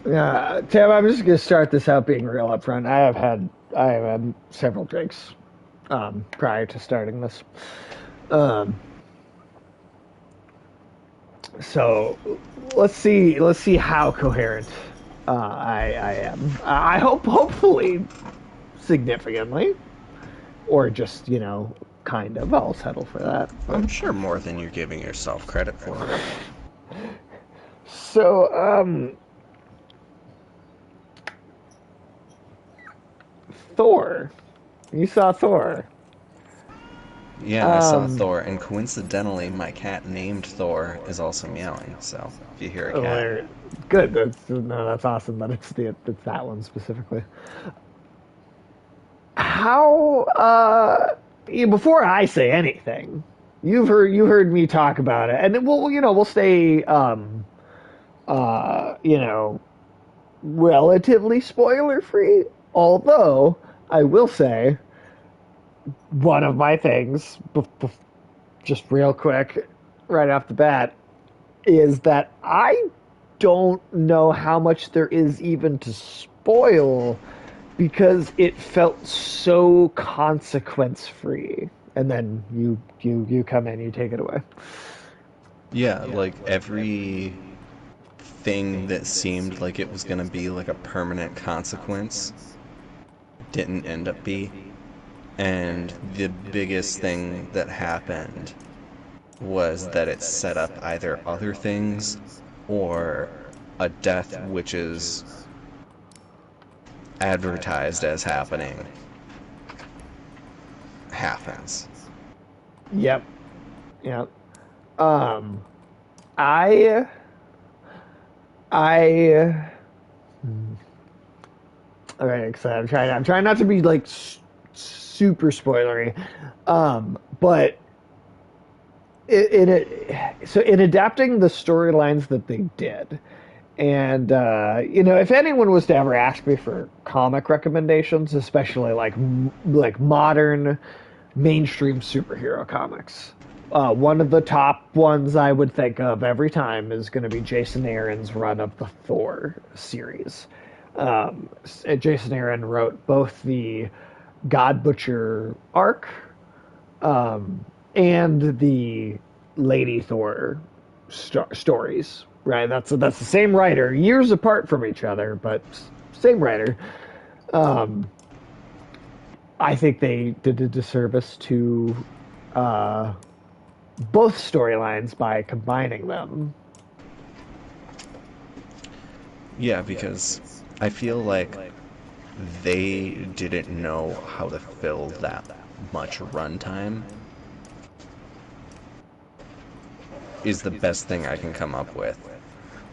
Tim, I'm just gonna start this out being real upfront. I have had several drinks prior to starting this. Um, so let's see how coherent I am. I hope hopefully significantly, or just kind of. I'll settle for that. But I'm sure more than you're giving yourself credit for. so Thor, you saw Thor. Yeah, I saw Um, Thor, and coincidentally, my cat named Thor is also meowing. So if you hear a cat, Hilarious. Good. That's awesome. That it's that one specifically. How? Before I say anything, you heard me talk about it, and we'll stay you know relatively spoiler free. Although I will say one of my things, just real quick, right off the bat, is that I don't know how much there is even to spoil because it felt so consequence free. And then you come in, you take it away. yeah, like every thing that seemed like it was gonna be like a permanent consequence didn't end up be. And the biggest thing that happened was that it set up either other things or a death which is advertised as happening happens. Yep, yep. Um, I I all right. So I'm trying not to be like super spoilery, but in it, so in adapting the storylines that they did, and if anyone was to ever ask me for comic recommendations, especially like modern mainstream superhero comics, one of the top ones I would think of every time is going to be Jason Aaron's run of the Thor series. Jason Aaron wrote both the God Butcher arc and the Lady Thor stories. Right, that's the same writer, years apart from each other, but same writer. Um, I think they did a disservice to uh, both storylines by combining them. Yeah, because I feel like they didn't know how to fill that much runtime is the best thing I can come up with.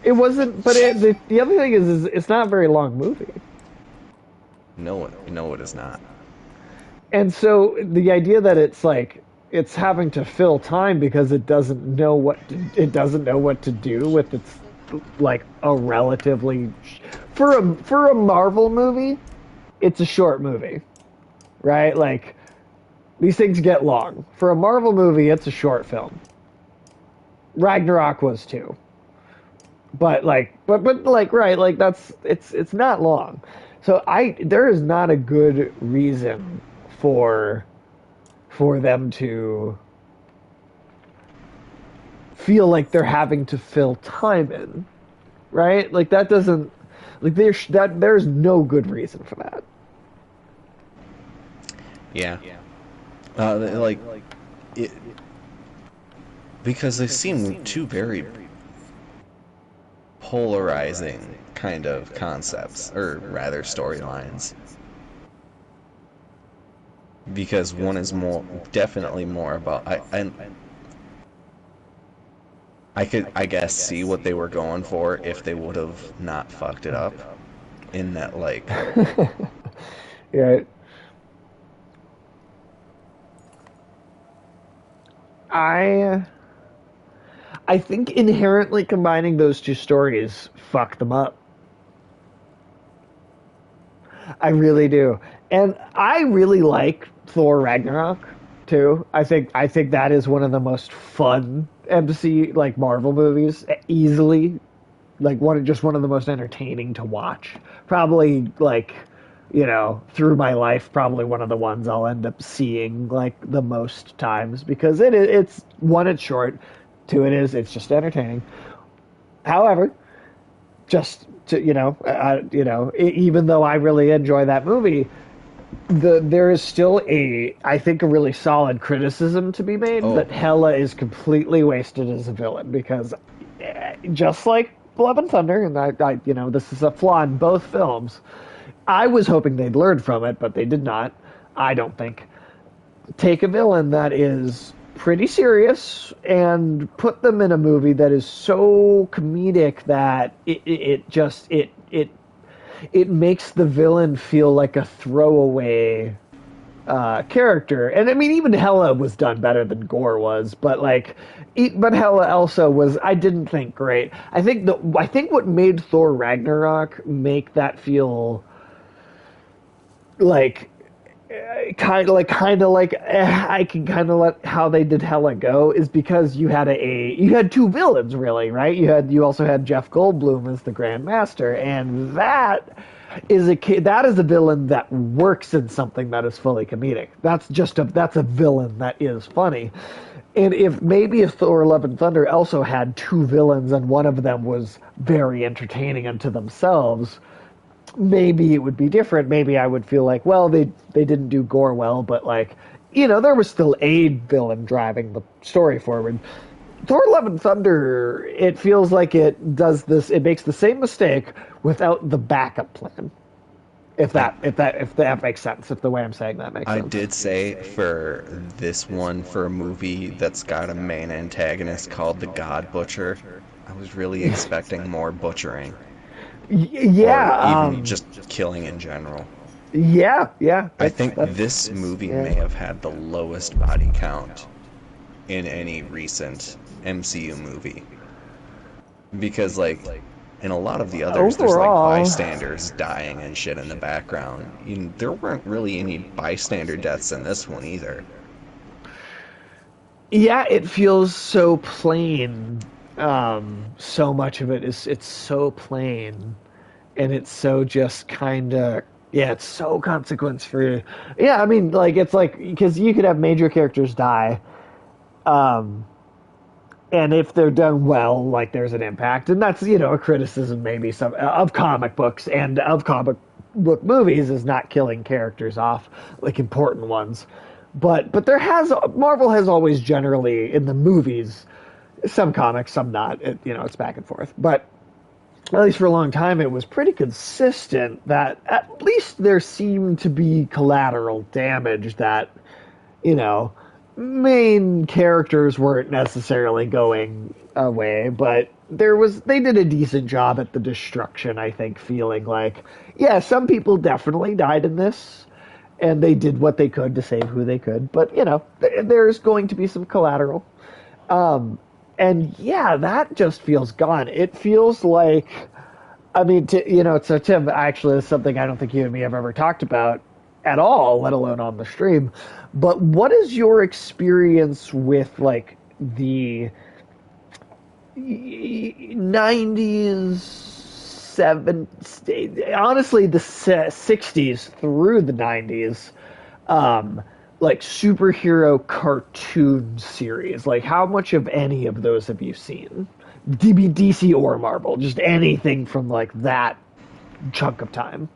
It wasn't, but the other thing is it's not a very long movie. No, no, it is not. And so the idea that it's like it's having to fill time because it doesn't know what to do with its like a relatively for a Marvel movie, it's a short movie, right? Like these things get long. For a Marvel movie, it's a short film. Ragnarok was too. But like right, like it's not long. So I there is not a good reason for for them to feel like they're having to fill time in, right? Like that doesn't like there's no good reason for that. Yeah. Like it because they seem two very polarizing kind of concepts, or rather storylines. Because one is more definitely more about I could, I guess, see what they were going for if they would have not fucked it up. In that, like, Yeah, I I think inherently combining those two stories fucked them up. I really do. And I really like Thor Ragnarok too. I think that is one of the most fun MC like Marvel movies easily. like one of the most entertaining to watch. Probably like, through my life, probably one of the ones I'll end up seeing like the most times because it's one, it's short, two, it's just entertaining. However, just to even though I really enjoy that movie, there is still I think a really solid criticism to be made Oh, that Hela is completely wasted as a villain because just like Love and Thunder, and this is a flaw in both films. I was hoping they'd learn from it, but they did not. I don't think. Take a villain that is pretty serious and put them in a movie that is so comedic that it makes the villain feel like a throwaway character. And I mean, even Hela was done better than Gore was, but but Hela also was. I didn't think great. I think what made Thor Ragnarok make that feel like I can kind of let how they did Hela go is because you had two villains really, right? You also had Jeff Goldblum as the Grand Master, and that is a villain that works in something that is fully comedic. That's a villain that is funny. And if Thor Love and Thunder also had two villains and one of them was very entertaining unto themselves, maybe it would be different. Maybe I would feel like, well, they didn't do Gore well, but there was still a villain driving the story forward. Thor: Love and Thunder, it feels like it does this. It makes the same mistake without the backup plan. If that makes sense. If the way I'm saying that makes I sense. did say for this one, for a movie that's got a main antagonist called the God Butcher, I was really expecting more butchering. Or Yeah. even just killing in general. Yeah. Yeah. I think That's this movie yeah. may have had the lowest body count in any recent MCU movie. Because, in a lot of the others, there's, Overall. bystanders dying and shit in the background. There weren't really any bystander deaths in this one either. Yeah, it feels so plain. So much of it's so plain, and it's so just kind of it's so consequence free. Yeah, I mean, it's like because you could have major characters die, um, and if they're done well, there's an impact, and that's a criticism maybe some of comic books and of comic book movies is not killing characters off important ones. But Marvel has always generally in the movies, some comics, some not. It's back and forth. But at least for a long time, it was pretty consistent that at least there seemed to be collateral damage that, you know, main characters weren't necessarily going away, but they did a decent job at the destruction, I think, feeling like, yeah, some people definitely died in this and they did what they could to save who they could, but there's going to be some collateral. And yeah, that just feels gone. It feels like, I mean, so Tim, actually, is something I don't think you and me have ever talked about at all, let alone on the stream. But what is your experience with the 90s, honestly, the 60s through the 90s, superhero cartoon series? How much of any of those have you seen? DC or Marvel, just anything from that chunk of time.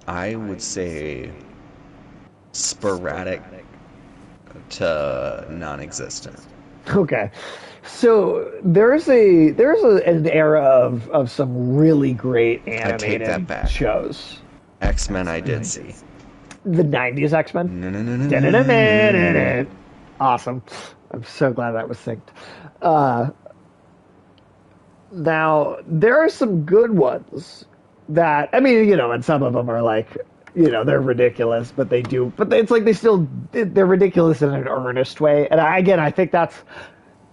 I would say sporadic to non-existent. Okay, so an era of some really great I take that animated back. shows. X-Men I did see. The 90s X-Men. No, no, no, no, no, no, no, no. Awesome. I'm so glad that was synced. Now, there are some good ones that, I mean, and some of them are they're ridiculous, but it's they're ridiculous in an earnest way. And I think that's,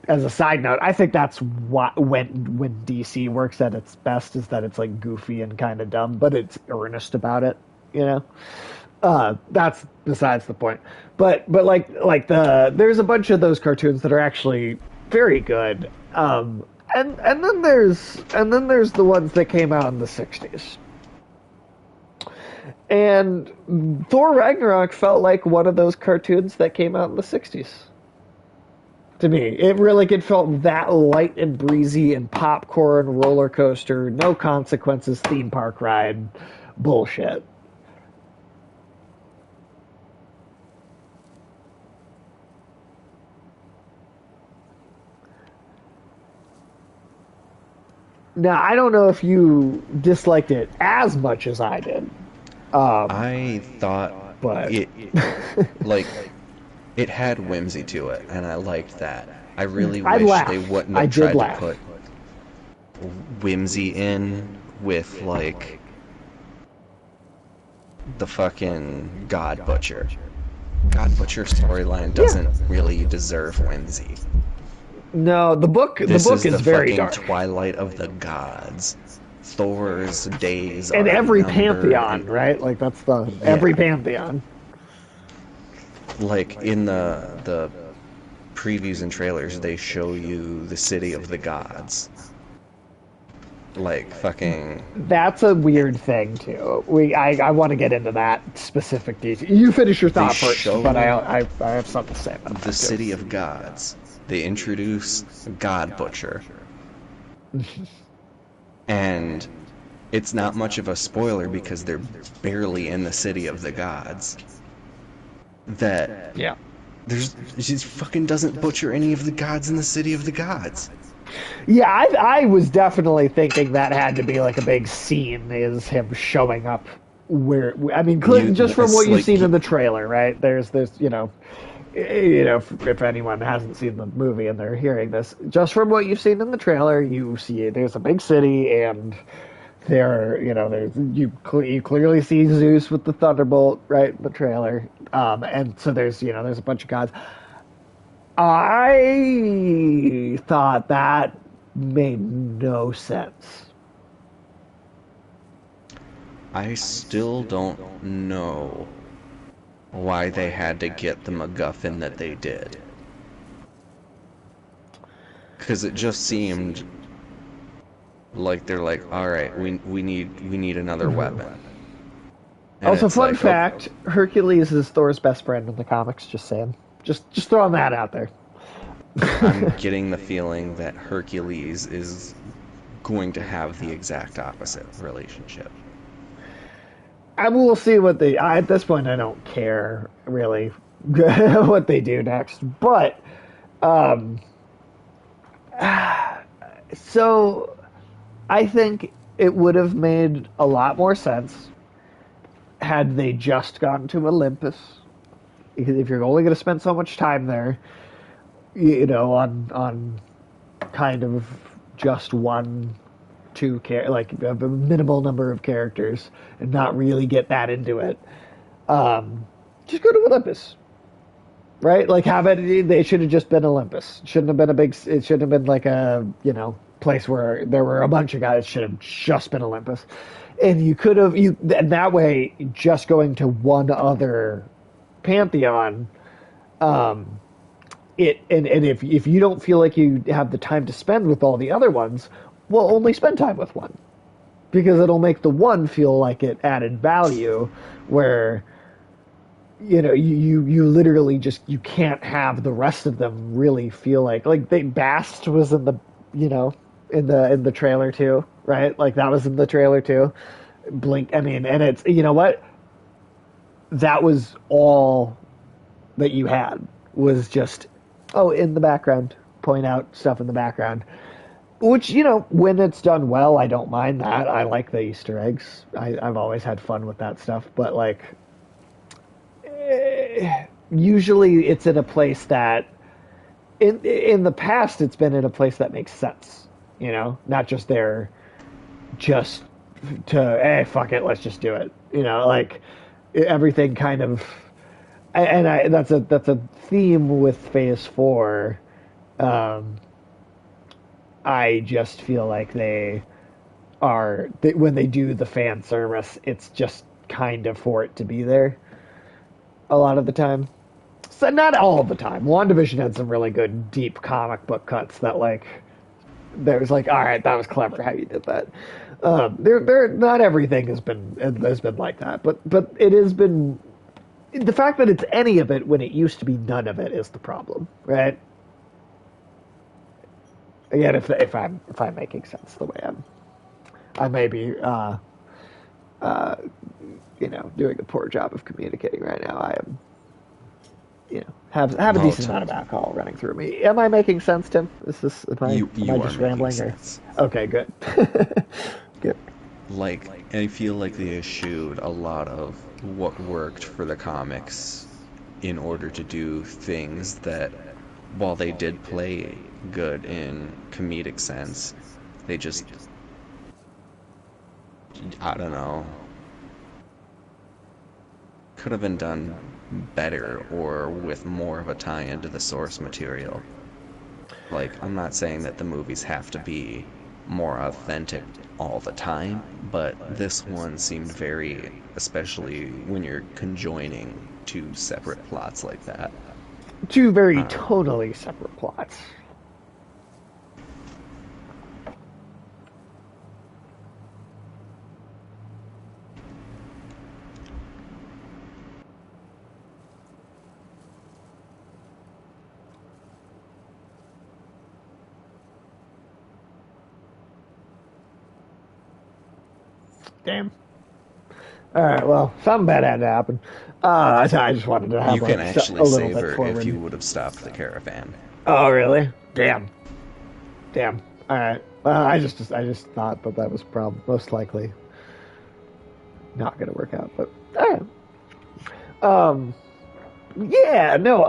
as a side note, I think that's when DC works at its best, is that it's goofy and kind of dumb, but it's earnest about it. That's besides the point. But there's a bunch of those cartoons that are actually very good. And then there's the ones that came out in the '60s. And Thor Ragnarok felt like one of those cartoons that came out in the '60s. To me, it felt that light and breezy and popcorn roller coaster, no consequences theme park ride bullshit. Now, I don't know if you disliked it as much as I did, um, I thought but it like it had whimsy to it, and I liked that. I really I wish they laughed. wouldn't I have did tried to laugh. put whimsy in with like the fucking God Butcher. God Butcher storyline Yeah. doesn't really deserve whimsy. No, the This book is is the very fucking dark. twilight of the gods. Thor's days And are every numbered, pantheon, and right? Like that's the every yeah, pantheon. like in the previews and trailers, they show you the city of the gods. Like fucking, That's a weird thing too. I want to get into that specific detail. You finish your they thought first, but show I have something to say about the that too. city of gods. They introduce God Butcher, and it's not much of a spoiler because they're barely in the city of the gods. That Yeah. she fucking doesn't butcher any of the gods in the city of the gods. Yeah, I was definitely thinking that had to be like a big scene is him showing up where I mean just from what It's you've like seen in the trailer, right? There's this, if anyone hasn't seen the movie and they're hearing this, just from what you've seen in the trailer, you see there's a big city and there, you clearly see Zeus with the thunderbolt, right, in the trailer, and so there's a bunch of gods. I thought that made no sense. I still don't know why they had to get the MacGuffin that they did. Because it just seemed like they're like, all right, we need another weapon, and Also, it's fun like, oh, fact: Hercules is Thor's best friend in the comics. Just saying. Just throwing that out there. I'm getting the feeling that Hercules is going to have the exact opposite relationship. I will see what at this point, I don't care really what they do next. But um, so I think it would have made a lot more sense had they just gotten to Olympus. Because if you're only going to spend so much time there, on kind of just one, two like a minimal number of characters, and not really get that into it, just go to Olympus, right? Like have it. They should have just been Olympus. Shouldn't have been a big. It shouldn't have been like a place where there were a bunch of guys. It should have just been Olympus, and you could have and that way just going to one other pantheon. And if you don't feel like you have the time to spend with all the other ones, well, only spend time with one because it'll make the one feel like it added value. Where you literally just you can't have the rest of them really feel like they Bast was in the you know in the trailer too, right? Like that was in the trailer too. Blink, I mean, and it's what that was all that you had was just in the background, point out stuff in the background. Which, when it's done well, I don't mind that. I like the Easter eggs. I've always had fun with that stuff. But, like, usually it's in a place that, in the past, it's been in a place that makes sense. Not just there just to, hey, fuck it, let's just do it. Like, everything kind of. That's a theme with Phase 4. I just feel like when they do the fan service, it's just kind of for it to be there a lot of the time. So not all the time. WandaVision had some really good, deep comic book cuts that, like, there's like, all right, that was clever how you did that. Not everything has been like that, but it has been. The fact that it's any of it when it used to be none of it is the problem, right? Again, if I'm making sense the way I may be, doing a poor job of communicating right now. I am, have a No, decent amount of alcohol running through me. Am I making sense, Tim? Am I you are just making rambling or? sense. Okay, good. Good. Like, I feel like they eschewed a lot of what worked for the comics in order to do things that, while they did play good in comedic sense, they just, I don't know, could have been done better or with more of a tie into the source material. Like, I'm not saying that the movies have to be more authentic all the time, but this one seemed very, especially when you're conjoining two separate plots like that. Two very I don't know. totally separate plots. Damn. All right. Well, something bad had to happen. I just wanted to have You can like actually a little save bit her if forward. you would have stopped the caravan. Oh, really? Damn. Damn. All right. I just thought that was probably most likely not going to work out. But all right. Um. Yeah. No.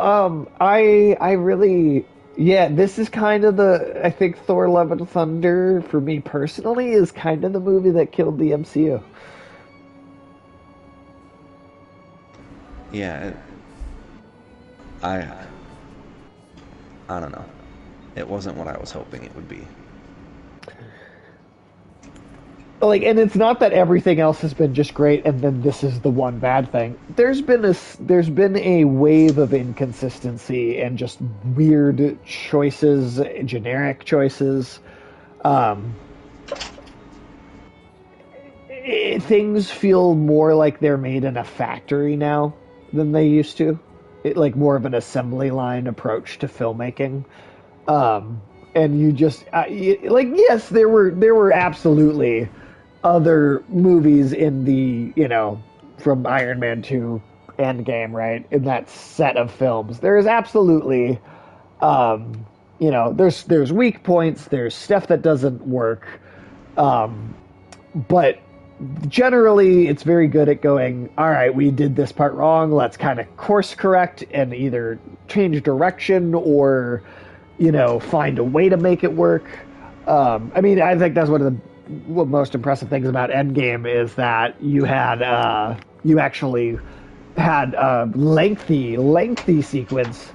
I really. Yeah. This is kind of the. I think Thor: Love and Thunder for me personally is kind of the movie that killed the MCU. Yeah, I I don't know. It wasn't what I was hoping it would be. Like, and it's not that everything else has been just great and then this is the one bad thing. There's been a wave of inconsistency and just weird choices, generic choices. um Things feel more like they're made in a factory now than they used to. Like more of an assembly line approach to filmmaking. um and you just like, yes, there were absolutely other movies in the, from Iron Man to Endgame, right, in that set of films. There is absolutely, um there's weak points, there's stuff that doesn't work, um but generally it's very good at going, all right, we did this part wrong, let's kind of course correct and either change direction or, find a way to make it work. I mean, I think that's one of the most impressive things about Endgame is that you actually had a lengthy sequence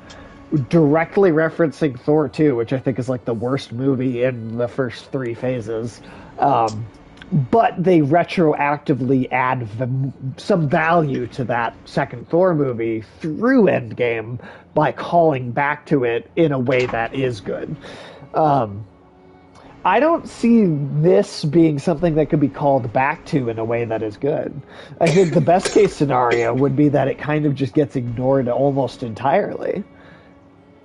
directly referencing Thor 2, which I think is like the worst movie in the first three phases. But they retroactively add some value to that second Thor movie through Endgame by calling back to it in a way that is good. Um, I don't see this being something that could be called back to in a way that is good. I think the best case scenario would be that it kind of just gets ignored almost entirely.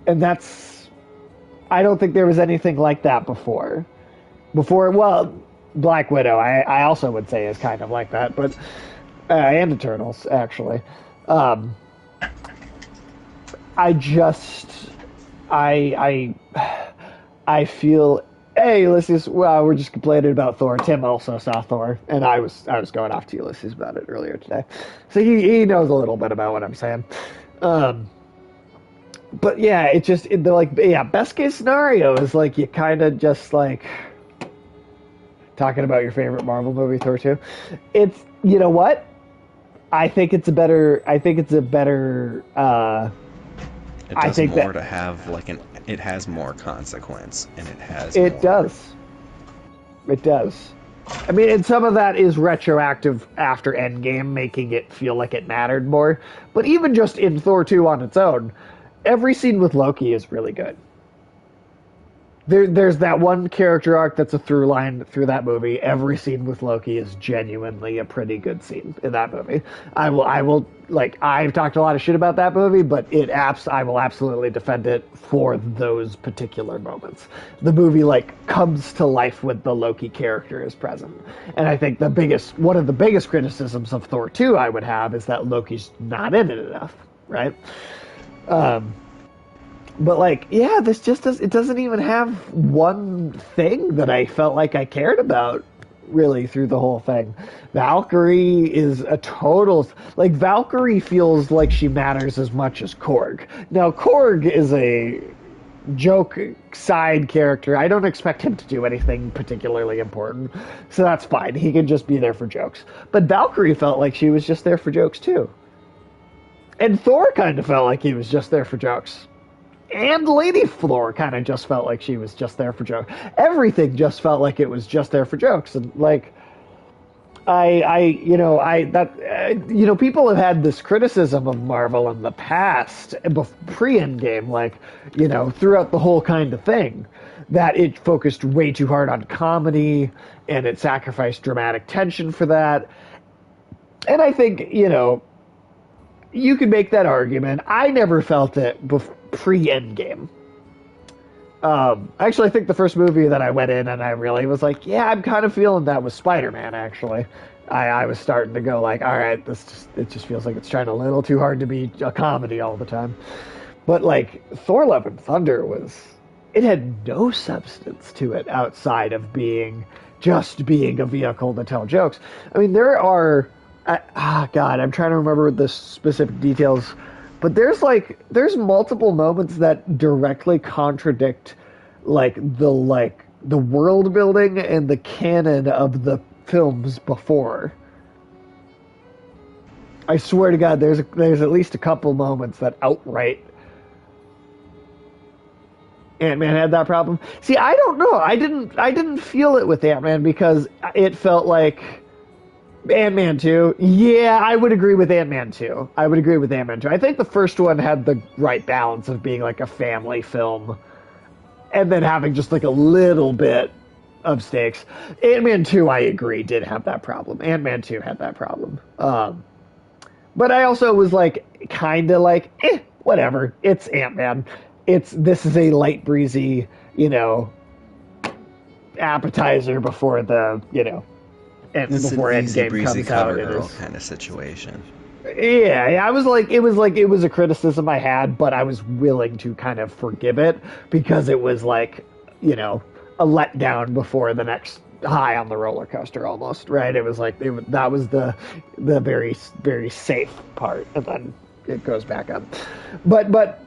And that's, I don't think there was anything like that before. Well, Black Widow, I also would say is kind of like that, but and Eternals actually. Um, I just I feel. Hey, Ulysses. Well, we're just complaining about Thor. Tim also saw Thor, and I was going off to Ulysses about it earlier today, so he knows a little bit about what I'm saying. Um, but yeah, they're like, yeah, best case scenario is like you kind of just like talking about your favorite Marvel movie, Thor 2. It's, you know what? I think it's a better It I does think more that to have like an it has more consequence and it has it more does. It does. I mean, and some of that is retroactive after Endgame, making it feel like it mattered more. But even just in Thor 2 on its own, every scene with Loki is really good. There's that one character arc that's a through line through that movie. Every scene with Loki is genuinely a pretty good scene in that movie. I will like I've talked a lot of shit about that movie, but I will absolutely defend it for those particular moments. The movie like comes to life when the Loki character is present, and I think one of the biggest criticisms of Thor 2 I would have is that Loki's not in it enough, right? Um, but like, yeah, it doesn't even have one thing that I felt like I cared about really through the whole thing. Valkyrie is a total like Valkyrie feels like she matters as much as Korg. Now Korg is a joke side character. I don't expect him to do anything particularly important. So that's fine. He can just be there for jokes. But Valkyrie felt like she was just there for jokes too. And Thor kind of felt like he was just there for jokes. And Lady Floor kind of just felt like she was just there for jokes. Everything just felt like it was just there for jokes. And like, people have had this criticism of Marvel in the past, pre-Endgame, like, throughout the whole kind of thing, that it focused way too hard on comedy and it sacrificed dramatic tension for that. And I think, you could make that argument. I never felt it pre-Endgame. Actually, I think the first movie that I went in and I really was like, yeah, I'm kind of feeling that was Spider-Man, actually. I was starting to go like, all right, it just feels like it's trying a little too hard to be a comedy all the time. But like, Thor Love and Thunder it had no substance to it outside of just being a vehicle to tell jokes. I mean, there are... God, I'm trying to remember the specific details, but there's multiple moments that directly contradict the world building and the canon of the films before. I swear to God, there's at least a couple moments that outright Ant-Man had that problem. See, I don't know. I didn't feel it with Ant-Man because it felt like Ant-Man 2. Yeah, I would agree with Ant-Man 2. I think the first one had the right balance of being like a family film and then having just like a little bit of stakes. Ant-Man 2, I agree, did have that problem. Ant-Man 2 had that problem. But I also was like, kind of like, whatever. It's Ant-Man. This is a light breezy, appetizer before before Endgame comes out. It is kind of situation. Yeah, I was like, it was a criticism I had, but I was willing to kind of forgive it because it was like, a letdown before the next high on the roller coaster, almost, right? It was like that was the very very safe part, and then it goes back up. But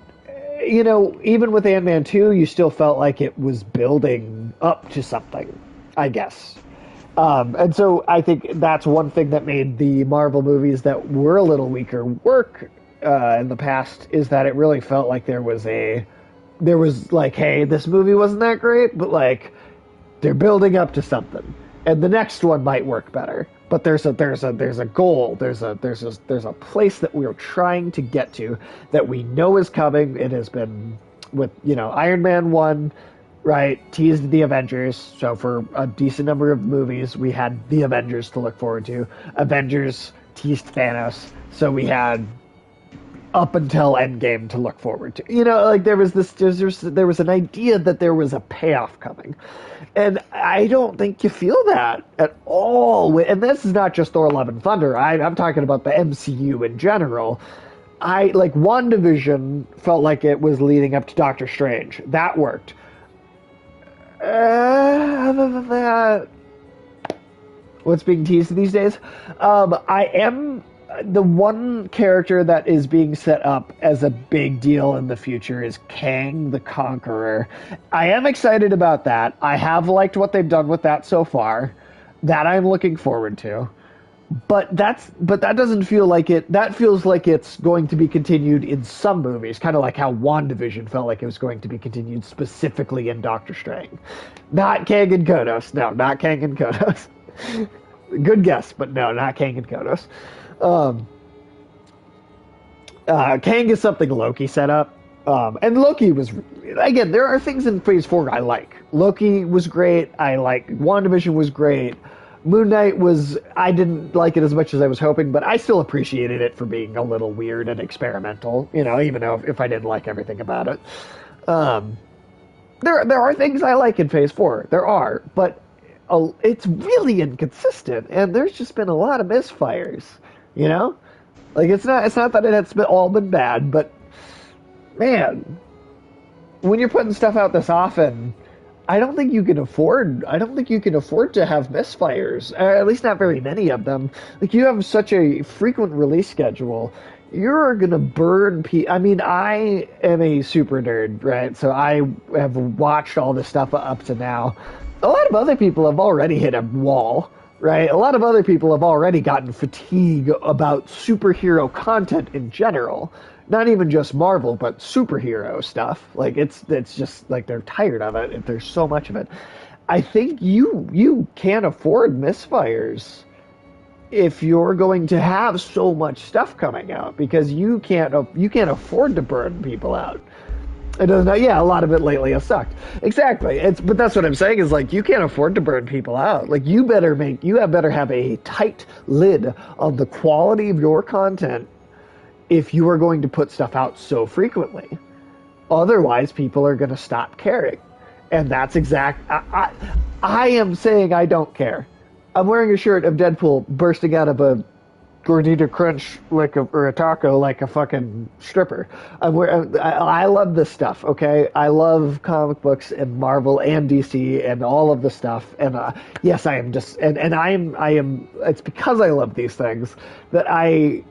even with Ant-Man 2, you still felt like it was building up to something, I guess. And so I think that's one thing that made the Marvel movies that were a little weaker work in the past, is that it really felt like there was like, hey, this movie wasn't that great, but like they're building up to something, and the next one might work better. But there's a goal, there's a place that we're trying to get to that we know is coming. It has been with Iron Man 1. Right, teased the Avengers. So for a decent number of movies, we had the Avengers to look forward to. Avengers teased Thanos, so we had up until Endgame to look forward to. Like there was an idea that there was a payoff coming, and I don't think you feel that at all. And this is not just Thor: Love and Thunder. I'm talking about the MCU in general. WandaVision felt like it was leading up to Doctor Strange. That worked. Other than that, what's being teased these days? I am the one character that is being set up as a big deal in the future is Kang the Conqueror. I am excited about that. I have liked what they've done with that so far. That I'm looking forward to. But that doesn't feel like it. That feels like it's going to be continued in some movies, kind of like how WandaVision felt like it was going to be continued specifically in Doctor Strange. Not Kang and Kodos. No, not Kang and Kodos. Good guess, but no, not Kang and Kodos. Um, Kang is something Loki set up. And Loki was, again, there are things in Phase 4 I like. Loki was great. I like WandaVision was great. Moon Knight was, I didn't like it as much as I was hoping, but I still appreciated it for being a little weird and experimental, even though if I didn't like everything about it. Um, there are things I like in Phase 4. There are, but it's really inconsistent, and there's just been a lot of misfires, you know? Like it's not that it's all been bad, but man, when you're putting stuff out this often, I don't think you can afford to have misfires, or at least not very many of them. Like you have such a frequent release schedule, you're gonna burn I mean, I am a super nerd, right? So I have watched all this stuff up to now. A lot of other people have already hit a wall, right? A lot of other people have already gotten fatigue about superhero content in general. Not even just Marvel, but superhero stuff. Like it's just like they're tired of it. There's so much of it. I think you can't afford misfires if you're going to have so much stuff coming out because you can't afford to burn people out. It doesn't. Yeah, a lot of it lately has sucked. Exactly. But that's what I'm saying is like you can't afford to burn people out. Like you better have a tight lid on the quality of your content if you are going to put stuff out so frequently. Otherwise, people are going to stop caring. And that's I am saying I don't care. I'm wearing a shirt of Deadpool bursting out of a gordita crunch or a taco like a fucking stripper. I love this stuff, okay? I love comic books and Marvel and DC and all of the stuff. And yes, I am just and I am it's because I love these things that I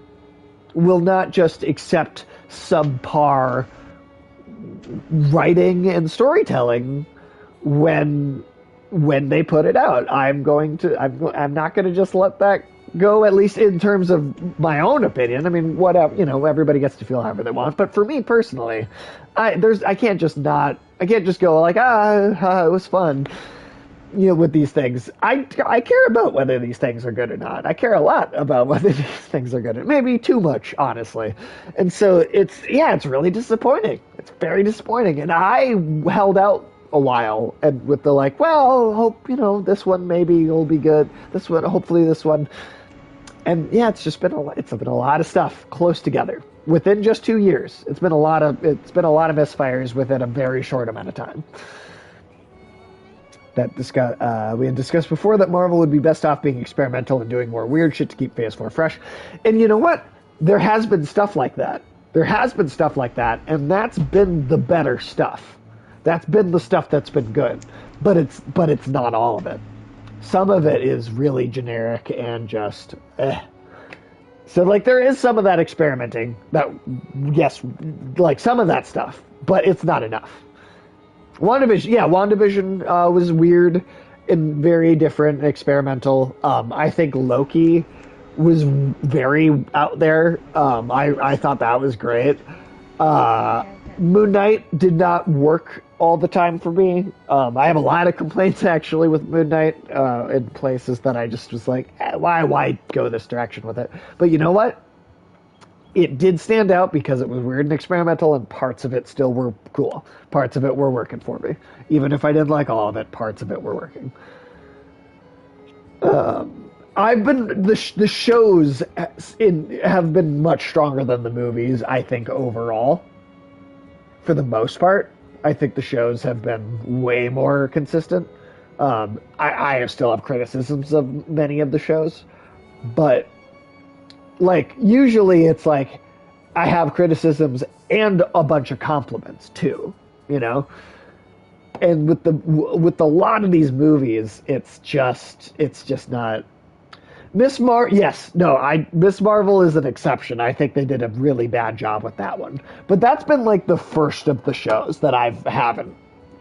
will not just accept subpar writing and storytelling when they put it out. I'm not going to just let that go, at least in terms of my own opinion. I mean, whatever, everybody gets to feel however they want, but for me personally, I can't just go like, it was fun. With these things, I care about whether these things are good or not. I care a lot about whether these things are good. Maybe too much, honestly. And so it's really disappointing. It's very disappointing. And I held out a while and with the like, well, hope, this one maybe will be good. This one, hopefully this one. And yeah, it's been a lot of stuff close together within just 2 years. It's been a lot of misfires within a very short amount of time. We had discussed before that Marvel would be best off being experimental and doing more weird shit to keep Phase 4 fresh. And you know what? There has been stuff like that. And that's been the better stuff. That's been the stuff that's been good. But it's not all of it. Some of it is really generic and just So like there is some of that experimenting like some of that stuff, but it's not enough. WandaVision was weird and very different and experimental. I think Loki was very out there. I thought that was great. Moon Knight did not work all the time for me. I have a lot of complaints actually with Moon Knight in places that I just was like, why go this direction with it? But you know what? It did stand out because it was weird and experimental, and parts of it still were cool. Parts of it were working for me. Even if I didn't like all of it, parts of it were working. The shows have been much stronger than the movies, I think, overall. For the most part, I think the shows have been way more consistent. I still have criticisms of many of the shows, but like usually it's like I have criticisms and a bunch of compliments too, And with a lot of these movies, it's just not. Miss Marvel is an exception. I think they did a really bad job with that one. But that's been like the first of the shows that I haven't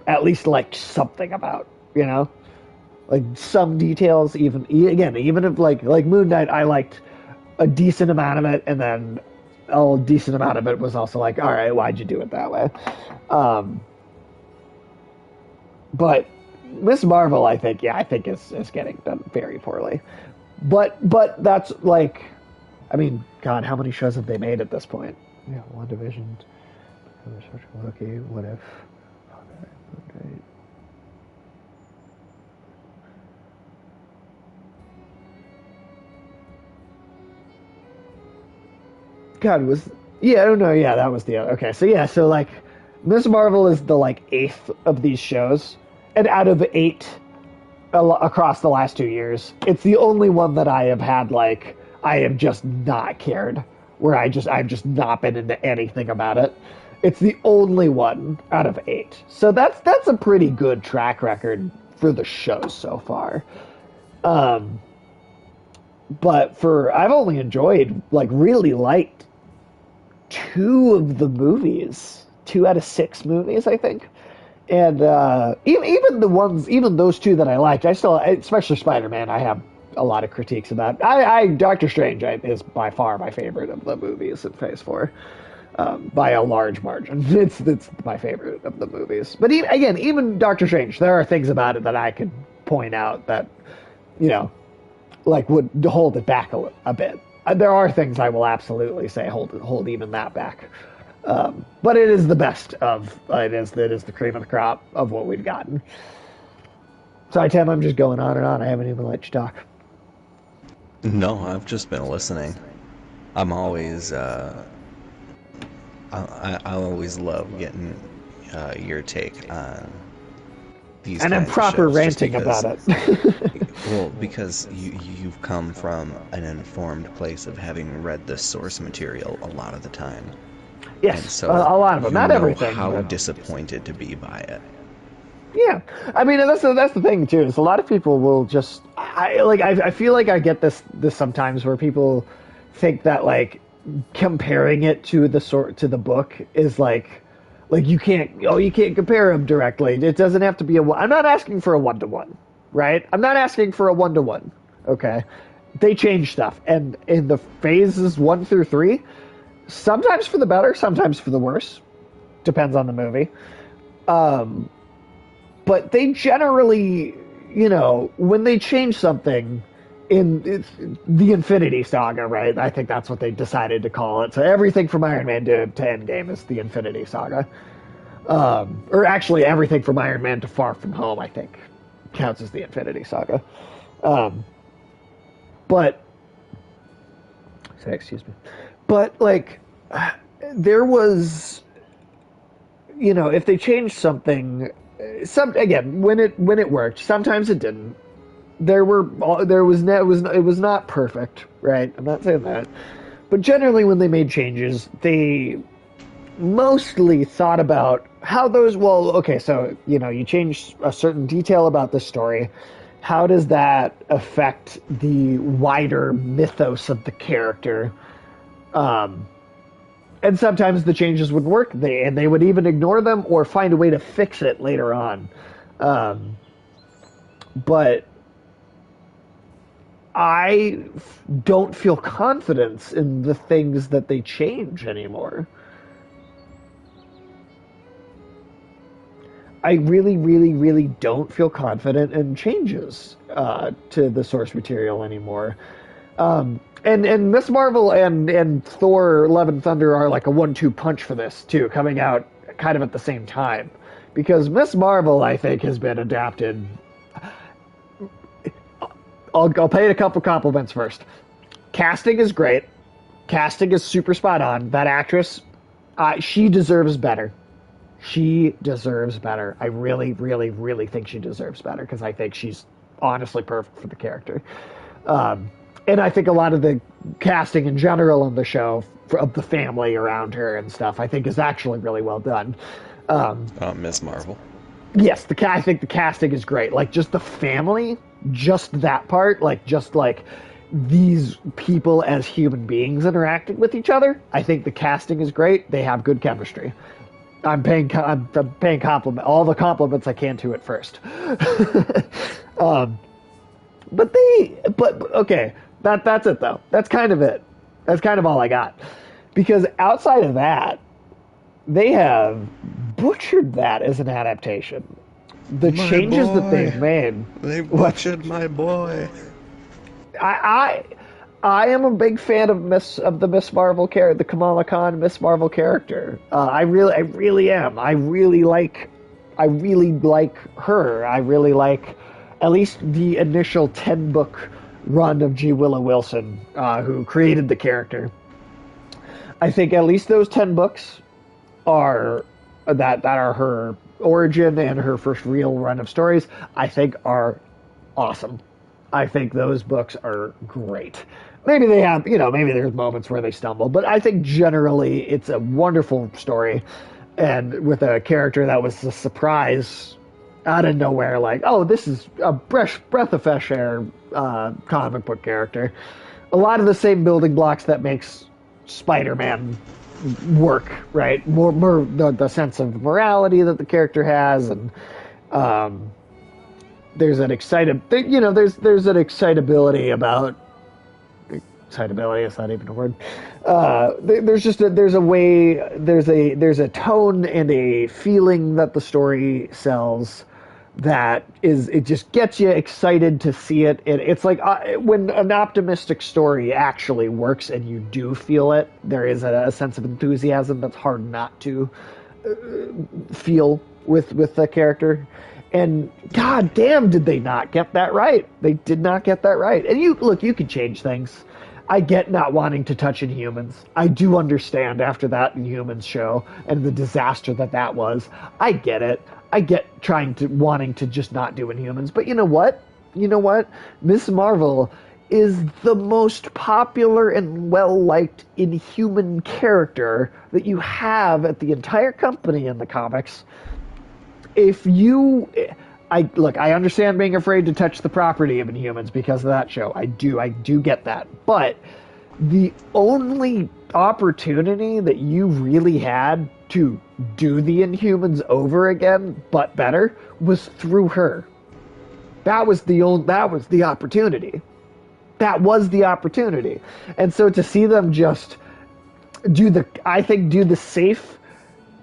at least liked something about, Like some details, even if like Moon Knight, I liked a decent amount of it, and then a decent amount of it was also like, all right, why'd you do it that way? But Miss Marvel, I think is getting done very poorly. But that's like, I mean, God, how many shows have they made at this point? Yeah, WandaVision, Loki, What If, okay. God, was yeah, I don't know, yeah, that was the other. Okay, so yeah, so like, Miss Marvel is the like eighth of these shows, and out of eight across the last 2 years, it's the only one that I have had like I have just not cared, where I've just not been into anything about it. It's the only one out of eight, so that's a pretty good track record for the shows so far. Um, but for I've only enjoyed like really liked two of the movies, 2 out of 6 movies, I think. And even the ones, even those two that I liked, I still, especially Spider-Man, I have a lot of critiques about. Doctor Strange is by far my favorite of the movies in Phase 4, by a large margin. It's my favorite of the movies. But even Doctor Strange, there are things about it that I could point out that, you know, like would hold it back a bit. There are things I will absolutely say hold even that back. But it is the best of it is the cream of the crop of what we've gotten. Sorry, Tim, I'm just going on and on. I haven't even let you talk. No, I've just been listening. I'm always I always love getting your take on these And I'm kinds of proper shows, just ranting because, about it. well, because you've come from an informed place of having read the source material a lot of the time, and Yes, so a lot of them, you not know everything. how But disappointed to be by it. yeah, I mean, and that's the thing too. Is a lot of people will just I feel like I get this sometimes where people think that like comparing it to the book is like you can't compare them directly. It doesn't have to be a one. I'm not asking for a 1-to-1, right? I'm not asking for a 1-to-1. Okay, they change stuff, and in the phases 1 through 3, sometimes for the better, sometimes for the worse, depends on the movie. But they generally, when they change something in the Infinity Saga, right? I think that's what they decided to call it. So everything from Iron Man to Endgame is the Infinity Saga. Or actually, everything from Iron Man to Far From Home, I think, counts as the Infinity Saga. Um, but, excuse me. But, like, there was, if they changed something, again, when it worked, sometimes it didn't. It was not perfect, right? I'm not saying that, but generally when they made changes, they mostly thought about how those. Well, okay, so you change a certain detail about the story. How does that affect the wider mythos of the character? And sometimes the changes would work, they would even ignore them or find a way to fix it later on. But I don't feel confidence in the things that they change anymore. I really, really, really don't feel confident in changes to the source material anymore. And Miss Marvel and Thor: Love and Thunder are like a 1-2 punch for this too, coming out kind of at the same time, because Miss Marvel, I think, has been adapted. I'll pay it a couple compliments first. Casting is great. Casting is super spot on. That actress, she deserves better. She deserves better. I really, really, really think she deserves better, because I think she's honestly perfect for the character. And I think a lot of the casting in general in the show of the family around her and stuff, I think is actually really well done. Miss Marvel. Yes, I think the casting is great. Like, just the family, just that part, just like these people as human beings interacting with each other. I think the casting is great. They have good chemistry. I'm paying all the compliments I can to it first. But okay, that's it though. That's kind of it. That's kind of all I got. Because outside of that, they have butchered that as an adaptation. the My changes that boy. they've made. They What butchered my boy. I I am a big fan of the Miss Marvel character, the Kamala Khan Miss Marvel character. I really am. I really like her. I really like at least the initial 10 book run of G. Willow Wilson, who created the character. I think at least those 10 books are that are her origin and her first real run of stories. I think are awesome. I think those books are great. Maybe they have, maybe there's moments where they stumble, but I think generally it's a wonderful story, and with a character that was a surprise out of nowhere, like, oh, this is a breath of fresh air comic book character. A lot of the same building blocks that makes Spider-Man work, right? More the sense of morality that the character has, and um, there's an there's an excitability about excitability. It's not even a word. There's a way, there's a tone and a feeling that the story sells that it just gets you excited to see it. It's like when an optimistic story actually works and you do feel it. There is a sense of enthusiasm that's hard not to feel with the character. And god damn, did they not get that right? They did not get that right. And you can change things. I get not wanting to touch Inhumans. I do understand after that Inhumans show and the disaster that was. I get it. I get wanting to just not do Inhumans. But you know what? Miss Marvel is the most popular and well-liked Inhuman character that you have at the entire company in the comics. If you I understand being afraid to touch the property of Inhumans because of that show. I do get that. But the only opportunity that you really had to do the Inhumans over again, but better, was through her. That was the opportunity. That was the opportunity. And so to see them just do the safe,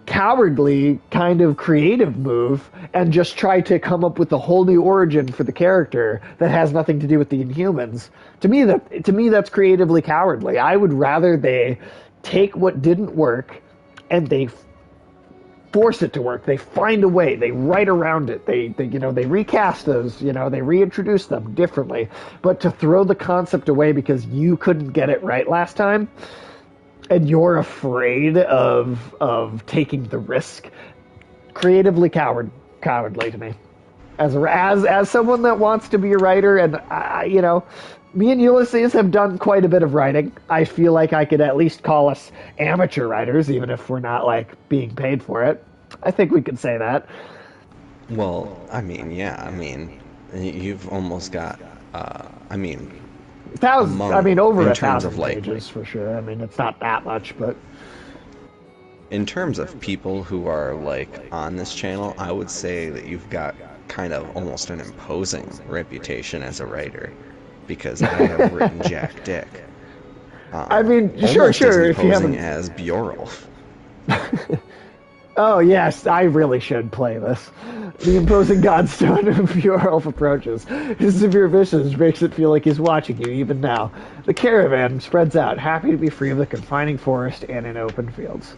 cowardly kind of creative move and just try to come up with a whole new origin for the character that has nothing to do with the Inhumans. To me that's creatively cowardly. I would rather they take what didn't work and they force it to work. They find a way. They write around it. They recast those. They reintroduce them differently. But to throw the concept away because you couldn't get it right last time, and you're afraid of taking the risk, creatively cowardly to me. As someone that wants to be a writer, and me and Ulysses have done quite a bit of writing. I feel like I could at least call us amateur writers, even if we're not like being paid for it. I think we could say that. Well, yeah. You've almost got. Thousands. Over In a terms of thousand pages for sure. It's not that much, but in terms of people who are like on this channel, I would say that you've got kind of almost an imposing reputation as a writer, because I have written Jack Dick. Sure, Almost as if you imposing haven't. as Bjorl. Oh yes, I really should play this. The imposing godstone of Bjorl approaches. His severe vision makes it feel like he's watching you even now. The caravan spreads out, happy to be free of the confining forest and in open fields.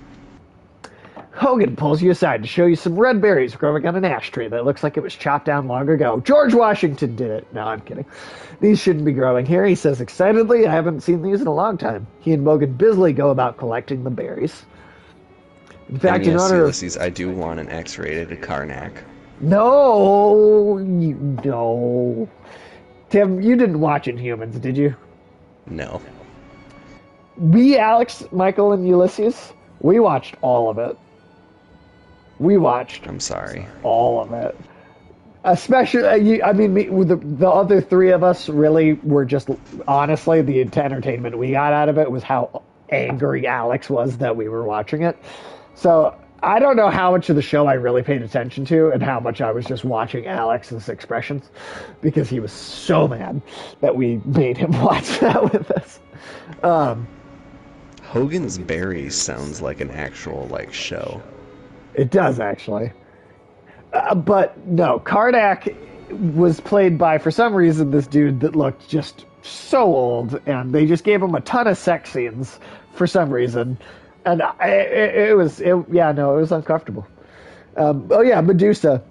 Hogan pulls you aside to show you some red berries growing on an ash tree that looks like it was chopped down long ago. George Washington did it. No, I'm kidding. These shouldn't be growing here, he says excitedly. I haven't seen these in a long time. He and Mogan busily go about collecting the berries. In fact, in honor Ulysses, I do want an X-rated Karnak. No. Tim, you didn't watch Inhumans, did you? No. We, Alex, Michael, and Ulysses, we watched all of it. I'm sorry. All of it. Especially, the other three of us really were just, honestly, the entertainment we got out of it was how angry Alex was that we were watching it. So I don't know how much of the show I really paid attention to and how much I was just watching Alex's expressions, because he was so mad that we made him watch that with us. Hogan's Berries sounds like an actual show. It does, actually. But no, Karnak was played by, for some reason, this dude that looked just so old, and they just gave him a ton of sex scenes for some reason, and yeah, no, it was uncomfortable. Oh yeah, Medusa,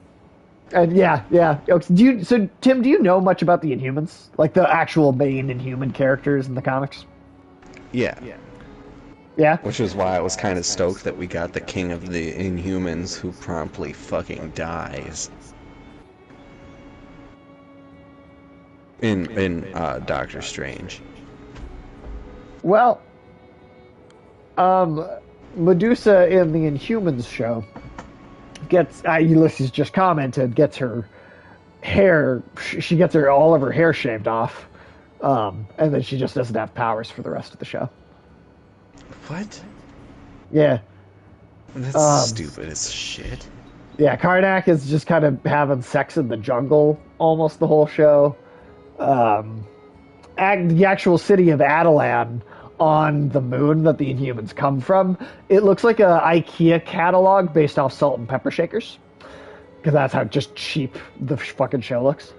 and yeah. So Tim, do you know much about the Inhumans, like the actual main Inhuman characters in the comics? Yeah. Yeah. Which is why I was kind of stoked that we got the king of the Inhumans who promptly fucking dies in Doctor Strange. Well, Medusa in the Inhumans show gets Ulysses just commented gets her hair she gets her all of her hair shaved off, and then she just doesn't have powers for the rest of the show. What? Yeah. That's stupid as shit. Yeah, Karnak is just kind of having sex in the jungle almost the whole show. The actual city of Adelan on the moon that the Inhumans come from, it looks like a IKEA catalog based off salt and pepper shakers. Because that's how just cheap the fucking show looks.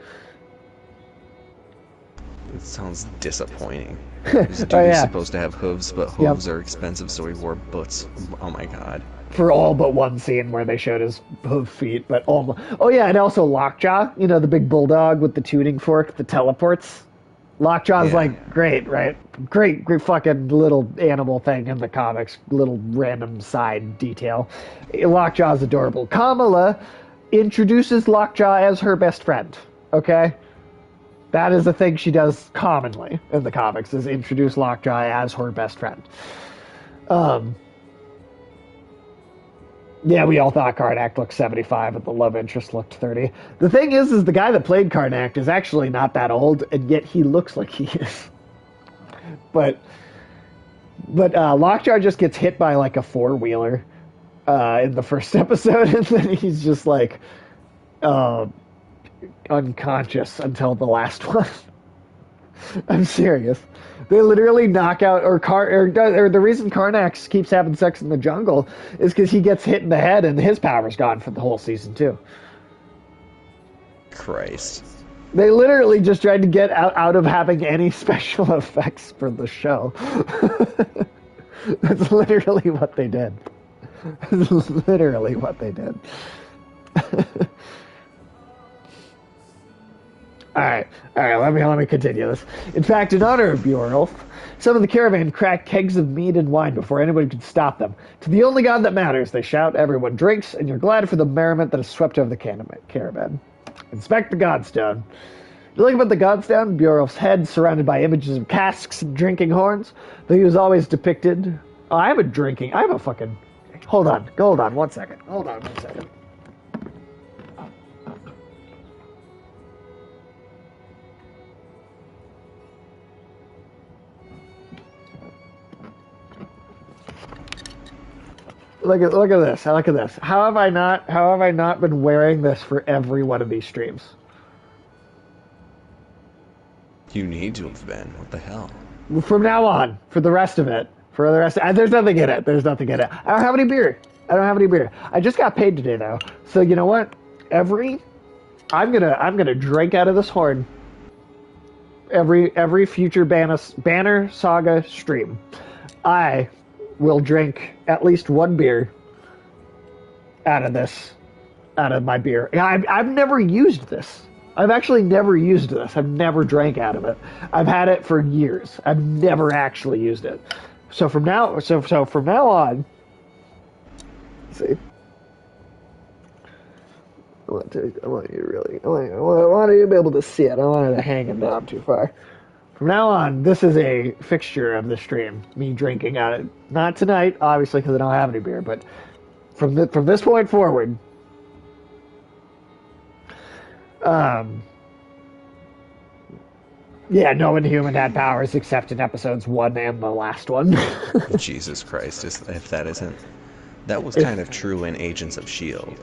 It sounds disappointing. This dude is supposed to have hooves, but hooves are expensive, so he wore boots. Oh my god. For all but one scene where they showed his hoof feet, but almost. Oh yeah, and also Lockjaw, the big bulldog with the tuning fork that teleports. Lockjaw's like great, right? Great fucking little animal thing in the comics, little random side detail. Lockjaw's adorable. Kamala introduces Lockjaw as her best friend. Okay, that is a thing she does commonly in the comics: is introduce Lockjaw as her best friend. Yeah, we all thought Karnak looked 75 and the love interest looked 30. The thing is the guy that played Karnak is actually not that old, and yet he looks like he is. But Lockjaw just gets hit by like a four-wheeler in the first episode, and then he's just like unconscious until the last one. I'm serious. They literally knock out, or the reason Karnak keeps having sex in the jungle is because he gets hit in the head and his power's gone for the whole season too. Christ. They literally just tried to get out of having any special effects for the show. That's literally what they did. That's literally what they did. All right. Let me continue this. In fact, in honor of Beowulf, some of the caravan cracked kegs of mead and wine before anyone could stop them. To the only god that matters, they shout. Everyone drinks, and you're glad for the merriment that has swept over the caravan. Inspect the godstone. You look about the godstone, Beowulf's head surrounded by images of casks and drinking horns. Though he was always depicted. Oh, I have a fucking. Hold on, one second. Hold on 1 second. Look at this. Look at this. How have I not been wearing this for every one of these streams? You need to have been. What the hell? From now on, for the rest of it, there's nothing in it. There's nothing in it. I don't have any beer. I just got paid today though, so you know what? I'm gonna drink out of this horn. Every future Banner Saga stream, I will drink at least one beer out of my beer. I've never used this. I've actually never used this. I've never drank out of it. I've had it for years. I've never actually used it. So from now on, let's see. I want you to be able to see it. I don't want it to hang it down too far. From now on, this is a fixture of the stream. Me drinking out of it. Not tonight, obviously, because I don't have any beer. But from this point forward, yeah, no Inhuman had powers except in episodes 1 and the last one. Jesus Christ! If that was kind of true in Agents of S.H.I.E.L.D.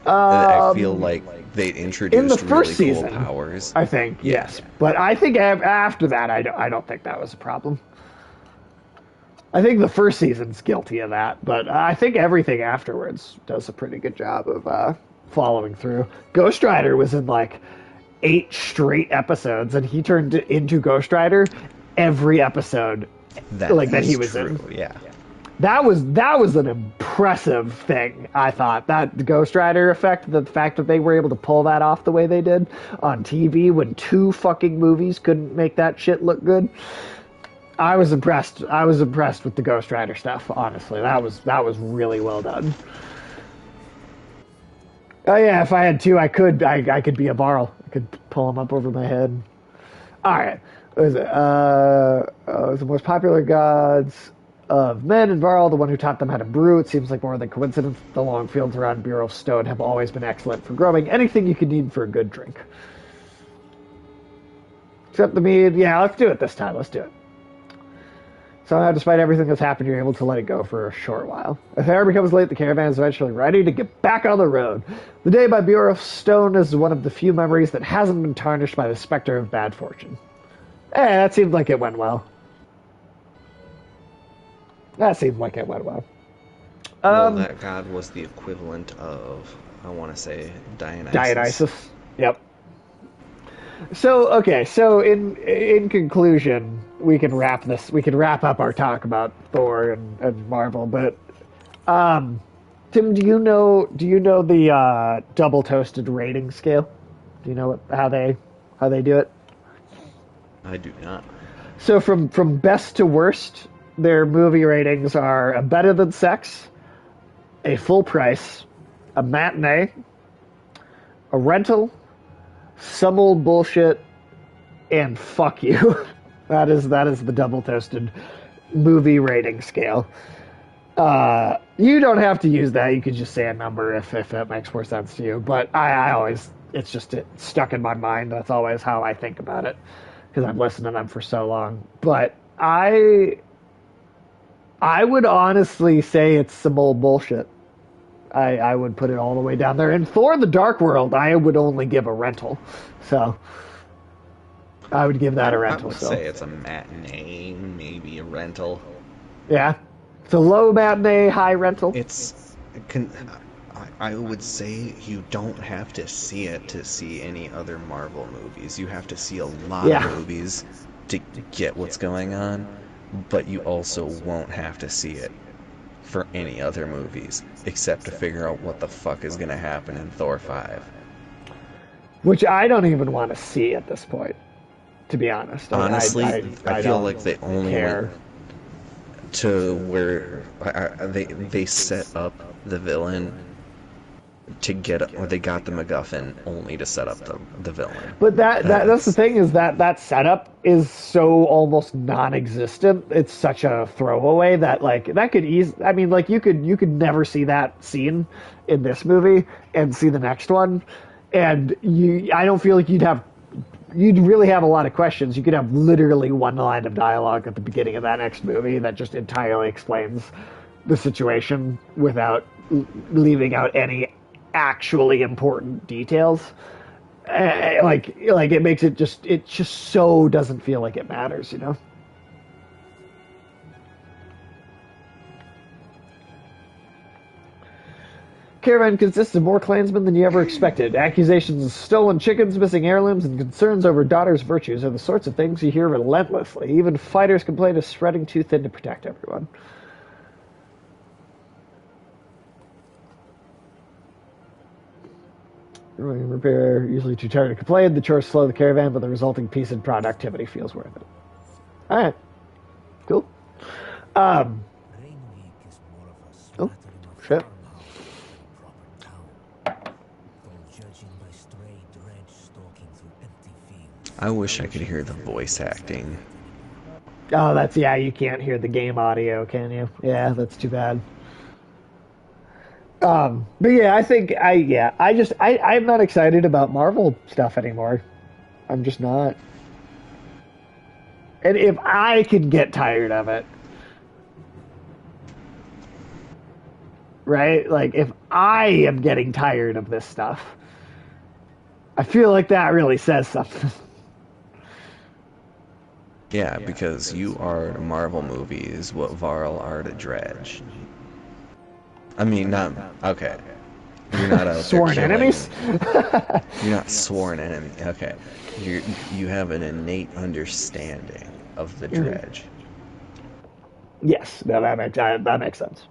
I feel like they introduced in the first really season, cool powers. I think, yes. But I think after that, I don't think that was a problem. I think the first season's guilty of that, but I think everything afterwards does a pretty good job of following through. Ghost Rider was in like 8 straight episodes, and he turned into Ghost Rider every episode, That like that he is was true. in. Yeah. That was an impressive thing. I thought that the Ghost Rider effect, the fact that they were able to pull that off the way they did on TV when 2 fucking movies couldn't make that shit look good. I was impressed. I was impressed with the Ghost Rider stuff. Honestly, that was really well done. Oh yeah, if I had to, I could be a Varl. I could pull him up over my head. All right, what is it? The most popular gods of men in Varl, the one who taught them how to brew. It seems like more than coincidence. The long fields around Bureau of Stone have always been excellent for growing anything you could need for a good drink. Except the mead. Yeah, let's do it this time. Let's do it. Somehow, despite everything that's happened, you're able to let it go for a short while. If the hour becomes late, the caravan is eventually ready to get back on the road. The day by Bureau of Stone is one of the few memories that hasn't been tarnished by the specter of bad fortune. That seemed like it went well. That seemed like it went well. Well, that god was the equivalent of, I want to say, Dionysus. Dionysus. Yep. So in conclusion, we can wrap up our talk about Thor and Marvel. But Tim, do you know the double toasted rating scale? Do you know how they do it? I do not. So from best to worst, their movie ratings are a better than sex, a full price, a matinee, a rental, some old bullshit, and fuck you. that is the double toasted movie rating scale. You don't have to use that. You could just say a number if that makes more sense to you. But I always, it's stuck in my mind. That's always how I think about it because I've listened to them for so long. But I would honestly say it's some old bullshit. I would put it all the way down there. And Thor: The Dark World, I would only give a rental. So I would give that a rental. I would say it's a matinee, maybe a rental. Yeah. It's a low matinee, high rental. I would say you don't have to see it to see any other Marvel movies. You have to see a lot of movies to get what's going on, but you also won't have to see it for any other movies except to figure out what the fuck is going to happen in Thor 5. Which I don't even want to see at this point, to be honest. Honestly, I feel like they only care. went to where they set up the villain to get, or they got the MacGuffin only to set up the villain. But that's the thing, is that setup is so almost non-existent. It's such a throwaway that that could I mean, you could never see that scene in this movie and see the next one, and I don't feel like you'd really have a lot of questions. You could have literally one line of dialogue at the beginning of that next movie that just entirely explains the situation without leaving out any actually important details. It makes it just so doesn't feel like it matters, you know? Caravan consists of more clansmen than you ever expected. Accusations of stolen chickens, missing heirlooms, and concerns over daughters' virtues are the sorts of things you hear relentlessly. Even fighters complain of spreading too thin to protect everyone. Repair, usually too tired to complain. The chores slow the caravan, but the resulting peace and productivity feels worth it. Alright. Cool. Oh, shit. I wish I could hear the voice acting. Oh, you can't hear the game audio, can you? Yeah, that's too bad. But yeah, I think I'm not excited about Marvel stuff anymore. I'm just not. And if I can get tired of it, right? If I am getting tired of this stuff, I feel like that really says something. Yeah, because you are to Marvel movies what Varl are to Dredge. I mean, not okay. You're not out there Sworn enemies? killing. You're not sworn enemy. Okay, you have an innate understanding of the Mhm. Dredge. Yes, no, that makes sense.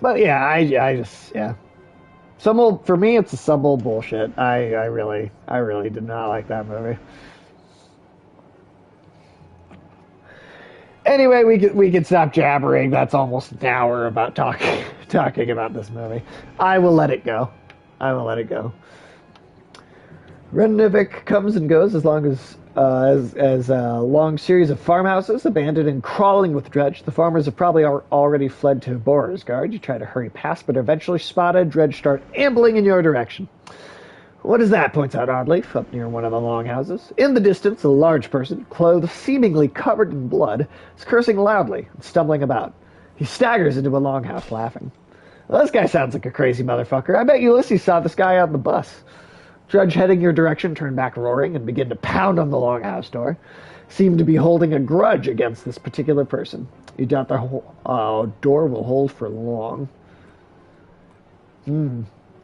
But yeah, I just yeah. Some old for me, it's some old bullshit. I really did not like that movie. Anyway, we can stop jabbering. That's almost an hour about talking about this movie. I will let it go. I will let it go. Renivik comes and goes as long as a long series of farmhouses abandoned and crawling with dredge. The farmers have probably already fled to Beauregard. You try to hurry past, but eventually spotted. Dredge start ambling in your direction. What is that? Points out Oddleaf, up near one of the longhouses. In the distance, a large person, clothed seemingly covered in blood, is cursing loudly and stumbling about. He staggers into a longhouse, laughing. Well, this guy sounds like a crazy motherfucker. I bet Ulysses saw this guy on the bus. Judge heading your direction turned back roaring and began to pound on the longhouse door. Seemed to be holding a grudge against this particular person. You doubt the door will hold for long.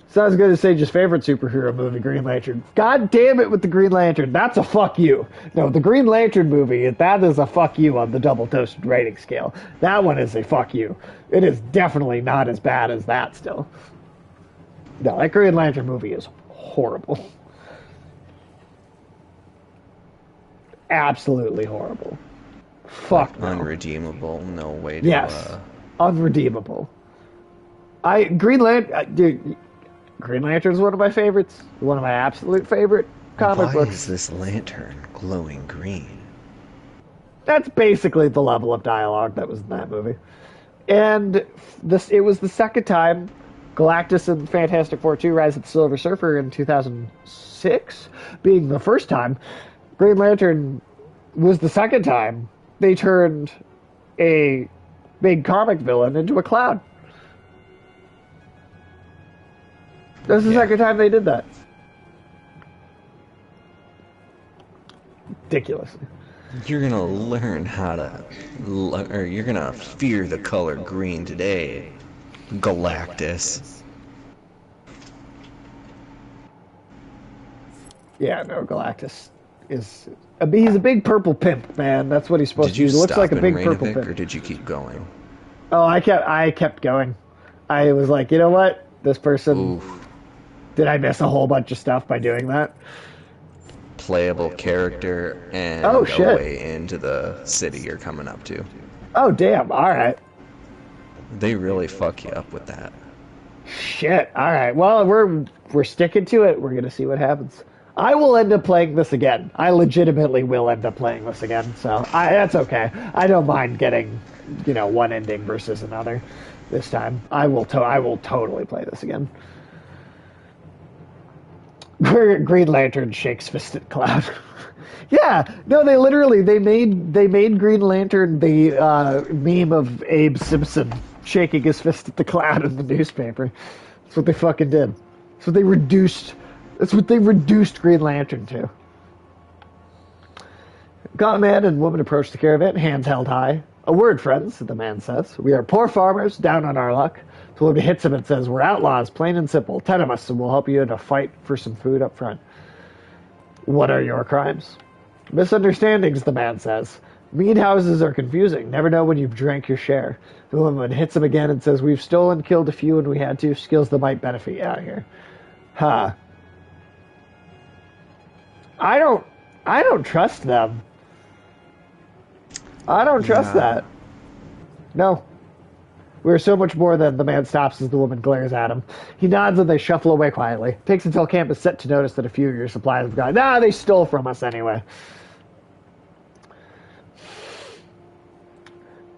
Sounds good as Sage's favorite superhero movie, Green Lantern. God damn it with the Green Lantern. That's a fuck you. No, the Green Lantern movie, that is a fuck you on the double toasted rating scale. That one is a fuck you. It is definitely not as bad as that still. No, that Green Lantern movie is horrible. Absolutely horrible. Fuck no. Unredeemable. No way to. Yes. Unredeemable. Green Lantern, dude. Green Lantern is one of my favorites. One of my absolute favorite comic Why books. is this lantern glowing green? That's basically the level of dialogue that was in that movie. And it was the second time Galactus and Fantastic Four 2 Rise of the Silver Surfer in 2006 being the first time. Green Lantern was the second time they turned a big comic villain into a clown. That's the second time they did that. Ridiculous. You're gonna learn how to, or you're gonna fear the color green today, Galactus. Yeah, no, Galactus is he's a big purple pimp, man. That's what he's supposed Did to you be. He looks stop like a in big purple Rainovic, pimp. or did you keep going? Oh, I kept going. I was like, you know what? This person. Oof. Did I miss a whole bunch of stuff by doing that? Playable character and Oh, a shit. way into the city you're coming up to. Oh, damn. All right. They really fuck you up with that. Shit. All right. Well, we're sticking to it. We're gonna see what happens. I will end up playing this again. I legitimately will end up playing this again. So that's okay. I don't mind getting, one ending versus another this time. I will totally play this again. Green Lantern shakes fist at Cloud. Yeah, no, they made Green Lantern the meme of Abe Simpson shaking his fist at the Cloud in the newspaper. That's what they fucking did. That's what they reduced. That's what they reduced Green Lantern to. Gaunt man and woman approach the caravan, hands held high. A word, friends, the man says. We are poor farmers, down on our luck. The woman hits him and says, we're outlaws, plain and simple. 10 of us, and we'll help you in a fight for some food up front. What are your crimes? Misunderstandings, the man says. Mead houses are confusing. Never know when you've drank your share. The woman hits him again and says, we've stolen, killed a few when we had to. Skills that might benefit you out here. Huh. I don't trust them. I don't trust that. No. We're so much more than the man stops as the woman glares at him. He nods and they shuffle away quietly. Takes until camp is set to notice that a few of your supplies have gone. Nah, they stole from us anyway.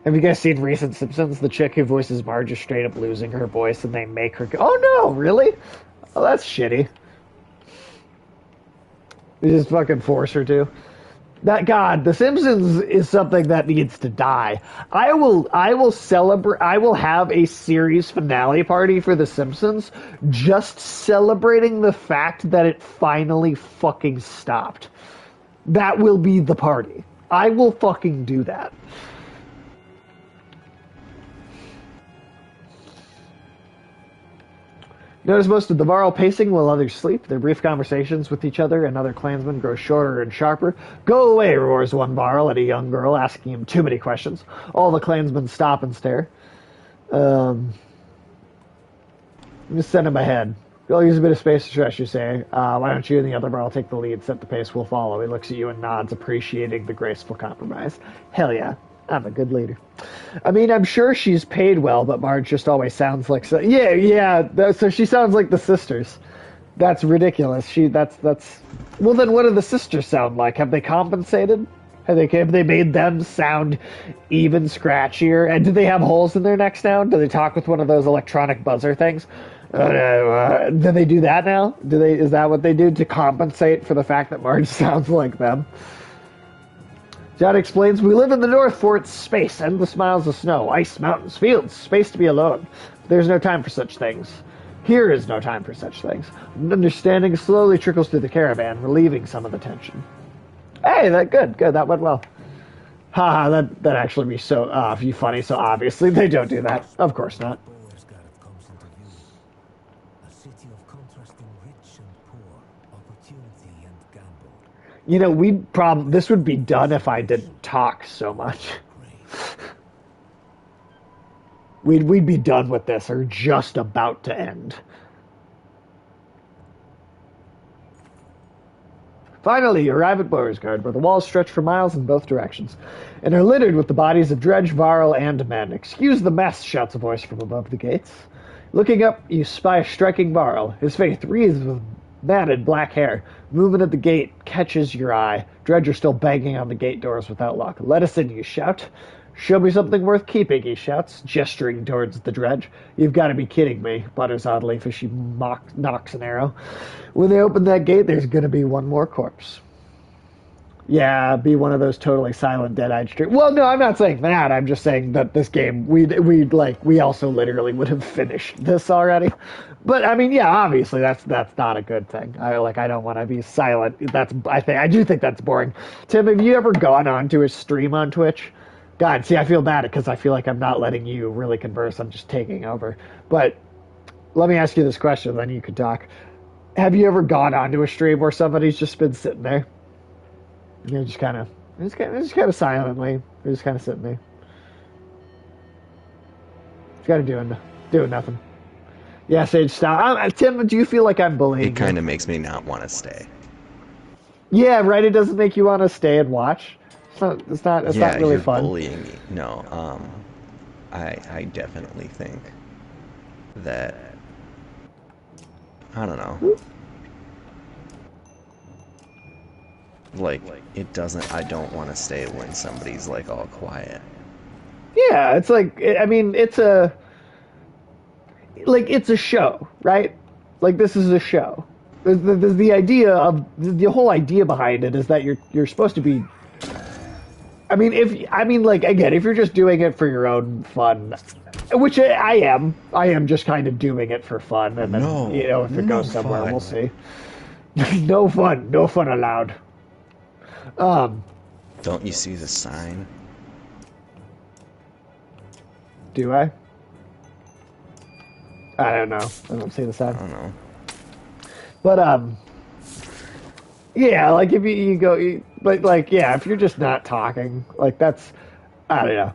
Have you guys seen recent Simpsons? The chick who voices Marge is straight up losing her voice and they make her go, oh no, really? Oh, that's shitty. They just fucking force her to. That God, The Simpsons is something that needs to die. I will celebrate. I will have a series finale party for The Simpsons, just celebrating the fact that it finally fucking stopped. That will be the party. I will fucking do that. Notice most of the Varl pacing while others sleep. Their brief conversations with each other and other clansmen grow shorter and sharper. Go away, roars one Varl at a young girl, asking him too many questions. All the clansmen stop and stare. I'm just sending my head. I'll use a bit of space to stretch, you say. Why don't you and the other Varl take the lead, set the pace, we'll follow. He looks at you and nods, appreciating the graceful compromise. Hell yeah. I'm a good leader. I mean, I'm sure she's paid well, but Marge just always sounds like so. Yeah. So she sounds like the sisters. That's ridiculous. That's. Well, then what do the sisters sound like? Have they compensated? Have they made them sound even scratchier? And do they have holes in their necks now? Do they talk with one of those electronic buzzer things? Do they do that now? Is that what they do to compensate for the fact that Marge sounds like them? John explains, we live in the North for its space, endless miles of snow, ice, mountains, fields, space to be alone. There's no time for such things. Here is no time for such things. Understanding slowly trickles through the caravan, relieving some of the tension. Hey, good, that went well. Haha, that actually be so funny, so obviously they don't do that. Of course not. You know, this would be done if I didn't talk so much. We'd be done with this, or just about to end. Finally, you arrive at Beauregard, where the walls stretch for miles in both directions, and are littered with the bodies of Dredge, Varl, and men. Excuse the mess, shouts a voice from above the gates. Looking up, you spy a striking Varl. His face wreathed with matted black hair. Movement at the gate catches your eye. Dredge are still banging on the gate doors without lock. Let us in, you shout. Show me something worth keeping, he shouts, gesturing towards the Dredge. You've got to be kidding me, mutters oddly as she knocks an arrow. When they open that gate, there's going to be one more corpse. Yeah, be one of those totally silent, dead-eyed street. Well, no, I'm not saying that. I'm just saying that this game, we also literally would have finished this already. But I mean, yeah, obviously that's not a good thing. I don't want to be silent. I do think that's boring. Tim, have you ever gone onto a stream on Twitch? God, see, I feel bad because I feel like I'm not letting you really converse. I'm just taking over. But let me ask you this question, then you can talk. Have you ever gone onto a stream where somebody's just been sitting there? You're just kind of silently. You're just kind of sitting there. Just kind of doing nothing. Yeah, Sage, stop. Tim, do you feel like I'm bullying? It kind of makes me not want to stay. Yeah, right. It doesn't make you want to stay and watch. It's not really you're fun. Bullying me. No, I definitely think that, I don't know. Like, I don't want to stay when somebody's, like, all quiet. Yeah, it's like, I mean, it's a show, right? Like, this is a show. There's the idea of, the whole idea behind it is that you're supposed to be, I mean, if you're just doing it for your own fun, which I am just kind of doing it for fun, and then, if it goes somewhere, we'll see. No fun allowed. Don't you see the sign? Do I? I don't know. I don't see the sign. I don't know. But, yeah, like, if you go, like, yeah, if you're just not talking, like, that's, I don't know.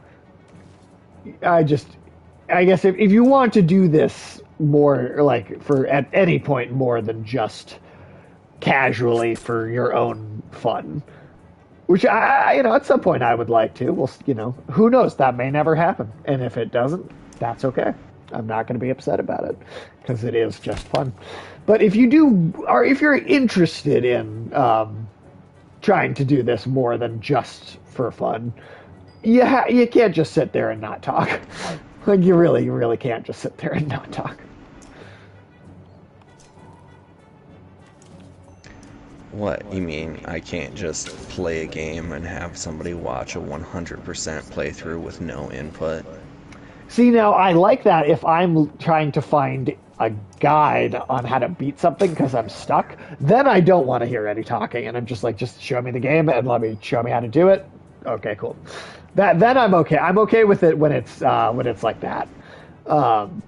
I guess if you want to do this more, like, for, at any point more than just casually for your own fun, which at some point I would like to. Well, who knows? That may never happen. And if it doesn't, that's okay. I'm not going to be upset about it because it is just fun. But if you do, or if you're interested in trying to do this more than just for fun, you can't just sit there and not talk. Like, you really can't just sit there and not talk. What, you mean I can't just play a game and have somebody watch a 100% playthrough with no input? See, now, I like that if I'm trying to find a guide on how to beat something because I'm stuck, then I don't want to hear any talking, and I'm just like, just show me the game and let me show me how to do it. Okay, cool. That then I'm okay. I'm okay with it when it's like that. Um,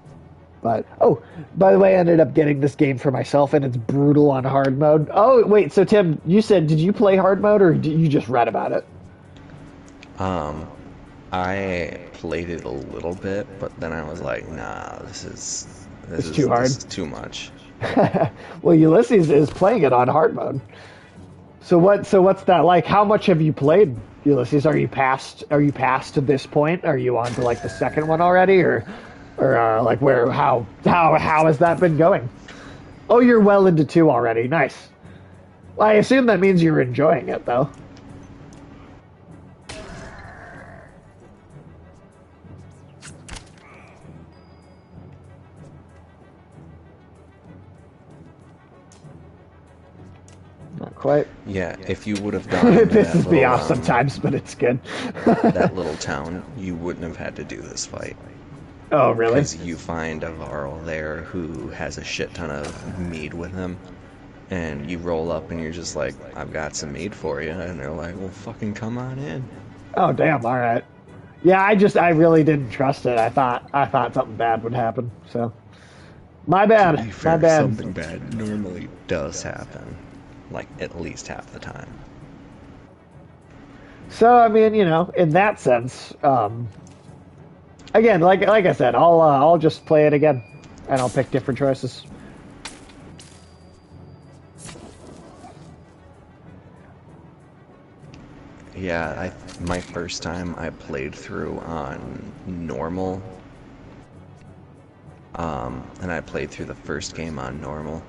but oh, by the way, I ended up getting this game for myself, and it's brutal on hard mode. Oh wait, so Tim, you said did you play hard mode or did you just read about it? Um, I played it a little bit, but then I was like, nah, It's too hard. this is too much. Well, Ulysses is playing it on hard mode. So what's that like? How much have you played, Ulysses? Are you past to this point? Are you on to like the second one already, or like where how has that been going? Oh, you're well into two already. Nice. Well, I assume that means you're enjoying it though. Not quite. Yeah, if you would have gone into that Pisses me little off sometimes, but it's good. that little town, you wouldn't have had to do this fight. Oh, really? Because you find a Varl there who has a shit ton of mead with him, and you roll up and you're just like, I've got some mead for you, and they're like, well, fucking come on in. Oh, damn. All right. Yeah, I really didn't trust it. I thought something bad would happen. So, my To bad. be My fair, bad. something bad normally does happen, like at least half the time. So, I mean, in that sense, again, like I said, I'll just play it again, and I'll pick different choices. Yeah, my first time I played through on normal, and I played through the first game on normal,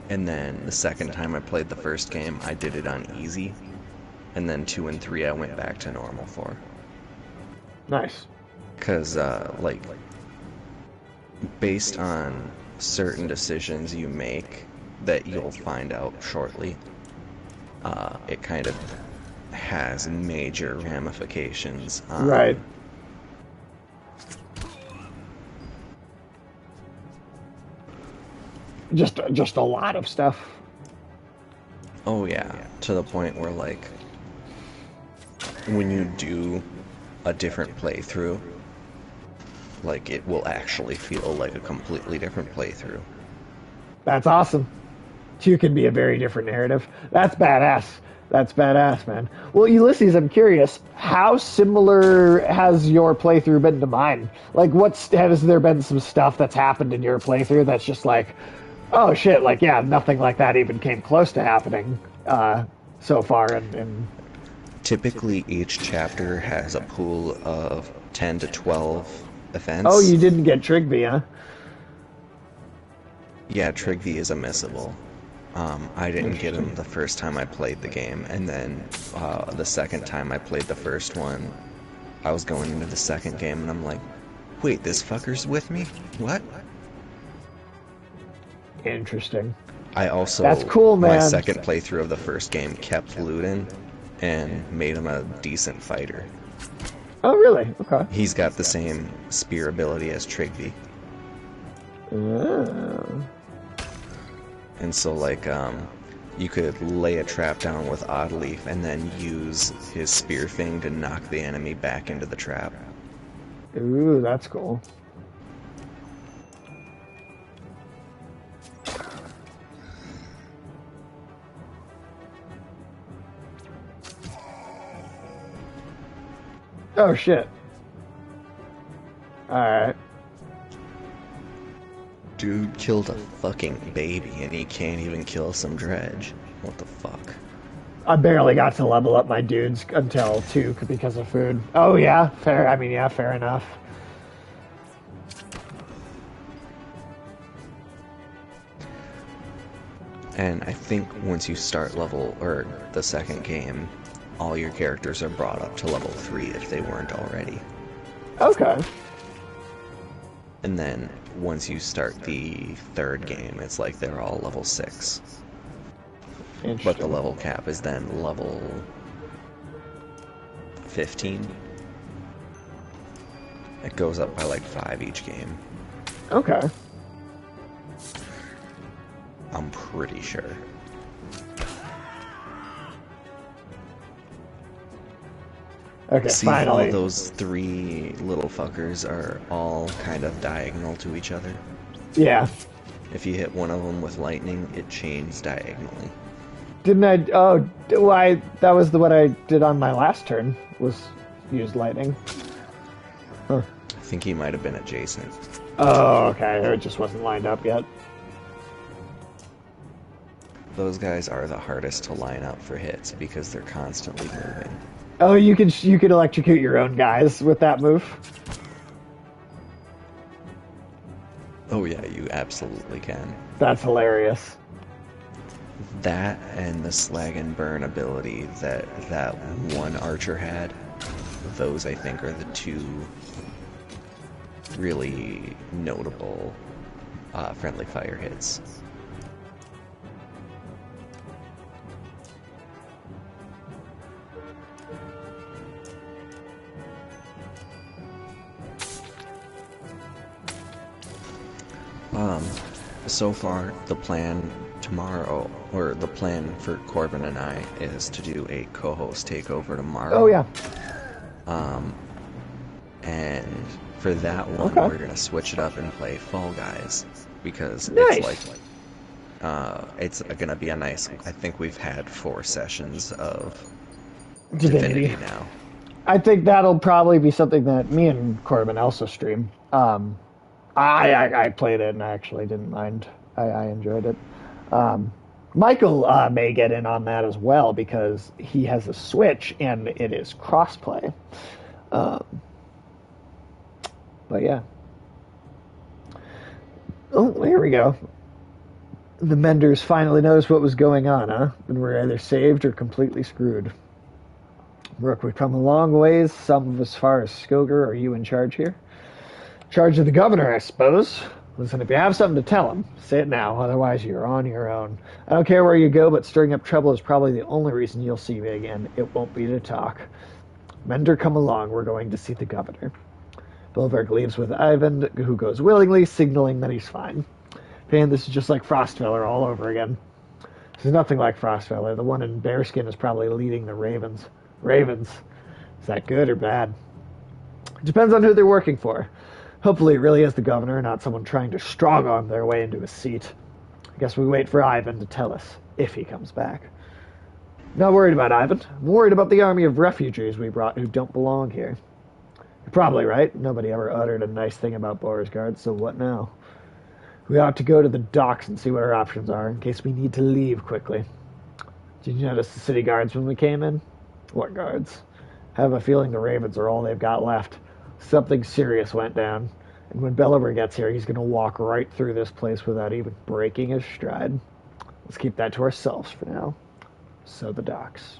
and then the second time I played the first game, I did it on easy, and then 2 and 3 I went back to normal for. Nice. Because, like, based on certain decisions you make that you'll find out shortly, it kind of has major ramifications on... Right. Just a lot of stuff. Oh yeah, to the point where, like, when you do a different playthrough, like, it will actually feel like a completely different playthrough. That's awesome. Two can be a very different narrative. That's badass. That's badass, man. Well, Ulysses, I'm curious, how similar has your playthrough been to mine? Like, has there been some stuff that's happened in your playthrough that's just like, oh shit, like, yeah, nothing like that even came close to happening so far. And Typically, each chapter has a pool of 10 to 12 events. oh, you didn't get Trigby, huh? Yeah, Trigby is a missable. I didn't get him the first time I played the game, and then the second time I played the first one, I was going into the second game, and I'm like, wait, this fucker's with me? What? Interesting. I also, That's cool, man. my second playthrough of the first game kept looting and made him a decent fighter. Oh, really? Okay. He's got the same spear ability as Trigby. Oh. And so, like, you could lay a trap down with Oddleaf and then use his spear thing to knock the enemy back into the trap. Ooh, that's cool. Oh, shit. Alright. Dude killed a fucking baby and he can't even kill some dredge. What the fuck? I barely got to level up my dudes until 2 because of food. Oh, yeah, fair. I mean, yeah, fair enough. And I think once you start level, or the second game, all your characters are brought up to level 3 if they weren't already. Okay. And then once you start the third game, it's like they're all level 6. But the level cap is then level 15. It goes up by like 5 each game. Okay. I'm pretty sure. Okay, See how finally. those three little fuckers are all kind of diagonal to each other? Yeah. If you hit one of them with lightning, it chains diagonally. Didn't I? Oh, why? That was the what I did on my last turn. Was use lightning. Huh. I think he might have been adjacent. Oh, okay. It just wasn't lined up yet. Those guys are the hardest to line up for hits because they're constantly moving. Oh, you could electrocute your own guys with that move. Oh yeah, you absolutely can. That's hilarious. That and the slag and burn ability that one archer had, those I think are the two really notable friendly fire hits. So far, the plan tomorrow, or the plan for Corbin and I, is to do a co-host takeover tomorrow. Oh yeah. And for that one, Okay. we're gonna switch it up and play Fall Guys because Nice. it's gonna be a nice. I think we've had 4 sessions of Divinity. Divinity now. I think that'll probably be something that me and Corbin also stream. I played it and I actually didn't mind. I enjoyed it. Michael may get in on that as well because he has a Switch and it is crossplay. But yeah. Oh, here we go. The Menders finally noticed what was going on, huh? And we're either saved or completely screwed. Rook, we've come a long ways, some of as far as Skoger. Are you in charge here? Charge of the governor, I suppose. Listen, if you have something to tell him, say it now, otherwise you're on your own. I don't care where you go, but stirring up trouble is probably the only reason you'll see me again. It won't be to talk. Mender, come along, we're going to see the governor. Bilberg leaves with Ivan, who goes willingly, signaling that he's fine. Man, this is just like Frostfeller all over again. This is nothing like Frostfeller. The one in Bearskin is probably leading the Ravens. Ravens. Is that good or bad? It depends on who they're working for. Hopefully it really is the governor, not someone trying to strong-arm their way into a seat. I guess we wait for Ivan to tell us, if he comes back. Not worried about Ivan. I'm worried about the army of refugees we brought who don't belong here. You're probably right. Nobody ever uttered a nice thing about Beauregard, so what now? We ought to go to the docks and see what our options are, in case we need to leave quickly. Did you notice the city guards when we came in? What guards? I have a feeling the Ravens are all they've got left. Something serious went down, and when Belliver gets here, he's going to walk right through this place without even breaking his stride. Let's keep that to ourselves for now. So the docks.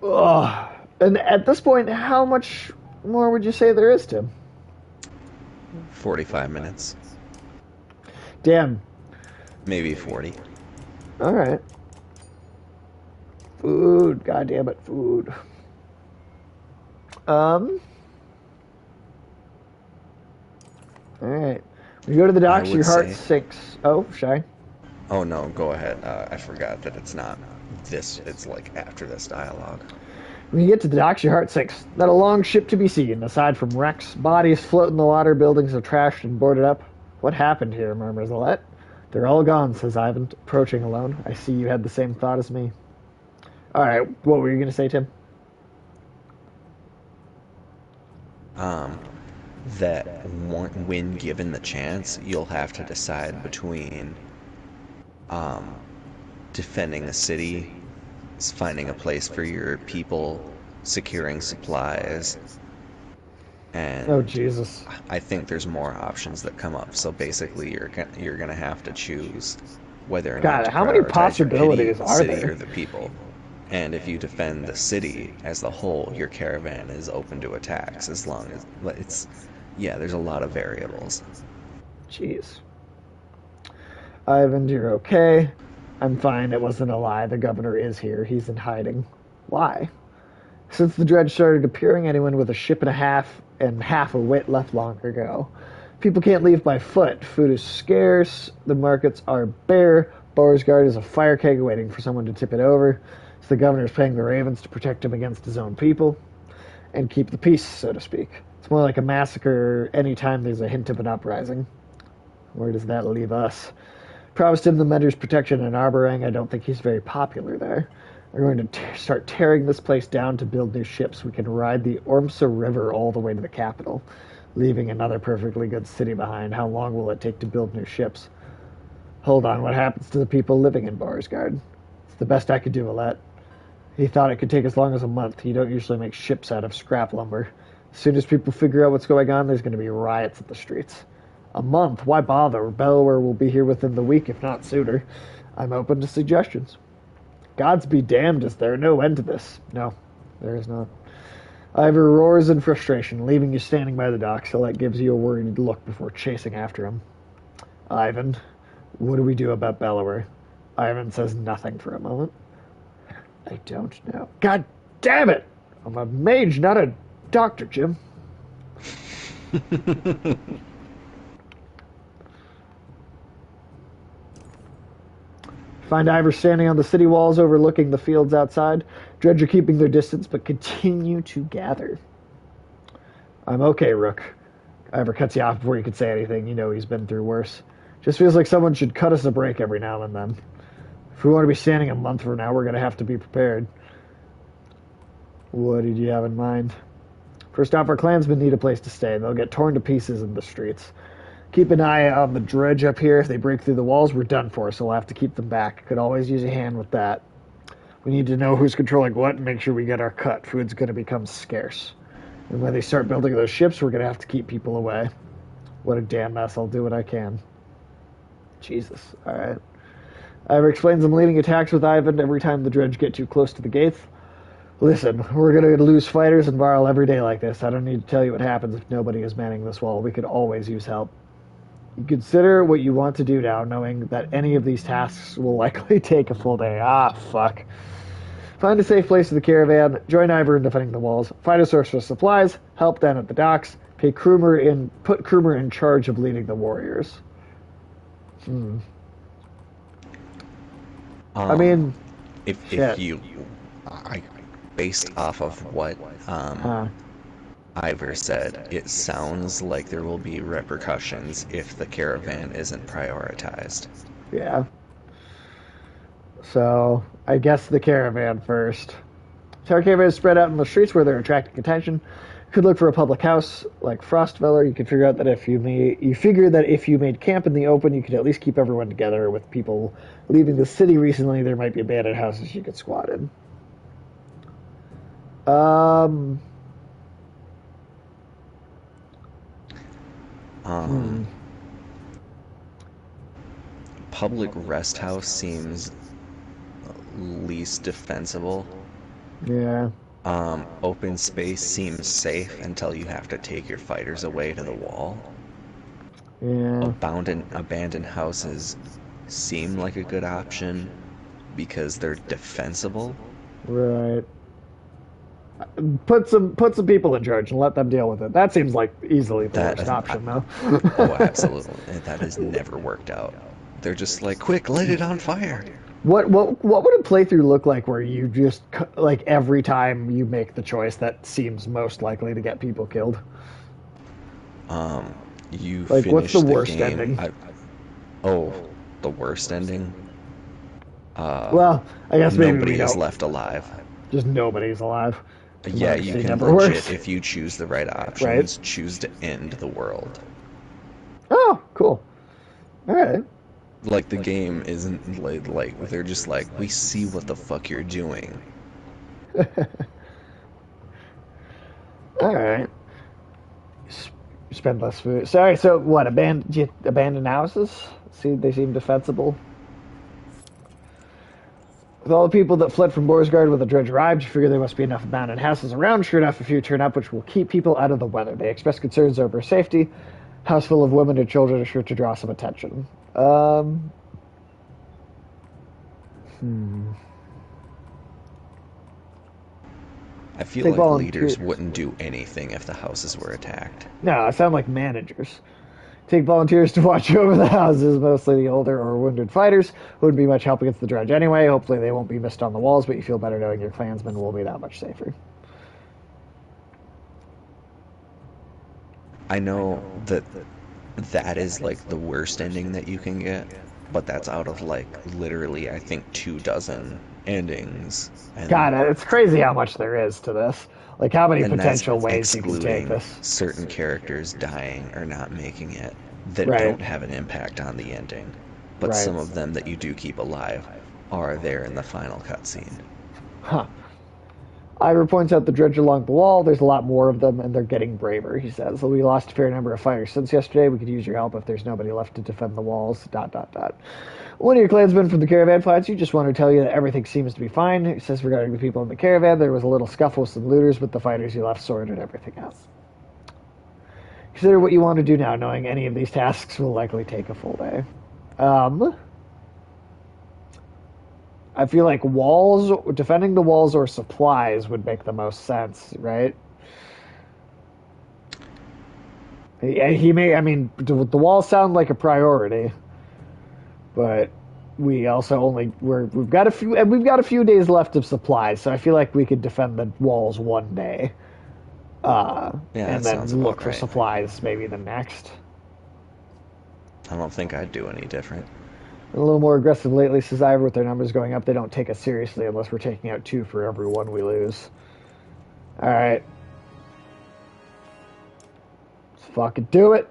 Ugh. And at this point, how much more would you say there is, Tim? 45 minutes. Damn. Maybe 40. All right. Food. God damn it, food. All right. When you go to the docks, your heart sinks. Oh, shy. Oh no, go ahead. I forgot that it's not this. It's like after this dialogue. When you get to the docks, your heart sinks. Not a long ship to be seen. Aside from wrecks, bodies float in the water, buildings are trashed and boarded up. What happened here, murmurs Alette. They're all gone, says Ivan, approaching alone. I see you had the same thought as me. All right, what were you going to say, Tim? That when given the chance, you'll have to decide between defending the city, finding a place for your people, securing supplies, and Oh, Jesus. I think there's more options that come up. So basically, you're gonna have to choose whether or God, not to how many prioritize your possibilities pity, are city there? or the people. And if you defend the city as a whole, your caravan is open to attacks as long as it's. Yeah, there's a lot of variables. Jeez. Ivan, you're okay. I'm fine. It wasn't a lie. The governor is here. He's in hiding. Why? Since the dredge started appearing, anyone with a ship and a half a wit left long ago. People can't leave by foot. Food is scarce. The markets are bare. Beauregard is a fire keg waiting for someone to tip it over. So the governor's paying the ravens to protect him against his own people and keep the peace, so to speak. It's more like a massacre anytime there's a hint of an uprising. Where does that leave us? Promised him the Mender's protection in Arborang. I don't think he's very popular there. We're going to start tearing this place down to build new ships. We can ride the Ormsa River all the way to the capital, leaving another perfectly good city behind. How long will it take to build new ships? Hold on, what happens to the people living in Borisgard? It's the best I could do, Alette. He thought it could take as long as a month. You don't usually make ships out of scrap lumber. As soon as people figure out what's going on, there's going to be riots at the streets. A month? Why bother? Bellower will be here within the week, if not sooner. I'm open to suggestions. Gods be damned, is there no end to this? No, there is not. Ivor roars in frustration, leaving you standing by the dock. Alette gives you a worried look before chasing after him. Ivan, what do we do about Bellower? Ivan says nothing for a moment. I don't know. God damn it! I'm a mage, not a doctor, Jim. Find Ivor standing on the city walls overlooking the fields outside. Dredge are keeping their distance, but continue to gather. I'm okay, Rook. Ivor cuts you off before you can say anything. You know he's been through worse. Just feels like someone should cut us a break every now and then. If we want to be standing a month from now, we're going to have to be prepared. What did you have in mind? First off, our clansmen need a place to stay. They'll get torn to pieces in the streets. Keep an eye on the dredge up here. If they break through the walls, we're done for, so we'll have to keep them back. Could always use a hand with that. We need to know who's controlling what and make sure we get our cut. Food's going to become scarce. And when they start building those ships, we're going to have to keep people away. What a damn mess. I'll do what I can. Jesus. All right. Ivor explains I'm leading attacks with Ivan every time the dredge get too close to the gates. Listen, we're going to lose fighters and Varl every day like this. I don't need to tell you what happens if nobody is manning this wall. We could always use help. You consider what you want to do now, knowing that any of these tasks will likely take a full day. Ah, fuck. Find a safe place for the caravan, join Ivor in defending the walls, find a source for supplies, help down at the docks, put Krumer in charge of leading the warriors. I mean, if you, based off of what Ivor said, it sounds like there will be repercussions if the caravan isn't prioritized. Yeah. So, I guess the caravan first. So our caravan is spread out in the streets where they're attracting attention. You could look for a public house like Frostfeller. You could figure out that if you made camp in the open, you could at least keep everyone together. With people leaving the city recently, there might be abandoned houses you could squat in. Public rest house seems least defensible. Yeah. Open space seems safe until you have to take your fighters away to the wall. Yeah. Abandoned houses seem like a good option because they're defensible. Right. Put some people in charge and let them deal with it. That seems like easily the worst option, though. Oh, absolutely. That has never worked out. They're just like, quick, light it on fire. What would a playthrough look like where you just, like, every time you make the choice that seems most likely to get people killed? You like, finish what's the worst game. ending? The worst ending? Well, I guess maybe nobody is left alive. Just nobody's alive. Yeah, you can legit, if you choose the right options, choose to end the world. Oh, cool. All right. Like, the game isn't like they're just like, we see what the fuck you're doing. All right. Spend less food. Sorry, so what, abandoned houses? See, they seem defensible. With all the people that fled from Borisgard when the dredge arrived, you figure there must be enough abandoned houses around. Sure enough, a few turn up, which will keep people out of the weather. They express concerns over safety. House full of women and children is sure to draw some attention. I feel like leaders wouldn't do anything if the houses were attacked. No, I sound like managers. Take volunteers to watch over the houses, mostly the older or wounded fighters, who wouldn't be much help against the dredge anyway. Hopefully they won't be missed on the walls, but you feel better knowing your clansmen will be that much safer. I know that that is like the worst ending that you can get, but that's out of like literally I think 24 endings, God, it's crazy how much there is to this. Like how many and that's potential ways you can take excluding this. certain characters dying or not making it that Right, don't have an impact on the ending, but right. some of them that you do keep alive are there in the final cutscene. Huh. Ivor points out the dredge along the wall. There's a lot more of them, and they're getting braver, he says. We lost a fair number of fighters since yesterday. We could use your help if there's nobody left to defend the walls. ... One of your clansmen from the caravan finds you. Just want to tell you that everything seems to be fine. He says regarding the people in the caravan, there was a little scuffle with some looters, but the fighters you left sorted everything out. Consider what you want to do now, knowing any of these tasks will likely take a full day. I feel like defending the walls or supplies would make the most sense, right? I mean, the walls sound like a priority, but we also we've got a few days left of supplies, so I feel like we could defend the walls one day, Yeah, and that then sounds look about for right. supplies maybe the next. I don't think I'd do any different. A little more aggressive lately, says Ivor, with their numbers going up. They don't take us seriously unless we're taking out 2 for every 1 we lose. All right, let's fucking do it.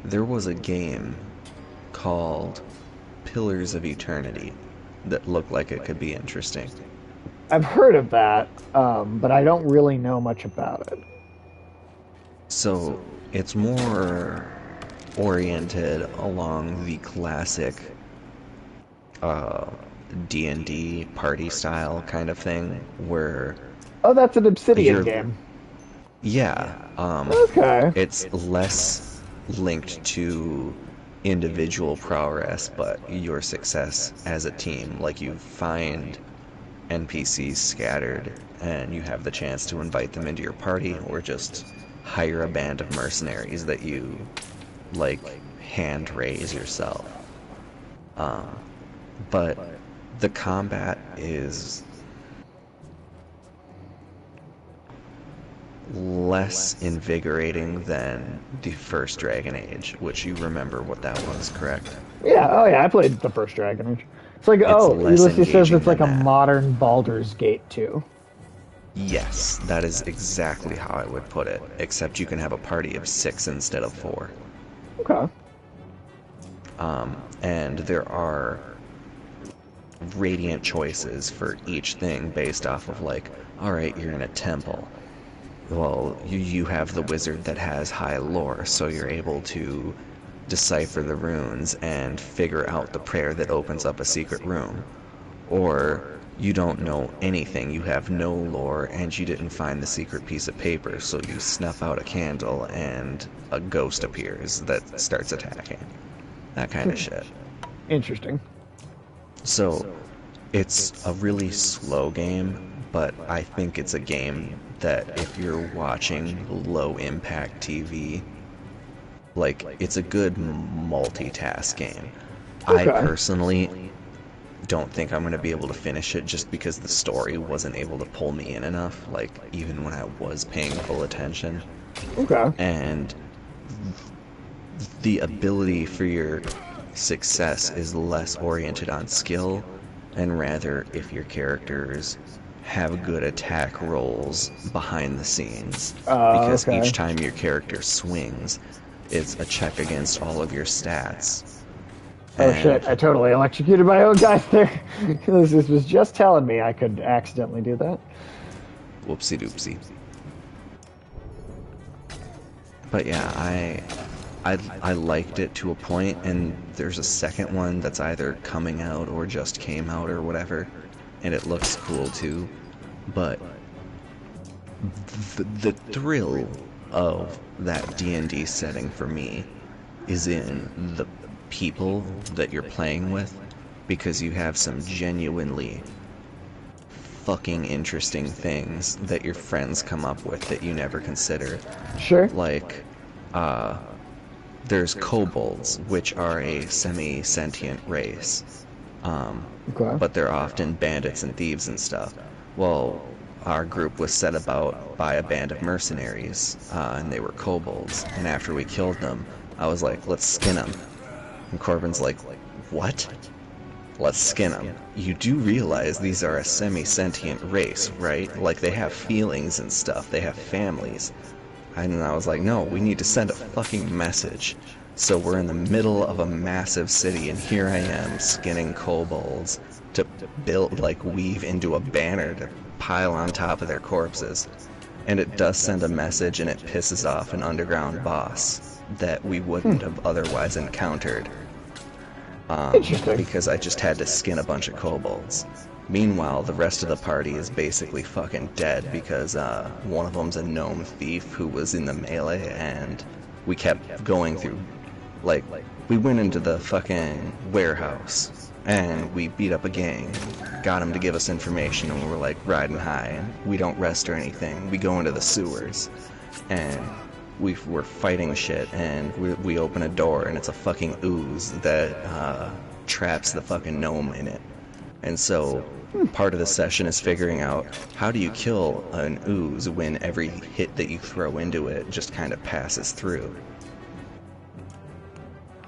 There was a game called Pillars of Eternity that looked like it could be interesting. I've heard of that, but I don't really know much about it. So it's more oriented along the classic uh, D&D party style kind of thing, where Oh, that's an Obsidian you're, game. yeah, Okay. it's less linked to individual progress, but your success as a team. Like you find NPCs scattered, and you have the chance to invite them into your party, or just hire a band of mercenaries that you like hand raise yourself. Um, but the combat is less invigorating than the first Dragon Age, which you remember what that was, correct? Yeah. Oh, yeah. I played the first Dragon Age. It's like, It's less Ulysses says engaging it's like than a that. modern Baldur's Gate 2. Yes, that is exactly how I would put it, except you can have a party of 6 instead of 4. Okay. And there are radiant choices for each thing based off of like, all right, you're in a temple. Well, you have the wizard that has high lore, so you're able to decipher the runes and figure out the prayer that opens up a secret room. Or you don't know anything, you have no lore, and you didn't find the secret piece of paper, so you snuff out a candle and a ghost appears that starts attacking. That kind of shit. Interesting. So it's a really slow game, but I think it's a game that if you're watching low impact TV, like it's a good multitask game. I Okay. personally don't think I'm going to be able to finish it just because the story wasn't able to pull me in enough, like even when I was paying full attention. Okay. And the ability for your success is less oriented on skill and rather if your characters have good attack rolls behind the scenes, because each Okay. time your character swings, it's a check against all of your stats. Oh shit! And I totally electrocuted my own guys there. This was just telling me I could accidentally do that. whoopsie doopsie. But yeah, I liked it to a point, and there's a second one that's either coming out or just came out or whatever, and it looks cool too. But the thrill of that D&D setting for me is in the people that you're playing with, because you have some genuinely fucking interesting things that your friends come up with that you never considered. Sure. Like, uh, there's kobolds, which are a semi-sentient race, Okay. but they're often bandits and thieves and stuff. Well, our group was set about by a band of mercenaries, and they were kobolds. And after we killed them, I was like, let's skin them. And Corbin's like, what? Let's skin them. You do realize these are a semi-sentient race, right? Like, they have feelings and stuff. They have families. And I was like, no, we need to send a fucking message. So we're in the middle of a massive city, and here I am skinning kobolds to build, like, weave into a banner to pile on top of their corpses. And it does send a message, and it pisses off an underground boss that we wouldn't have otherwise encountered. Interesting. Because I just had to skin a bunch of kobolds. Meanwhile, the rest of the party is basically fucking dead because one of them's a gnome thief who was in the melee, and we kept going through, like, we went into the fucking warehouse, and we beat up a gang, got them to give us information, and we were like riding high, and we don't rest or anything. We go into the sewers, and we're fighting shit, and we open a door, and it's a fucking ooze that traps the fucking gnome in it. And so part of the session is figuring out how do you kill an ooze when every hit that you throw into it just kind of passes through.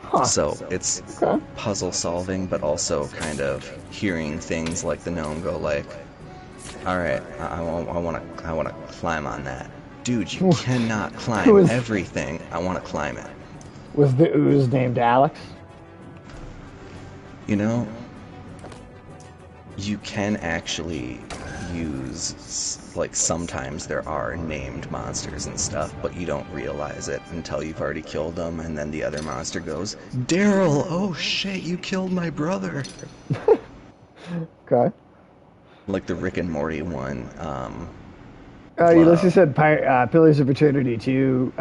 Huh. So it's Okay. puzzle solving, but also kind of hearing things like the gnome go like, all right, I want to climb on that. Dude, you cannot climb everything. I want to climb it. Was the ooze named Alex? You know, you can actually use, like, sometimes there are named monsters and stuff, but you don't realize it until you've already killed them, and then the other monster goes, Daryl, oh shit, you killed my brother. Okay. Like the Rick and Morty one. Ulysses said Pillars of Eternity 2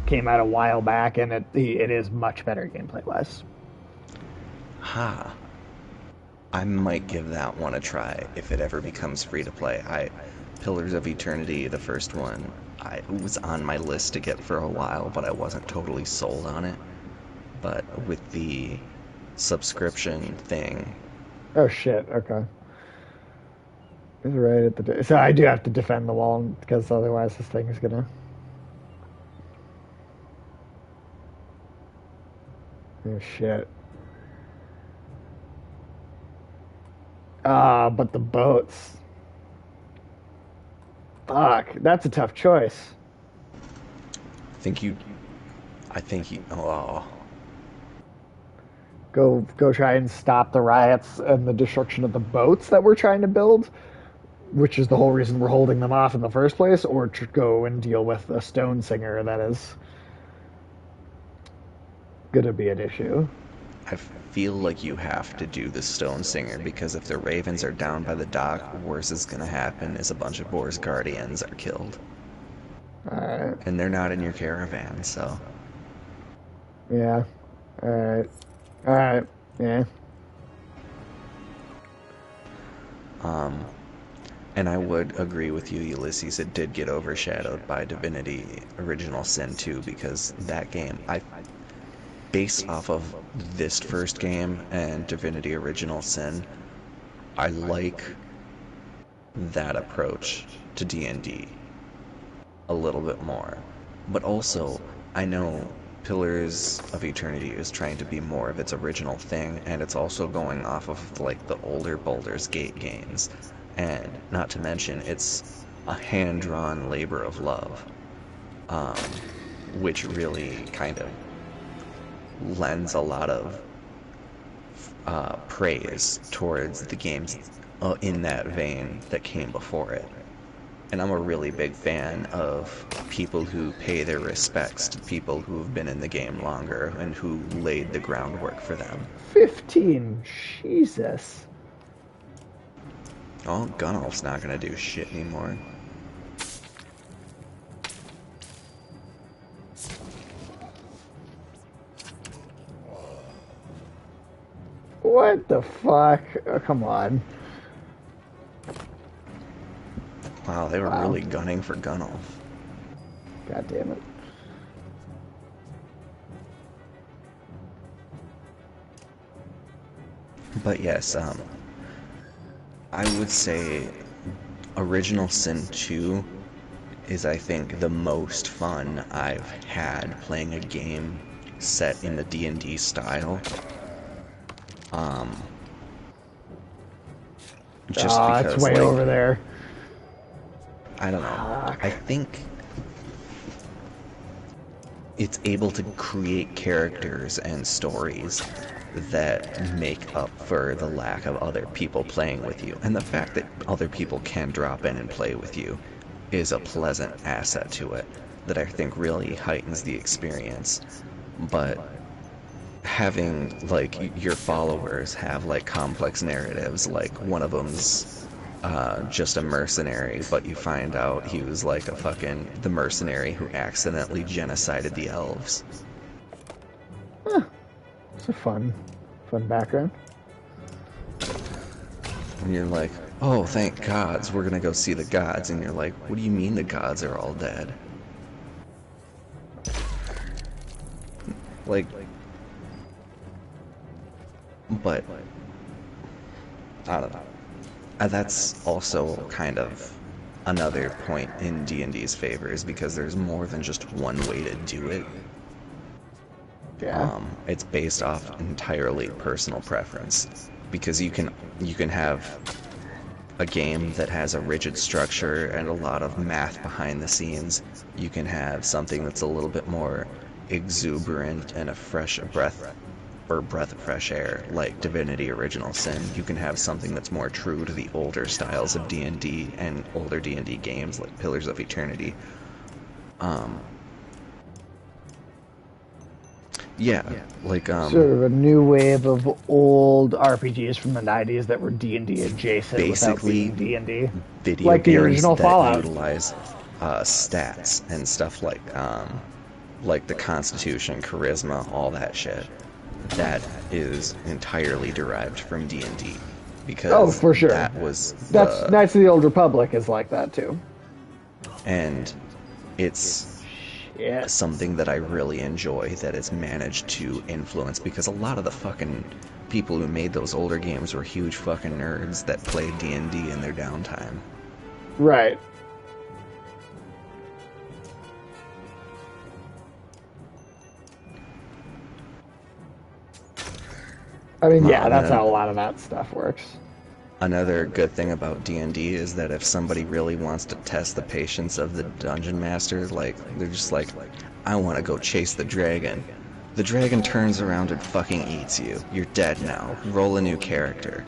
came out a while back, and it is much better gameplay wise. Ha. I might give that one a try if it ever becomes free to play. Pillars of Eternity, the first one, it was on my list to get for a while, but I wasn't totally sold on it. But with the subscription thing, Oh shit. Okay. It's right at the. So I do have to defend the wall because otherwise this thing is gonna. Oh shit. But the boats. Fuck, that's a tough choice. think you, I think you, oh, Go try and stop the riots and the destruction of the boats that we're trying to build, which is the whole reason we're holding them off in the first place, or to go and deal with a stone singer that is gonna be an issue. I feel like you have to do the Stone Singer because if the Ravens are down by the dock, worse is gonna happen is a bunch of Boar's Guardians are killed. Alright. And they're not in your caravan, so. Yeah. Alright. Alright. Yeah. And I would agree with you, Ulysses, it did get overshadowed by Divinity Original Sin 2 because that game, based off of this first game and Divinity Original Sin, I like that approach to D&D a little bit more. But also, I know Pillars of Eternity is trying to be more of its original thing, and it's also going off of like the older Baldur's Gate games. And not to mention, it's a hand-drawn labor of love, which really kind of lends a lot of praise towards the games in that vein that came before it. And I'm a really big fan of people who pay their respects to people who have been in the game longer and who laid the groundwork for them. 15. Jesus. Oh, Gunnulf's not gonna do shit anymore. What? What the fuck? Oh, come on. Wow, they were Wow. really gunning for Gunnulf. God damn it. But yes, I would say Original Sin 2 is, I think, the most fun I've had playing a game set in the D&D style. Just It's because, way like, over there. I don't know. Fuck. I think it's able to create characters and stories that make up for the lack of other people playing with you. And the fact that other people can drop in and play with you is a pleasant asset to it that I think really heightens the experience. But having, like, your followers have, like, complex narratives, like one of them's just a mercenary, but you find out he was like the mercenary who accidentally genocided the elves. Huh. It's a fun background. And you're like, oh, thank gods, we're gonna go see the gods. And you're like, what do you mean the gods are all dead? Like, but I don't know. That's also kind of another point in D&D's favor, is because there's more than just one way to do it. Yeah. It's based off entirely personal preference, because you can have a game that has a rigid structure and a lot of math behind the scenes. You can have something that's a little bit more exuberant and a breath of fresh air, like Divinity Original Sin. You can have something that's more true to the older styles of D&D and older D&D games, like Pillars of Eternity. Yeah, like Sort of a new wave of old RPGs from the 90s that were D&D adjacent without basically being D&D. video Like the games original that Fallout. utilize stats and stuff like the Constitution, Charisma, all that shit. That is entirely derived from D&D, because Oh, for sure. that was That's Knights of the Old Republic is like that too. and it's Yeah. something that I really enjoy that it's managed to influence, because a lot of the fucking people who made those older games were huge fucking nerds that played D&D in their downtime. Right. I mean, yeah, that's how a lot of that stuff works. Another good thing about D&D is that if somebody really wants to test the patience of the dungeon master, like, they're just like, I want to go chase the dragon. The dragon turns around and fucking eats you. You're dead now. Roll a new character.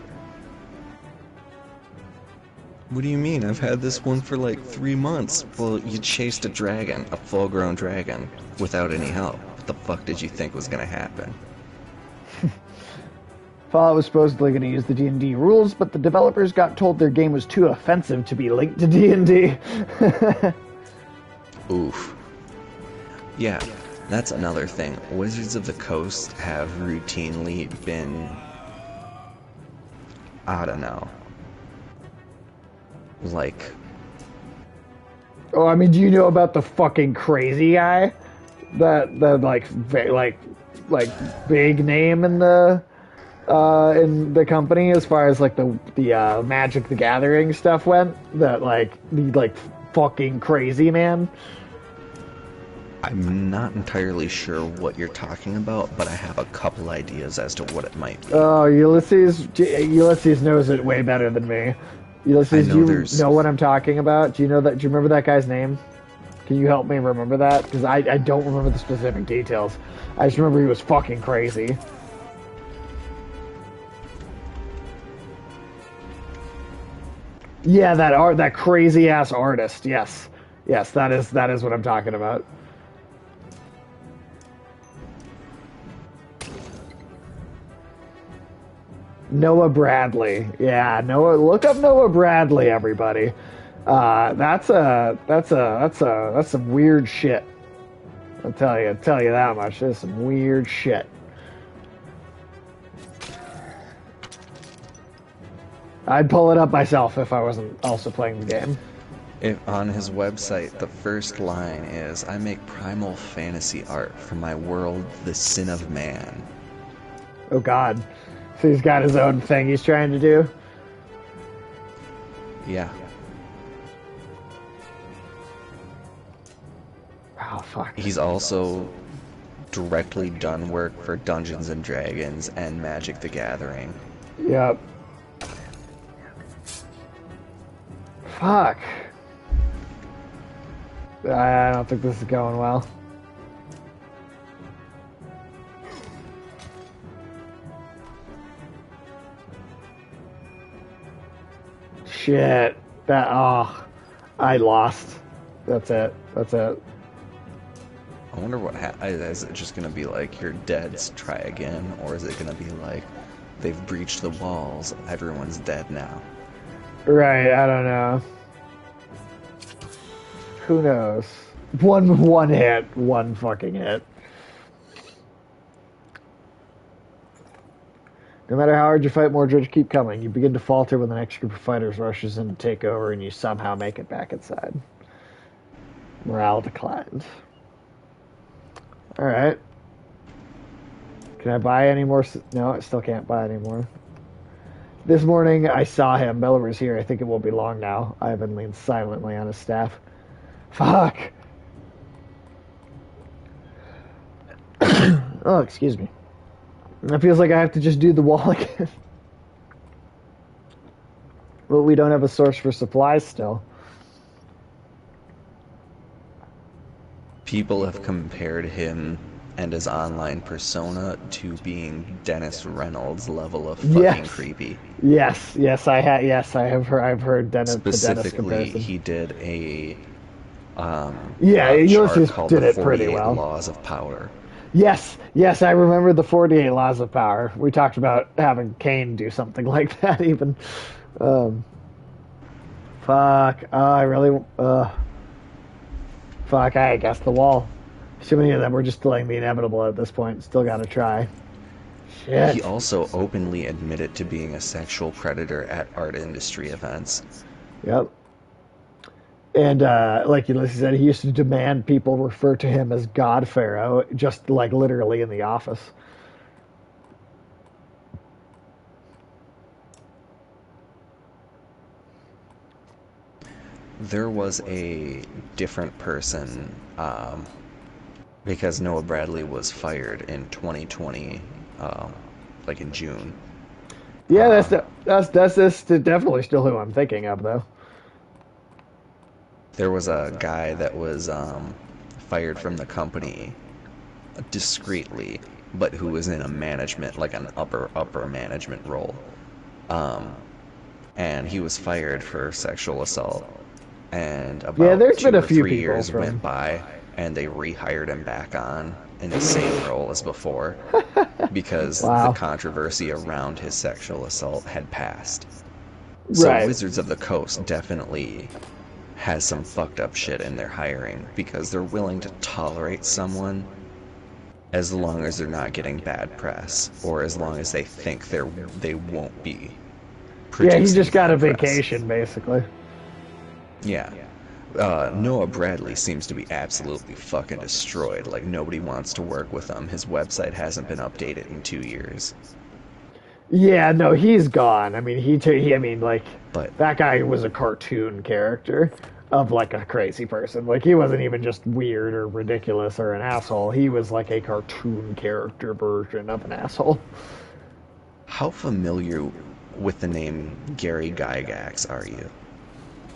What do you mean? I've had this one for like 3 months. Well, you chased a dragon, a full-grown dragon, without any help. What the fuck did you think was gonna happen? Fallout was supposedly going to use the D&D rules, but the developers got told their game was too offensive to be linked to D&D. Oof. Yeah, that's another thing. Wizards of the Coast have routinely been, I don't know, like... Oh, I mean, do you know about the fucking crazy guy? That like big name in the company as far as like the Magic the Gathering stuff went. That like the fucking crazy man. I'm not entirely sure what you're talking about, but I have a couple ideas as to what it might be. Oh, Ulysses knows it way better than me. Ulysses, do you know what I'm talking about? Do you remember that guy's name? Can you help me remember that? Because I don't remember the specific details. I just remember he was fucking crazy. Yeah, that crazy ass artist. Yes, that is what I'm talking about. Noah Bradley. Yeah, Noah. Look up Noah Bradley, everybody. That's some weird shit. I'll tell you that much. There's some weird shit. I'd pull it up myself if I wasn't also playing the game. On his website, the first line is, "I make primal fantasy art for my world, the sin of man." Oh God. So he's got his own thing he's trying to do. Yeah. Oh fuck. He's also directly done work for Dungeons and Dragons and Magic the Gathering. Yep. Fuck. I don't think this is going well. Shit. I lost. That's it. That's it. I wonder what is it just gonna be like you're dead, try again, or is it gonna be like they've breached the walls, everyone's dead now? Right, I don't know. Who knows? One hit, one fucking hit. No matter how hard you fight, more dreads keep coming. You begin to falter when the next group of fighters rushes in to take over, and you somehow make it back inside. Morale declines. Alright. Can I buy any more? No, I still can't buy anymore. This morning, I saw him. Bellower's here. I think it won't be long now. Ivan leans silently on his staff. Fuck! Oh, excuse me. It feels like I have to just do the wall again. But we don't have a source for supplies still. People have compared him and his online persona to being Dennis Reynolds' level of fucking creepy. Yes, I have heard. I've heard Dennis. Specifically, he did a Ulysses called did the it pretty 48 well. Laws of Power. Yes, I remember the 48 Laws of Power. We talked about having Kane do something like that, even. Fuck. I really. Fuck. I guess the wall. Too many of them were just delaying the inevitable at this point. Still gotta try. Shit. He also openly admitted to being a sexual predator at art industry events. Yep. And like Ulysses said, he used to demand people refer to him as God Pharaoh, just like literally in the office. There was a different person, because Noah Bradley was fired in 2020, like in June. Yeah, that's definitely still who I'm thinking of, though. There was a guy that was fired from the company discreetly, but who was in a management, like an upper management role. And he was fired for sexual assault. And about there's 2 been a or few 3 people years from... went by, and they rehired him back on in the same role as before, because the controversy around his sexual assault had passed. So Wizards of the Coast definitely has some fucked up shit in their hiring, because they're willing to tolerate someone as long as they're not getting bad press, or as long as they think they won't be. Yeah, he just got a vacation, basically. Yeah. Noah Bradley seems to be absolutely fucking destroyed. Like, nobody wants to work with him. His website hasn't been updated in 2 years. Yeah, no, he's gone. I mean, But that guy was a cartoon character of like a crazy person. Like, he wasn't even just weird or ridiculous or an asshole. He was like a cartoon character version of an asshole. How familiar with the name Gary Gygax are you?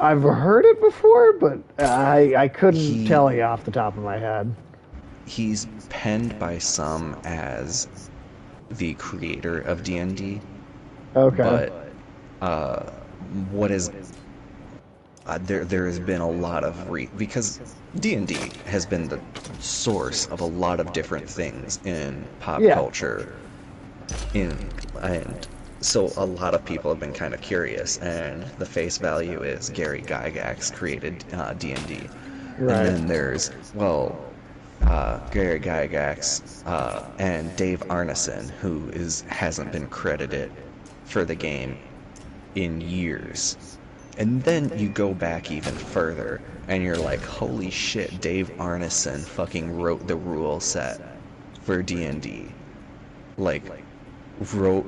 I've heard it before, but I couldn't tell you off the top of my head. He's penned by some as the creator of D&D. Okay. But what is there has been a lot of because D&D has been the source of a lot of different things in pop culture, and so a lot of people have been kind of curious, and the face value is Gary Gygax created D&D. Right. And then there's, Gary Gygax and Dave Arneson, who hasn't been credited for the game in years. And then you go back even further, and you're like, holy shit, Dave Arneson fucking wrote the rule set for D&D. Like, wrote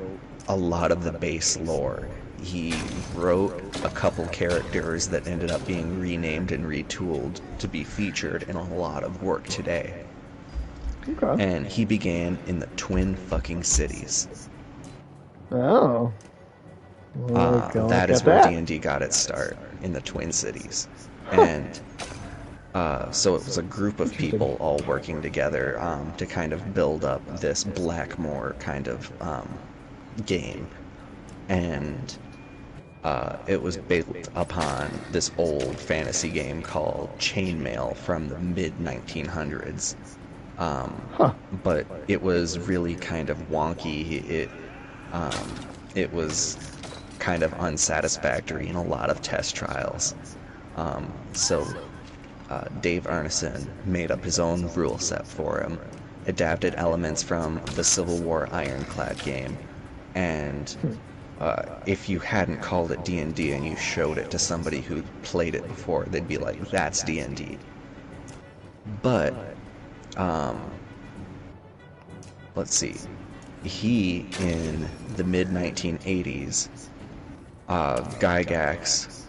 a lot of the base lore. He wrote a couple characters that ended up being renamed and retooled to be featured in a lot of work today. Okay. And he began in the Twin fucking Cities. Oh. That is where D&D got its start, in the Twin Cities. And so it was a group of people all working together to kind of build up this Blackmore kind of game. And it was built upon this old fantasy game called Chainmail from the mid-1900s. But it was really kind of wonky. It was kind of unsatisfactory in a lot of test trials. So Dave Arneson made up his own rule set for him, adapted elements from the Civil War Ironclad game, and if you hadn't called it D&D and you showed it to somebody who played it before, they'd be like, that's D&D. But, let's see, he, in the mid-1980s, Gygax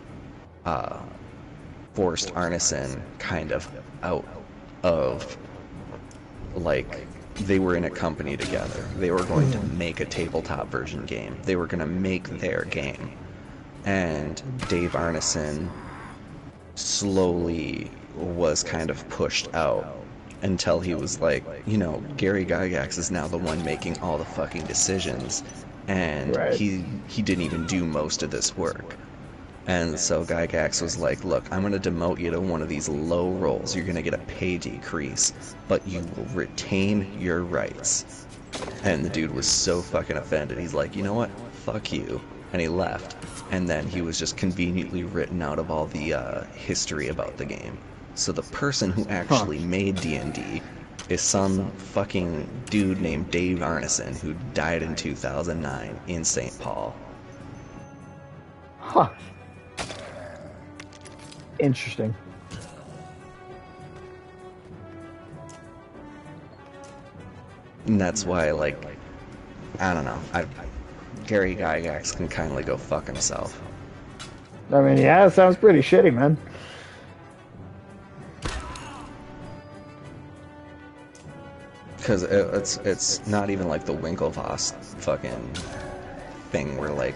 forced Arneson kind of out of, like, they were in a company together. They were going to make a tabletop version game. They were going to make their game. And Dave Arneson slowly was kind of pushed out until he was like, you know, Gary Gygax is now the one making all the fucking decisions. And he didn't even do most of this work. And so Gygax was like, look, I'm going to demote you to one of these low roles. You're going to get a pay decrease, but you will retain your rights. And the dude was so fucking offended. He's like, you know what? Fuck you. And he left. And then he was just conveniently written out of all the history about the game. So the person who actually made D&D is some fucking dude named Dave Arneson who died in 2009 in St. Paul. Huh. Interesting. And that's why, like, I don't know. Gary Gygax can kindly go fuck himself. I mean, yeah, it sounds pretty shitty, man. Because it's not even like the Winklevoss fucking thing where, like,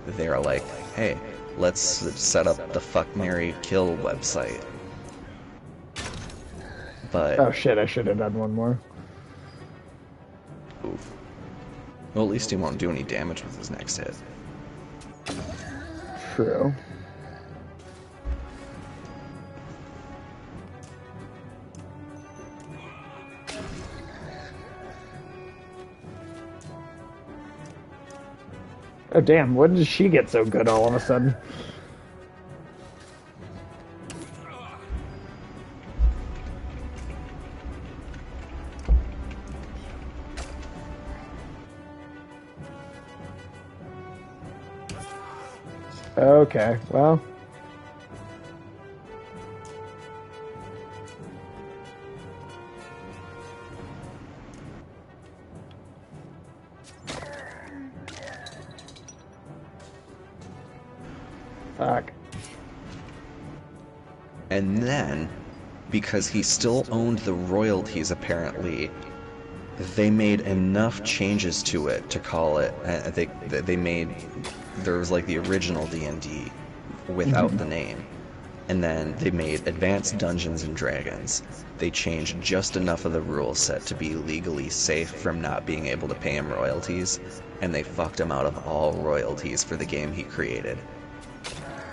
they're like, hey, let's set up the Fuck, Marry, Kill website. But... oh shit, I should have done one more. Oof. Well, at least he won't do any damage with his next hit. True. Oh damn, when did she get so good all of a sudden? Okay, well. Fuck. And then, because he still owned the royalties apparently, they made enough changes to it to call it, they made, there was like the original D&D without the name. And then they made Advanced Dungeons and Dragons. They changed just enough of the rule set to be legally safe from not being able to pay him royalties, and they fucked him out of all royalties for the game he created.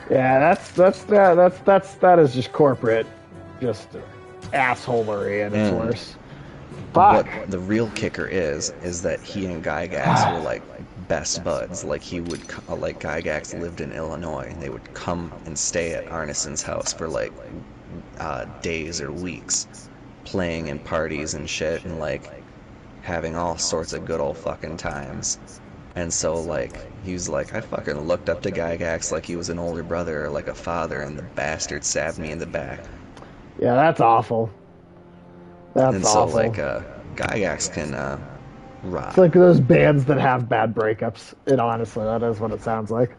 Yeah, that is just corporate, just assholery at its worst. Fuck. What the real kicker is that he and Gygax were like best buds. Like he would, like Gygax lived in Illinois, and they would come and stay at Arneson's house for like days or weeks, playing in parties and shit, and like having all sorts of good old fucking times. And so, like, he was like, I fucking looked up to Gygax like he was an older brother or like a father, and the bastard stabbed me in the back. Yeah, that's awful. That's And so, awful. like, Gygax can, It's rot. like those bands that have bad breakups. It honestly, that is what it sounds like.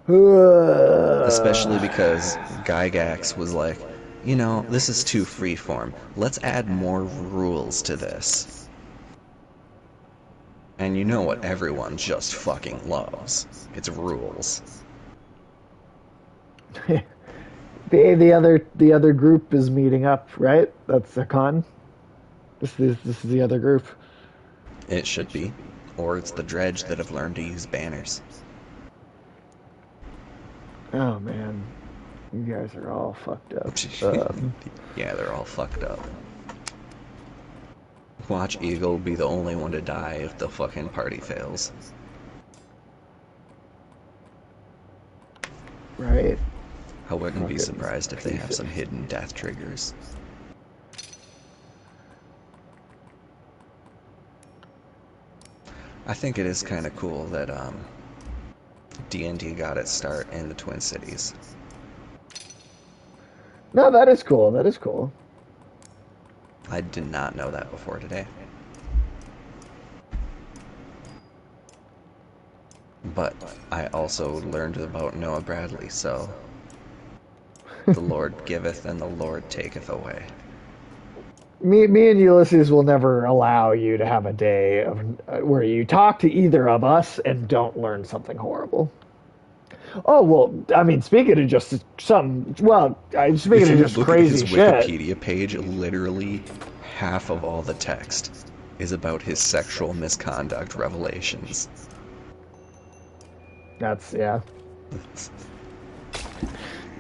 Especially because Gygax was like, you know, this is too freeform. Let's add more rules to this. And you know what everyone just fucking loves? It's rules. The other group is meeting up, right? That's a con. This is the other group. It should be. Or it's the dredge that have learned to use banners. Oh man, you guys are all fucked up. Yeah, they're all fucked up. Watch Eagle be the only one to die if the fucking party fails. Right. I wouldn't be Fucking surprised if they have piece some of- hidden death triggers. I think it is kind of cool that D&D got its start in the Twin Cities. No, that is cool. That is cool. I did not know that before today. But I also learned about Noah Bradley, so the Lord giveth and the Lord taketh away. Me and Ulysses will never allow you to have a day of where you talk to either of us and don't learn something horrible. Oh well, I mean, speaking of just some, well, speaking If of you just look at his crazy shit. Wikipedia page, literally half of all the text is about his sexual misconduct revelations. That's yeah,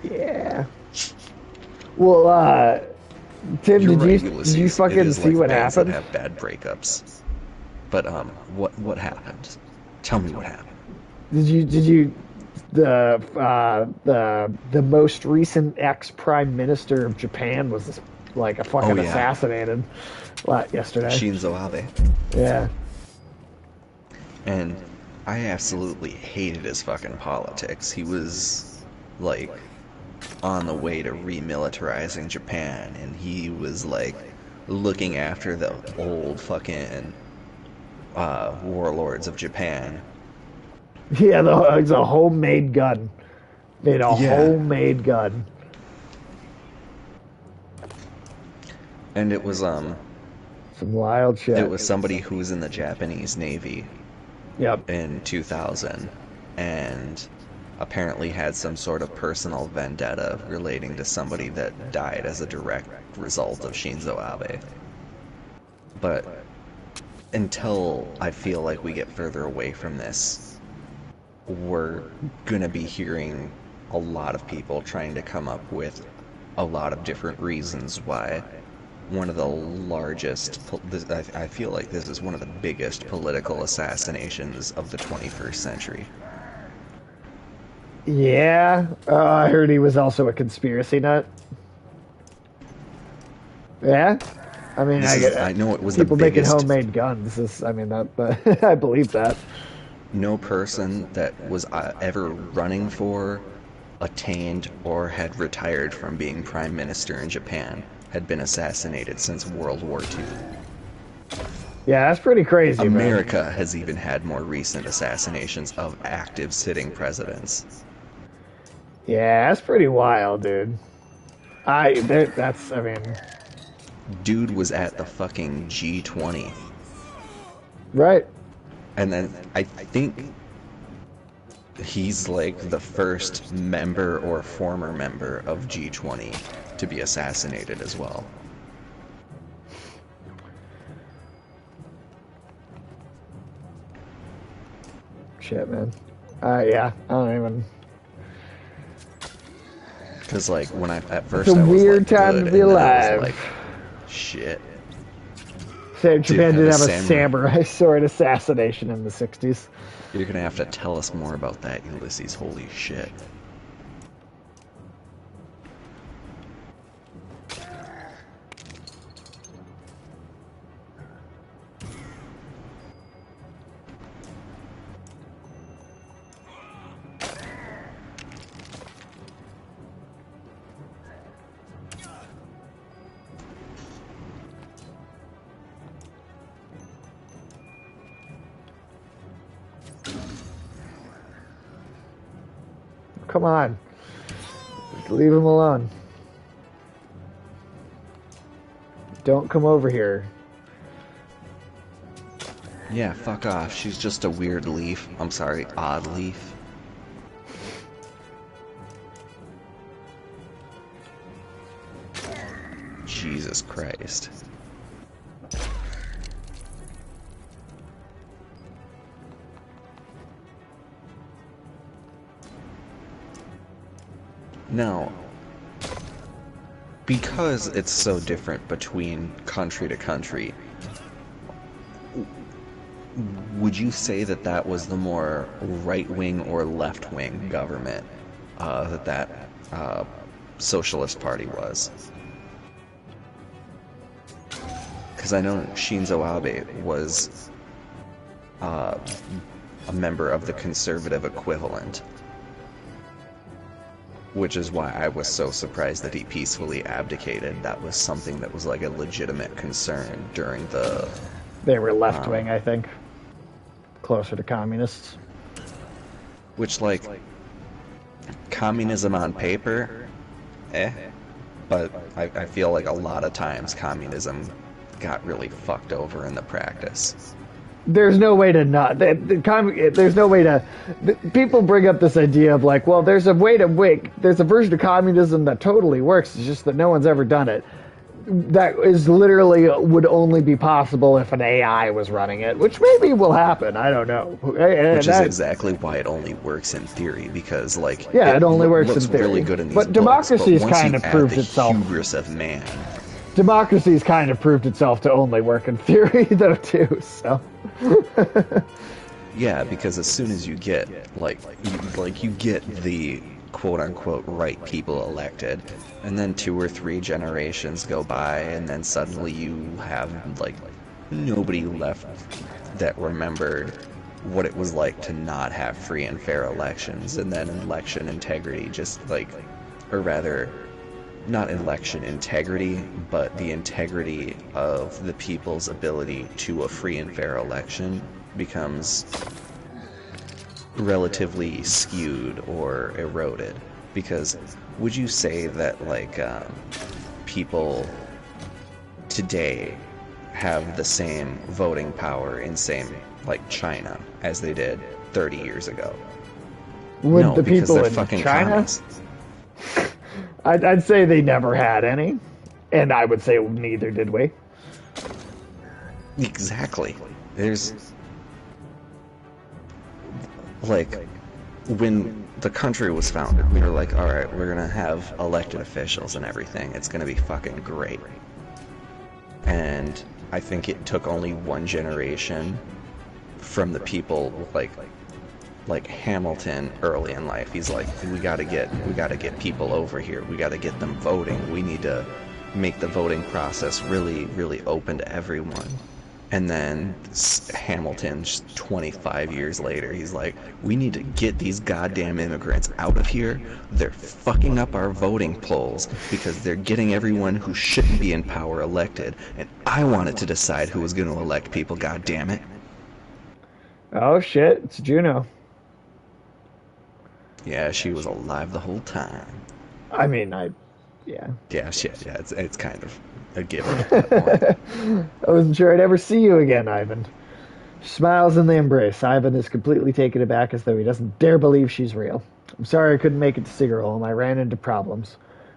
yeah. Well, Tim, You're did you right, did you Ulysses. It fucking is see like what bands that happened? have bad breakups. But what happened? Tell me what happened. Did you the most recent ex prime minister of Japan was like a Oh fucking yeah, assassinated yesterday. Shinzo Abe. Yeah. And I absolutely hated his fucking politics. He was like on the way to remilitarizing Japan, and he was like looking after the old fucking warlords of Japan. Yeah, it's a homemade gun. Made a Yeah, homemade gun. and Some wild it shit. was somebody who was in the Japanese Navy Yep. in 2000 and apparently had some sort of personal vendetta relating to somebody that died as a direct result of Shinzo Abe. But until I feel like we get further away from this, we're gonna be hearing a lot of people trying to come up with a lot of different reasons why one of the largest, I feel like this is one of the biggest political assassinations of the 21st century. Yeah. I heard he was also a conspiracy nut. Yeah. I mean, I know it was the people making biggest. homemade guns. I mean that, but I believe that. No person that was ever running for, attained, or had retired from being prime minister in Japan had been assassinated since World War II. Yeah, that's pretty crazy, man. America has even had more recent assassinations of active sitting presidents. Yeah, that's pretty wild, dude. That's, I mean, Dude was at the fucking G20. right. And then I think he's like the first member or former member of G20 to be assassinated as well. Shit, man. Yeah, I don't even. Because like when at It's first a I was weird like time good, to be and then I alive. was like, shit. Japan did have a samurai. samurai sword assassination in the 60s. You're gonna have to tell us more about that, Ulysses. Holy shit. come on. Just leave him alone. Don't come over here. Yeah, fuck off. She's just a weird leaf. I'm sorry, odd leaf. Jesus Christ. Now, because it's so different between country to country, would you say that that was the more right-wing or left-wing government that socialist party was? Because I know Shinzo Abe was a member of the conservative equivalent, which is why I was so surprised that he peacefully abdicated. That was something that was like a legitimate concern during the... They were left-wing, I think. Closer to communists. Which, like, communism on paper, but I feel like a lot of times communism got really fucked over in the practice. There's no way to not. There's no way to. People bring up this idea of like, well, there's a way to wake. There's a version of communism that totally works. It's just that no one's ever done it. That is literally would only be possible if an AI was running it, which maybe will happen. I don't know. Which is exactly why it only works in theory, because like it only works looks in theory. really good in these but books, democracy's but once kind you of add proved the itself. Hubris of man. Democracy's kind of proved itself to only work in theory, though, too. So. Yeah, because as soon as you get you get the quote-unquote right people elected, and then 2 or 3 generations go by, and then suddenly you have like nobody left that remembered what it was like to not have free and fair elections, and then election integrity just like, or rather, not election integrity, but the integrity of the people's ability to a free and fair election becomes relatively skewed or eroded. Because would you say that like people today have the same voting power in same like China as they did 30 years ago? Would no, the because people they're in fucking China? communists. I'd say they never had any, and I would say neither did we. Exactly. There's like, when the country was founded, we were like, alright, we're gonna have elected officials and everything. It's gonna be fucking great. And I think it took only 1 generation from the people like Hamilton early in life. He's like, we gotta get people over here. We gotta get them voting. We need to make the voting process really, really open to everyone. And then Hamilton, 25 years later, he's like, we need to get these goddamn immigrants out of here. They're fucking up our voting polls because they're getting everyone who shouldn't be in power elected. And I wanted to decide who was going to elect people, goddammit. Oh shit, it's Juno. Yeah, she was alive the whole time. I mean, yeah. Yeah, shit, yeah, it's kind of a given at that point. I wasn't sure I'd ever see you again, Ivan. She smiles in the embrace. Ivan is completely taken aback as though he doesn't dare believe she's real. I'm sorry I couldn't make it to Sigerholm. I ran into problems.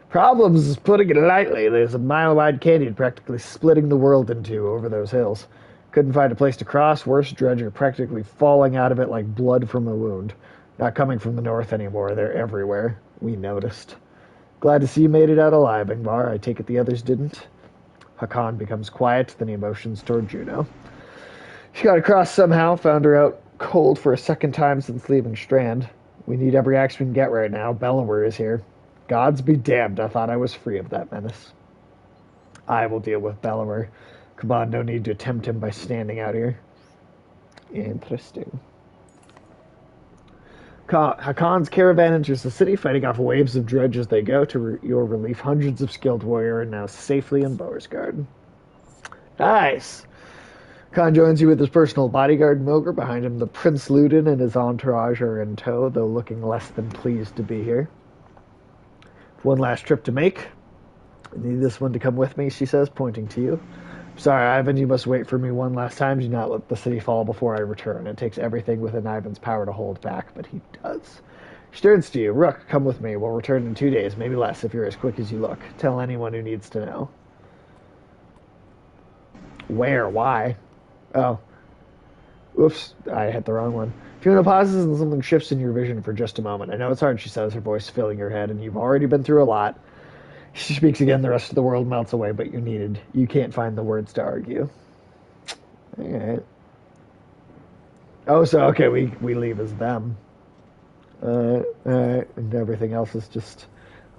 Problems is putting it lightly. There's a mile-wide canyon practically splitting the world in two over those hills. Couldn't find a place to cross. Worse, Dredger practically falling out of it like blood from a wound. Not coming from the north anymore. They're everywhere. We noticed. Glad to see you made it out alive, Ingvar. I take it the others didn't. Hakan becomes quiet, then he motions toward Juno. She got across somehow, found her out cold for a second time since leaving Strand. We need every axe we can get right now. Bellower is here. Gods be damned, I thought I was free of that menace. I will deal with Bellower. Come on, no need to tempt him by standing out here. Interesting. Hakon's caravan enters the city, fighting off waves of dredge as they go. To your relief, hundreds of skilled warriors are now safely in Bowersgard. Nice! Khan joins you with his personal bodyguard, Milger. Behind him, the Prince Ludin and his entourage are in tow, though looking less than pleased to be here. One last trip to make. I need this one to come with me, she says, pointing to you. Sorry, Ivan, you must wait for me one last time. Do not let the city fall before I return. It takes everything within Ivan's power to hold back, but he does. She turns to you. Rook, come with me. We'll return in 2 days, maybe less if you're as quick as you look. Tell anyone who needs to know. Where? Why? Oh. Oops, I hit the wrong one. Fiona pauses and something shifts in your vision for just a moment. I know it's hard, she says, her voice filling your head, and you've already been through a lot. She speaks again, the rest of the world melts away, but you're needed. You can't find the words to argue. Alright. Oh, so, okay, we leave as them. And everything else is just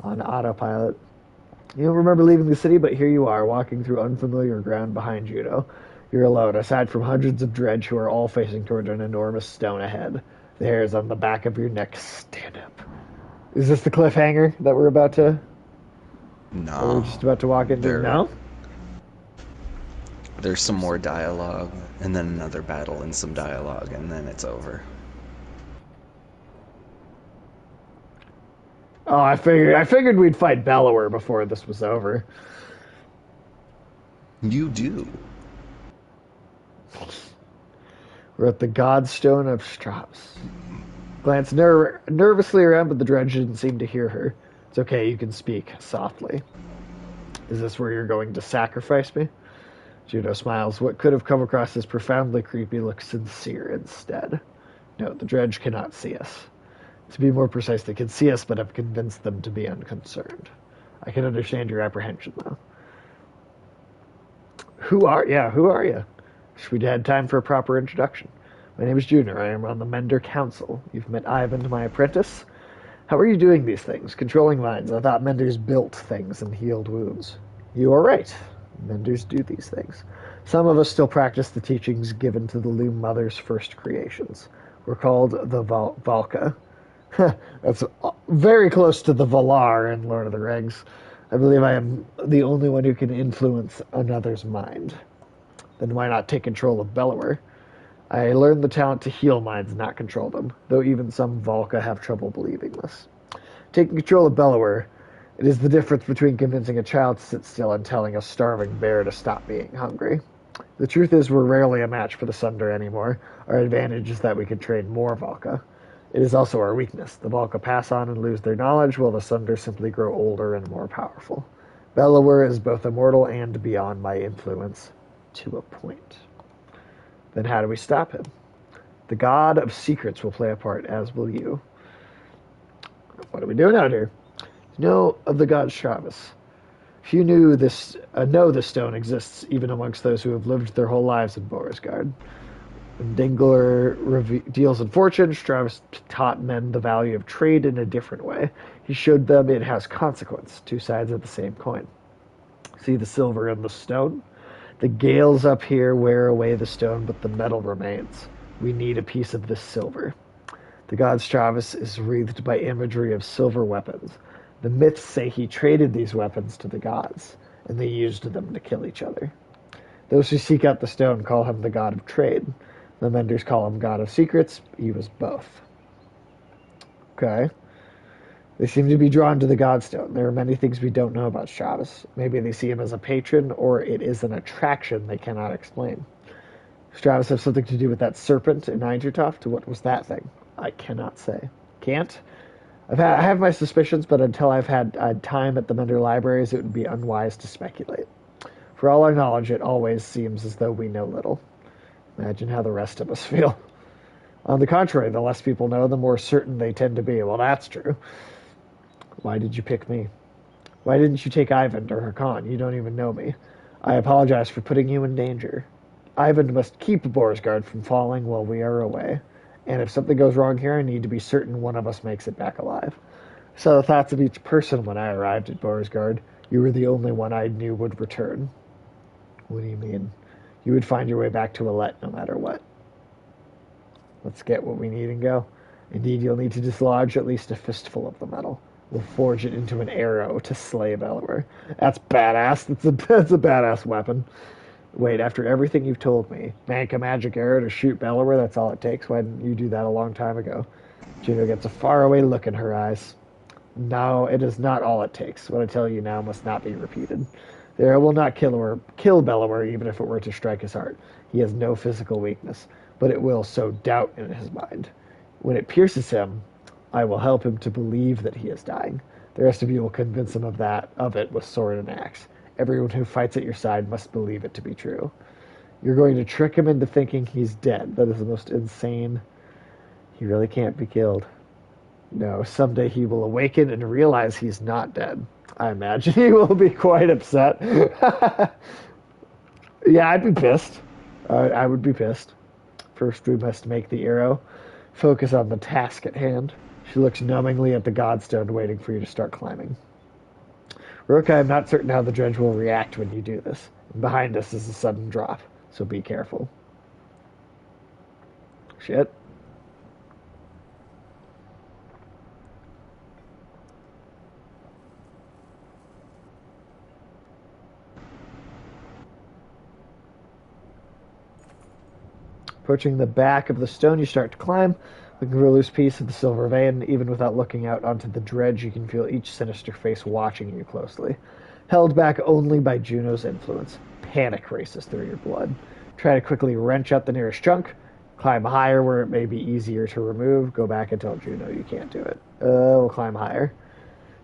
on autopilot. You don't remember leaving the city, but here you are, walking through unfamiliar ground behind Judo. You're alone, aside from hundreds of dredge who are all facing toward an enormous stone ahead. The hairs on the back of your neck stand up. Is this the cliffhanger that we're about to... No. We're just about to walk into? No? There's some more dialogue, and then another battle and some dialogue, and then it's over. Oh, I figured we'd fight Bellower before this was over. You do. We're at the Godstone of Strauss. Glanced nervously around, but the dredge didn't seem to hear her. It's okay, you can speak softly. Is this where you're going to sacrifice me? Judo smiles. What could have come across as profoundly creepy looks sincere instead. No, the dredge cannot see us. To be more precise, they can see us, but I've convinced them to be unconcerned. I can understand your apprehension, though. Who are you? Wish we'd had time for a proper introduction. My name is Junior. I am on the Mender Council. You've met Ivan, my apprentice. How are you doing these things? Controlling minds. I thought Menders built things and healed wounds. You are right. Menders do these things. Some of us still practice the teachings given to the Loom Mother's first creations. We're called the Valka. That's very close to the Valar in Lord of the Rings. I believe I am the only one who can influence another's mind. Then why not take control of Bellower? I learned the talent to heal minds, not control them, though even some Valka have trouble believing this. Taking control of Bellower, it is the difference between convincing a child to sit still and telling a starving bear to stop being hungry. The truth is we're rarely a match for the Sunder anymore. Our advantage is that we can train more Valka. It is also our weakness. The Valka pass on and lose their knowledge, while the Sunder simply grow older and more powerful. Bellower is both immortal and beyond my influence, to a point. Then how do we stop him? The God of Secrets will play a part, as will you. What are we doing out here? You know of the god Travis. Few know this stone exists, even amongst those who have lived their whole lives in Borisgard. When Dingler deals in fortune, Travis taught men the value of trade in a different way. He showed them it has consequence, two sides of the same coin. See the silver in the stone? The gales up here wear away the stone, but the metal remains. We need a piece of this silver. The god Travis is wreathed by imagery of silver weapons. The myths say he traded these weapons to the gods, and they used them to kill each other. Those who seek out the stone call him the god of trade. The Menders call him god of secrets. He was both. Okay. They seem to be drawn to the Godstone. There are many things we don't know about Travis. Maybe they see him as a patron, or it is an attraction they cannot explain. Does Travis have something to do with that serpent in Nigertoft? What was that thing? I cannot say. Can't? I have my suspicions, but until I've had time at the Mender libraries, it would be unwise to speculate. For all our knowledge, it always seems as though we know little. Imagine how the rest of us feel. On the contrary, the less people know, the more certain they tend to be. Well, that's true. Why did you pick me? Why didn't you take Ivan or Hakan? You don't even know me. I apologize for putting you in danger. Ivan must keep Borisgard from falling while we are away. And if something goes wrong here, I need to be certain one of us makes it back alive. I saw the thoughts of each person when I arrived at Borisgard. You were the only one I knew would return. What do you mean? You would find your way back to Alette no matter what. Let's get what we need and go. Indeed, you'll need to dislodge at least a fistful of the metal. We'll forge it into an arrow to slay Bellower. That's badass. That's a badass weapon. Wait, after everything you've told me, make a magic arrow to shoot Bellower, that's all it takes. Why didn't you do that a long time ago? Juno gets a faraway look in her eyes. No, it is not all it takes. What I tell you now must not be repeated. The arrow will not kill Bellower, even if it were to strike his heart. He has no physical weakness, but it will sow doubt in his mind. When it pierces him, I will help him to believe that he is dying. The rest of you will convince him of it with sword and axe. Everyone who fights at your side must believe it to be true. You're going to trick him into thinking he's dead. That is the most insane. He really can't be killed. No, someday he will awaken and realize he's not dead. I imagine he will be quite upset. Yeah, I'd be pissed. I would be pissed. First, we must make the arrow. Focus on the task at hand. She looks numbingly at the godstone, waiting for you to start climbing. Rook, I am not certain how the dredge will react when you do this. And behind us is a sudden drop, so be careful. Shit. Approaching the back of the stone, you start to climb. Looking for a loose piece of the silver vein, even without looking out onto the dredge, you can feel each sinister face watching you closely. Held back only by Juno's influence, panic races through your blood. Try to quickly wrench out the nearest chunk, climb higher where it may be easier to remove, go back and tell Juno you can't do it. We'll climb higher.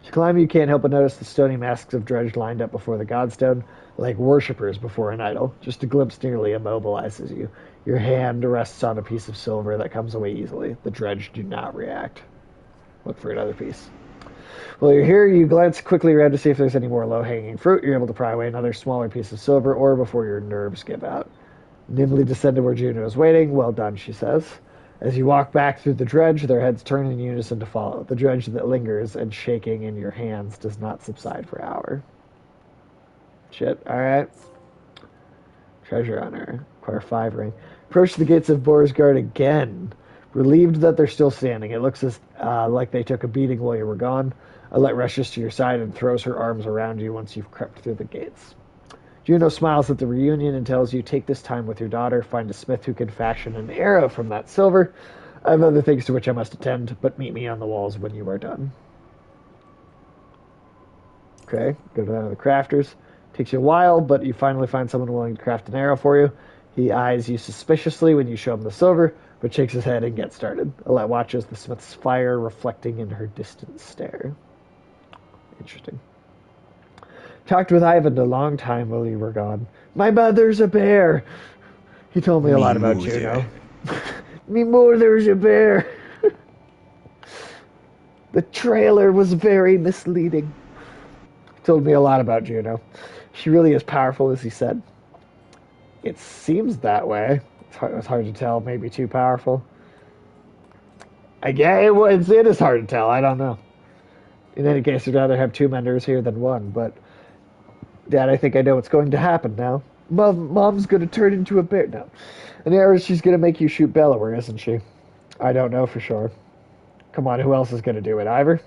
As you climb, you can't help but notice the stony masks of dredge lined up before the godstone, like worshippers before an idol. Just a glimpse nearly immobilizes you. Your hand rests on a piece of silver that comes away easily. The dredge do not react. Look for another piece. While you're here, you glance quickly around to see if there's any more low-hanging fruit. You're able to pry away another smaller piece of silver ore before your nerves give out. Nimbly descend to where Juno is waiting. Well done, she says. As you walk back through the dredge, their heads turn in unison to follow. The dredge that lingers and shaking in your hands does not subside for an hour. Shit, alright. Treasure hunter. Acquire 5 ring. Approach the gates of Borisgard again. Relieved that they're still standing. It looks like they took a beating while you were gone. Alette rushes to your side and throws her arms around you once you've crept through the gates. Juno smiles at the reunion and tells you, take this time with your daughter, find a smith who can fashion an arrow from that silver. I have other things to which I must attend, but meet me on the walls when you are done. Okay, go to the crafters. Takes you a while, but you finally find someone willing to craft an arrow for you. He eyes you suspiciously when you show him the silver, but shakes his head and gets started. Alette watches the smith's fire reflecting in her distant stare. Interesting. Talked with Ivan a long time while you were gone. My mother's a bear. He told me a lot about Juno. Me mother's a bear. The trailer was very misleading. He told me a lot about Juno. She really is powerful, as he said. It seems that way. It's hard to tell. Maybe too powerful. It is hard to tell. I don't know. In any case, I'd rather have 2 menders here than 1, but Dad, I think I know what's going to happen now. Mom's going to turn into a bear. No. And Ares, she's going to make you shoot Bellower, isn't she? I don't know for sure. Come on, who else is going to do it? Ivor?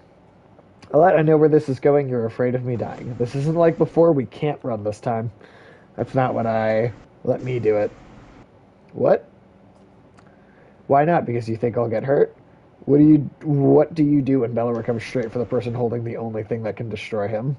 Alette, I know where this is going. You're afraid of me dying. This isn't like before. We can't run this time. That's not what I... Let me do it. What? Why not? Because you think I'll get hurt? What do you do when Bellower comes straight for the person holding the only thing that can destroy him?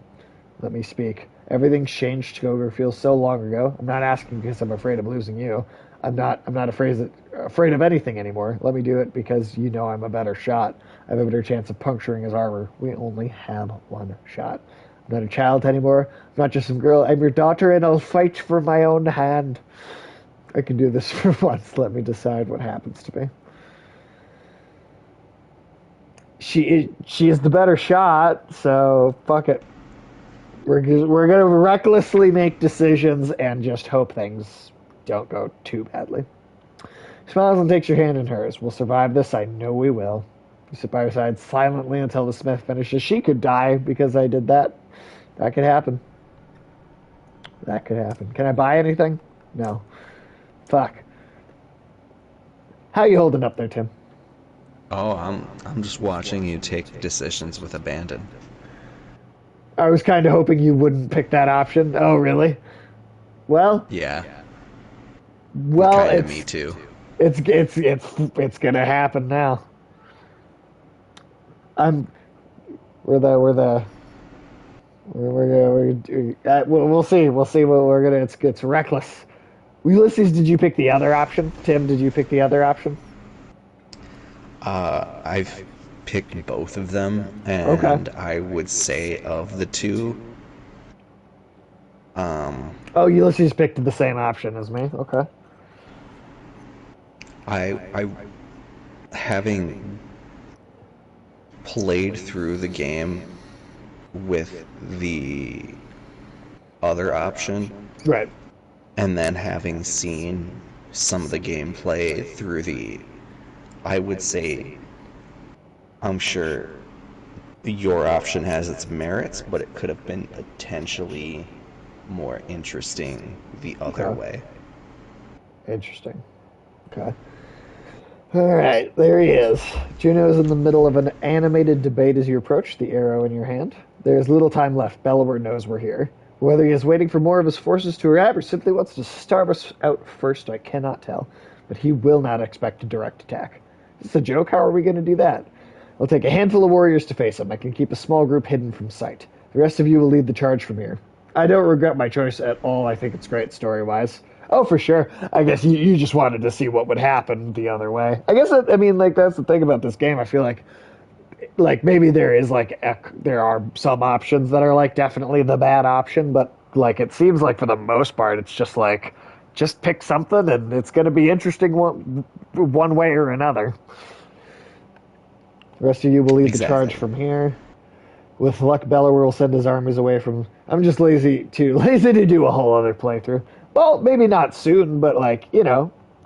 Let me speak. Everything's changed to over feels so long ago. I'm not asking because I'm afraid of losing you. I'm not afraid of anything anymore. Let me do it because you know I'm a better shot. I have a better chance of puncturing his armor. We only have 1 shot. I'm not a child anymore. I'm not just some girl. I'm your daughter, and I'll fight for my own hand. I can do this for once. Let me decide what happens to me. She is the better shot, so fuck it. We're gonna recklessly make decisions and just hope things don't go too badly. She smiles and takes your hand in hers. We'll survive this. I know we will. You sit by her side silently until the smith finishes. She could die because I did that. That could happen. That could happen. Can I buy anything? No. Fuck. How you holding up there, Tim? Oh, I'm just watching you take decisions with abandon. I was kind of hoping you wouldn't pick that option. Oh, really? Well, Yeah, well, kind of me too. it's gonna happen now. I'm we're the we'll see what we're gonna. It's reckless. Ulysses, did you pick the other option? Tim, did you pick the other option? I've picked both of them, Okay. and I would say of the two, um, Oh, Ulysses picked the same option as me. Okay. I having played through the game with the other option, Right. and then having seen some of the gameplay through I would say, I'm sure your option has its merits, but it could have been potentially more interesting the other Okay. way. Interesting. Okay. All right, there he is. Juno is in the middle of an animated debate as you approach, the arrow in your hand. There is little time left. Bellower knows we're here. Whether he is waiting for more of his forces to arrive or simply wants to starve us out first, I cannot tell. But he will not expect a direct attack. Is this a joke? How are we going to do that? I'll take a handful of warriors to face him. I can keep a small group hidden from sight. The rest of you will lead the charge from here. I don't regret my choice at all. I think it's great story-wise. Oh, for sure. I guess you just wanted to see what would happen the other way. I guess I mean like that's the thing about this game. I feel like maybe there is there are some options that are like definitely the bad option, but like it seems like for the most part it's just like just pick something and it's going to be interesting one way or another. The rest of you will lead the charge Exactly. from here. With luck, Bellower will send his armies away from. I'm just lazy to do a whole other playthrough. Well, maybe not soon, but like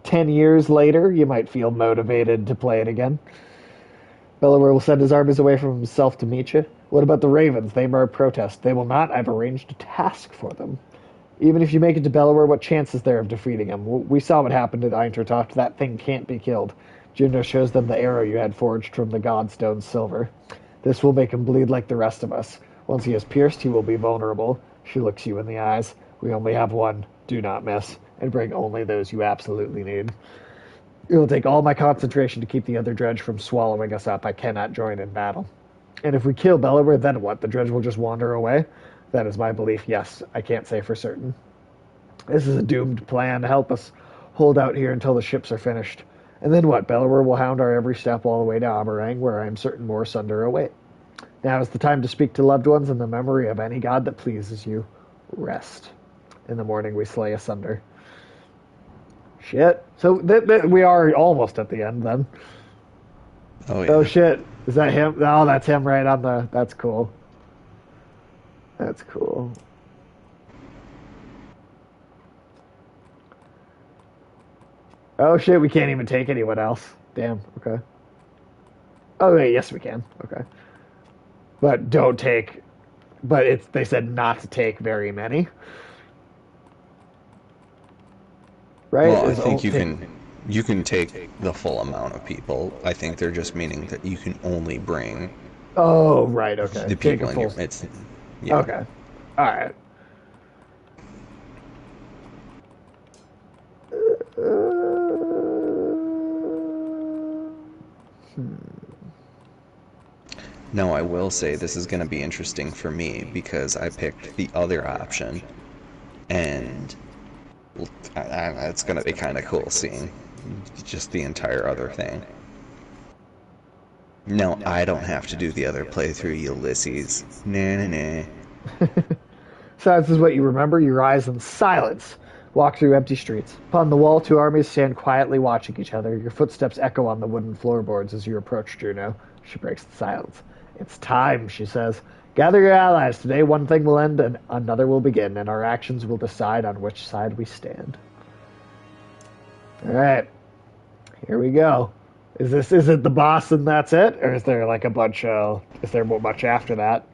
10 years later, you might feel motivated to play it again. Bellower will send his armies away from himself to meet you. What about the Ravens? They are protest. They will not. I've arranged a task for them. Even if you make it to Bellower, what chance is there of defeating him? We saw what happened at Eintertoft. That thing can't be killed. Juno shows them the arrow you had forged from the Godstone silver. This will make him bleed like the rest of us. Once he is pierced, he will be vulnerable. She looks you in the eyes. We only have one. Do not miss, and bring only those you absolutely need. It will take all my concentration to keep the other dredge from swallowing us up. I cannot join in battle. And if we kill Bellower, then what? The dredge will just wander away? That is my belief, yes. I can't say for certain. This is a doomed plan to help us hold out here until the ships are finished. And then what? Bellower will hound our every step all the way to Amarang, where I am certain more Sunder await. Now is the time to speak to loved ones in the memory of any god that pleases you. Rest. In the morning we slay asunder. Shit. So we are almost at the end then. Oh Oh yeah. shit. Is that him? Oh, that's him right on the. That's cool. That's cool. Oh shit, we can't even take anyone else. Damn. Okay. Oh wait, yes we can. Okay. But don't take. But they said not to take very many, right? Well, I Is think take. you can take the full amount of people. I think they're just meaning that you can only bring Oh right. Okay. the Take a people in full. your it's yeah. Okay. All right. Now I will say this is going to be interesting for me because I picked the other option and it's going to be kind of cool seeing just the entire other thing. No, I don't have to do the other playthrough, Ulysses. Nah, nah, nah. So this is what you remember. Your eyes in silence walk through empty streets. Upon the wall, two armies stand quietly watching each other. Your footsteps echo on the wooden floorboards as you approach Juno. She breaks the silence. It's time, she says. Gather your allies. Today one thing will end and another will begin, and our actions will decide on which side we stand. All right, here we go. Is it the boss and that's it? Or is there like a bunch is there much after that?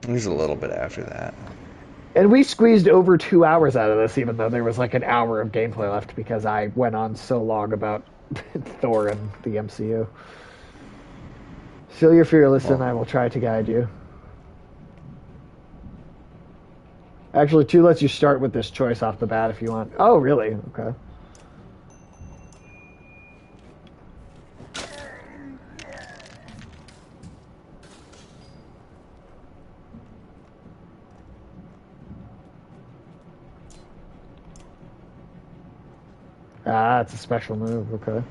There's a little bit after that. And we squeezed over 2 hours out of this, even though there was like an hour of gameplay left because I went on so long about Thor and the MCU. Seal your fearless, and Well, I will try to guide you. Actually, 2 lets you start with this choice off the bat if you want. Oh, really? Okay. Ah, it's a special move. Okay.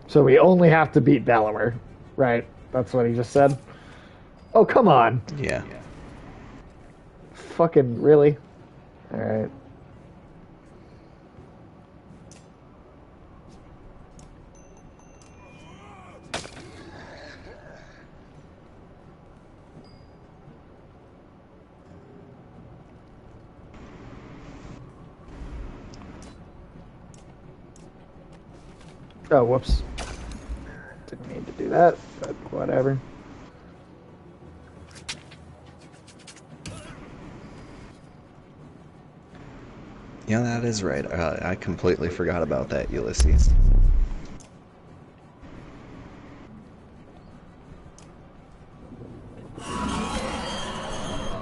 So we only have to beat Bellimer, right? That's what he just said. Oh, come on. Yeah. Fucking really? All right. Oh, whoops. Didn't mean to do that, but whatever. Yeah, that is right. I completely forgot about that, Ulysses.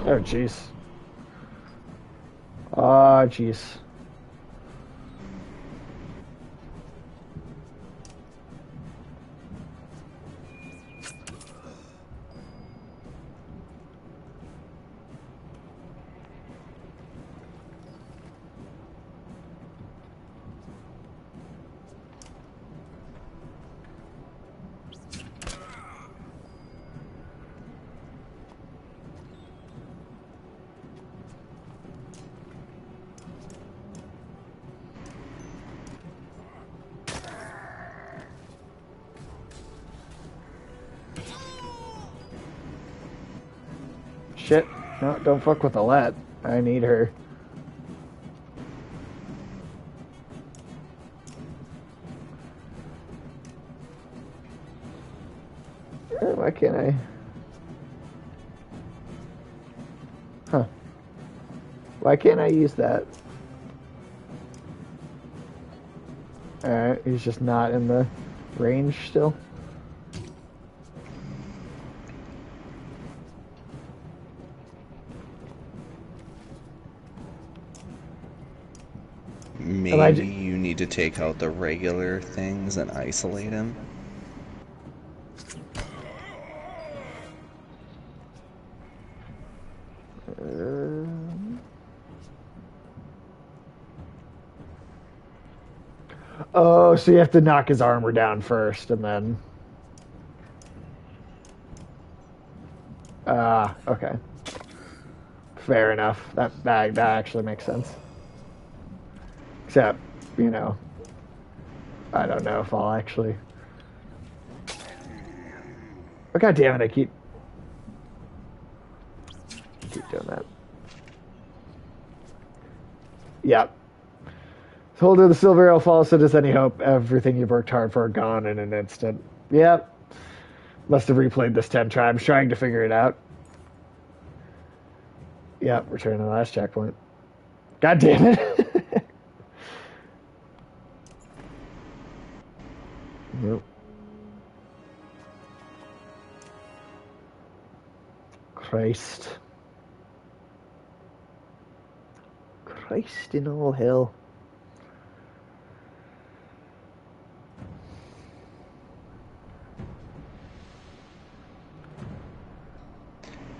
Oh, jeez. Oh, jeez. Shit. No, don't fuck with Alette. I need her. Why can't I? Huh. Why can't I use that? Alright, he's just not in the range still. Maybe you need to take out the regular things and isolate him. Oh, so you have to knock his armor down first, and then... Ah, okay. Fair enough. That actually makes sense. Except, you know, I don't know if I'll actually... Oh, God damn it, I keep doing that. Yep. Hold of the silver ale falls, so does any hope. Everything you've worked hard for gone in an instant. Yep. Must have replayed this 10 times, trying to figure it out. Yep, return to the last checkpoint. God damn it. Yep. Christ. Christ in all hell.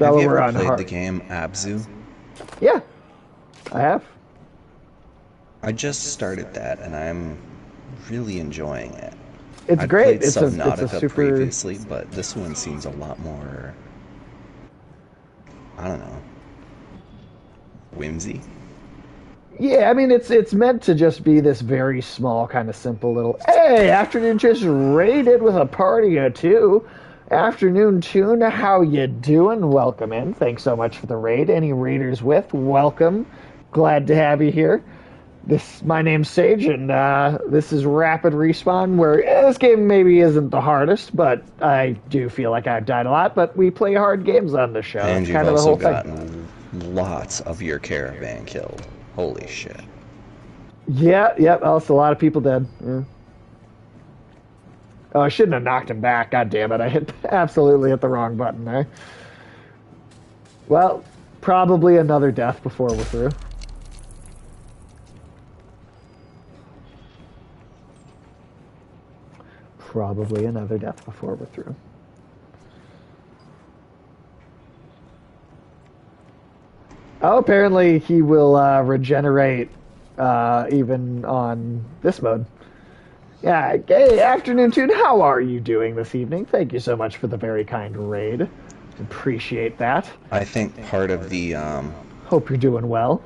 Have you ever played the game Abzu? Yeah, I have. I just started that, and I'm really enjoying it. It's I'd great. played It's Subnautica a super... previously, but this one seems a lot more, I don't know, whimsy. Yeah, I mean, it's meant to just be this very small, kind of simple little, hey, afternoon just raided with a party or two. Afternoon tuna, how you doing? Welcome in. Thanks so much for the raid. Any raiders with, welcome. Glad to have you here. My name's Sage, and this is Rapid Respawn, where this game maybe isn't the hardest, but I do feel like I've died a lot. But we play hard games on the show. And That's you've kind of the also whole thing. gotten lots of your caravan killed. Holy shit. Yeah, yep. Also, a lot of people dead. Yeah. Oh, I shouldn't have knocked him back. God damn it! Absolutely hit the wrong button there. Well, probably another death before we're through. Probably another death before we're through. Oh, apparently he will regenerate even on this mode. Yeah, hey, afternoon, Tune. How are you doing this evening? Thank you so much for the very kind raid. Appreciate that. I think Hope you're doing well.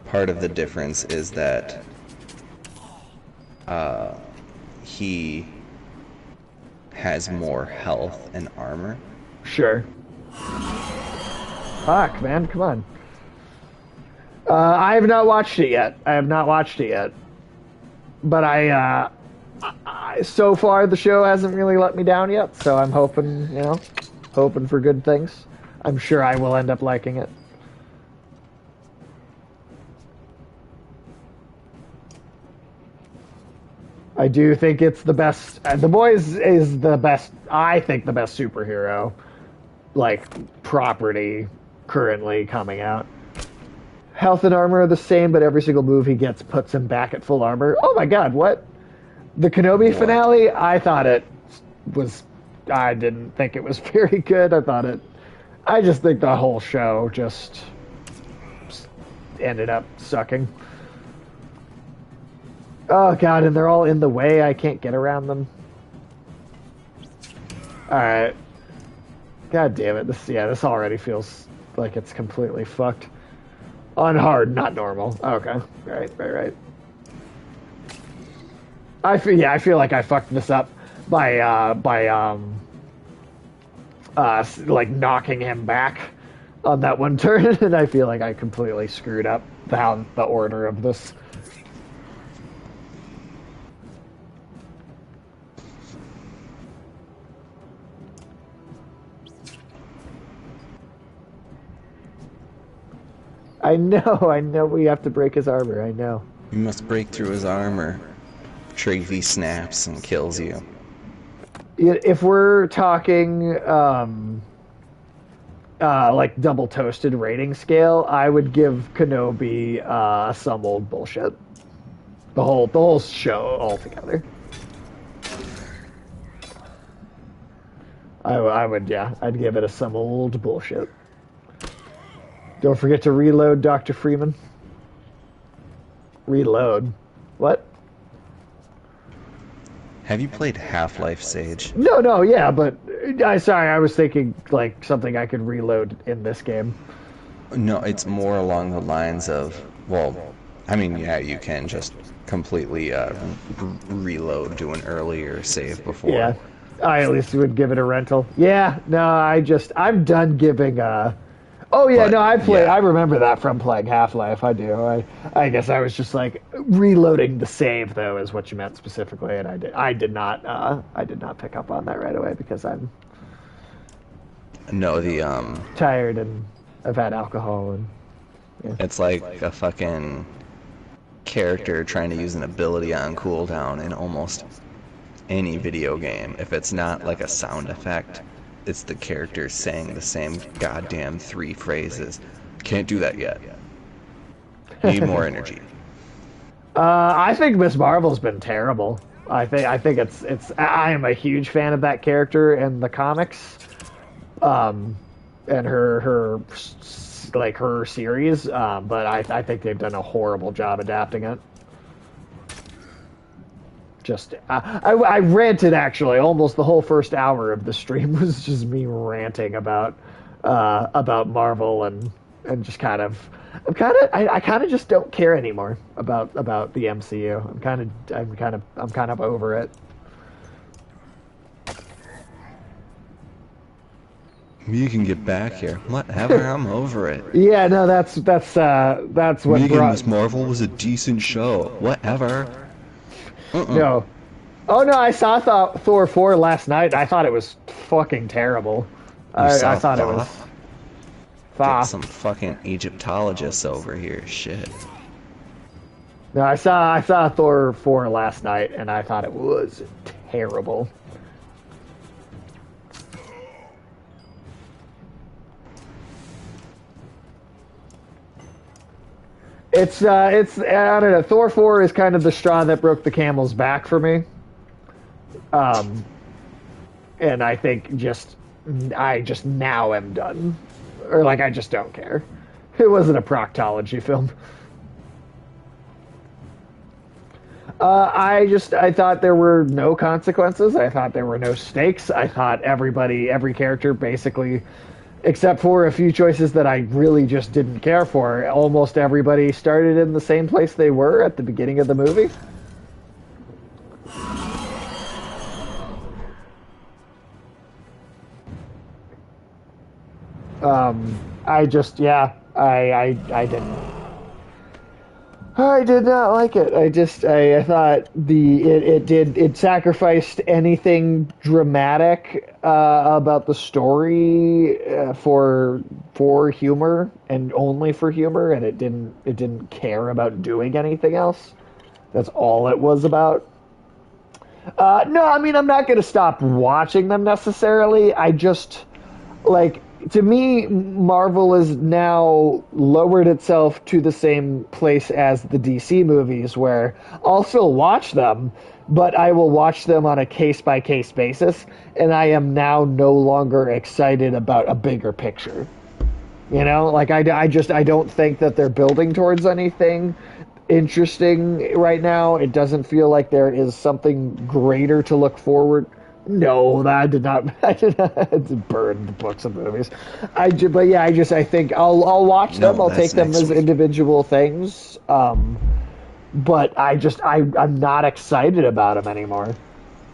part of the difference is that he has more health and armor. Sure. Fuck, man, come on. I have not watched it yet. But so far the show hasn't really let me down yet. So I'm hoping, hoping for good things. I'm sure I will end up liking it. I do think it's the best. The Boys is the best. I think the best superhero, like, property currently coming out. Health and armor are the same, but every single move he gets puts him back at full armor. Oh my god, what? The Kenobi finale, I thought it was. I didn't think it was very good. I just think the whole show just ended up sucking. Oh god, and they're all in the way. I can't get around them. Alright. God damn it. This already feels like it's completely fucked. On hard, not normal. Okay. Right. I feel like I fucked this up by like knocking him back on that one turn, and I feel like I completely screwed up the order of this. I know we have to break his armor, I know. You must break through his armor. Travy snaps and kills you. If we're talking like double toasted rating scale, I would give Kenobi some old bullshit. The whole show altogether. I would, yeah, I'd give it some old bullshit. Don't forget to reload, Dr. Freeman. Reload? What? Have you played Half-Life, Sage? No, yeah, but I was thinking like something I could reload in this game. No, it's more along the lines of, well, I mean, yeah, you can just completely reload, do an earlier save before. Yeah, I at least would give it a rental. Yeah, no, I'm done giving. Oh yeah, But, no, yeah. I remember that from playing Half-Life. I do. I guess I was just like reloading the save though, is what you meant specifically, and I did not pick up on that right away because I'm No, tired and I've had alcohol and. Yeah. it's like a fucking character trying to use an ability on cooldown in almost any video game. If it's not like a sound effect, it's the character saying the same goddamn 3 phrases. Can't do that yet. Need more energy. I think Miss Marvel's been terrible. I think I am a huge fan of that character in the comics, and her series. But I think they've done a horrible job adapting it. I ranted actually almost the whole first hour of the stream was just me ranting about Marvel and just I kind of just don't care anymore about the MCU. I'm kind of over it. You can get back here. Whatever, I'm over it. Yeah, no, that's what Megan, brought. Miss Marvel was a decent show. Whatever. Uh-uh. No. Oh no, I saw Thor 4 last night. I thought it was fucking terrible. You I saw thought it was Thoth? Get Thoth. some fucking Egyptologists over here. Shit. No, I saw Thor 4 last night, and I thought it was terrible. It's I don't know. Thor 4 is kind of the straw that broke the camel's back for me. Um, and I think I just now am done, or like I just don't care. It wasn't a proctology film. I thought there were no consequences. I thought there were no stakes. I thought every character basically, except for a few choices that I really just didn't care for, almost everybody started in the same place they were at the beginning of the movie. I just, yeah, I didn't. I did not like it. I thought it sacrificed anything dramatic about the story for humor and only for humor, and it didn't care about doing anything else. That's all it was about. No, I mean I'm not going to stop watching them necessarily. I just like to me, Marvel has now lowered itself to the same place as the DC movies, where I'll still watch them, but I will watch them on a case by case basis, and I am now no longer excited about a bigger picture. You know, like I don't think that they're building towards anything interesting right now. It doesn't feel like there is something greater to look forward. No, I did not. I did not burn the books and movies. But yeah, I think I'll watch them. No, I'll take that's them next as week. individual things. But I'm not excited about them anymore.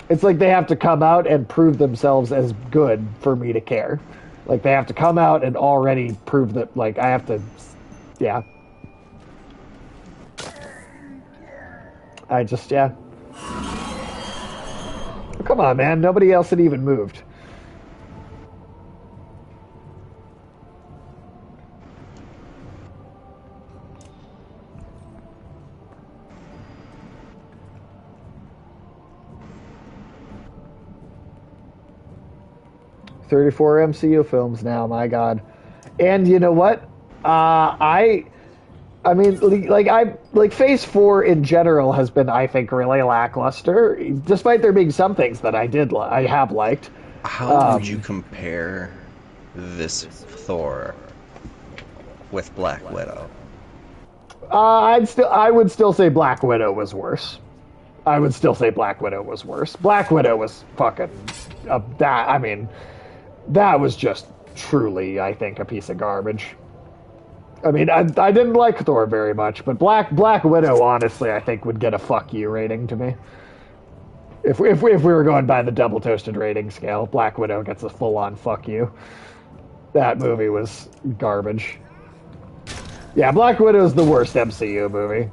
It's like they have to come out and prove themselves as good for me to care. Like they have to come out and already prove that. Like I have to. Yeah. Yeah. Come on, man. Nobody else had even moved. $34 MCU films now, my God. And you know what? I mean, like Phase 4 in general has been, I think, really lackluster, despite there being some things that I have liked. How would you compare this Thor with Black Widow? I would still say Black Widow was worse. I would still say Black Widow was worse. Black Widow was fucking that. I mean, that was just truly, I think, a piece of garbage. I mean, I didn't like Thor very much, but Black Widow, honestly, I think would get a fuck you rating to me. If we were going by the double toasted rating scale, Black Widow gets a full on fuck you. That movie was garbage. Yeah, Black Widow is the worst MCU movie.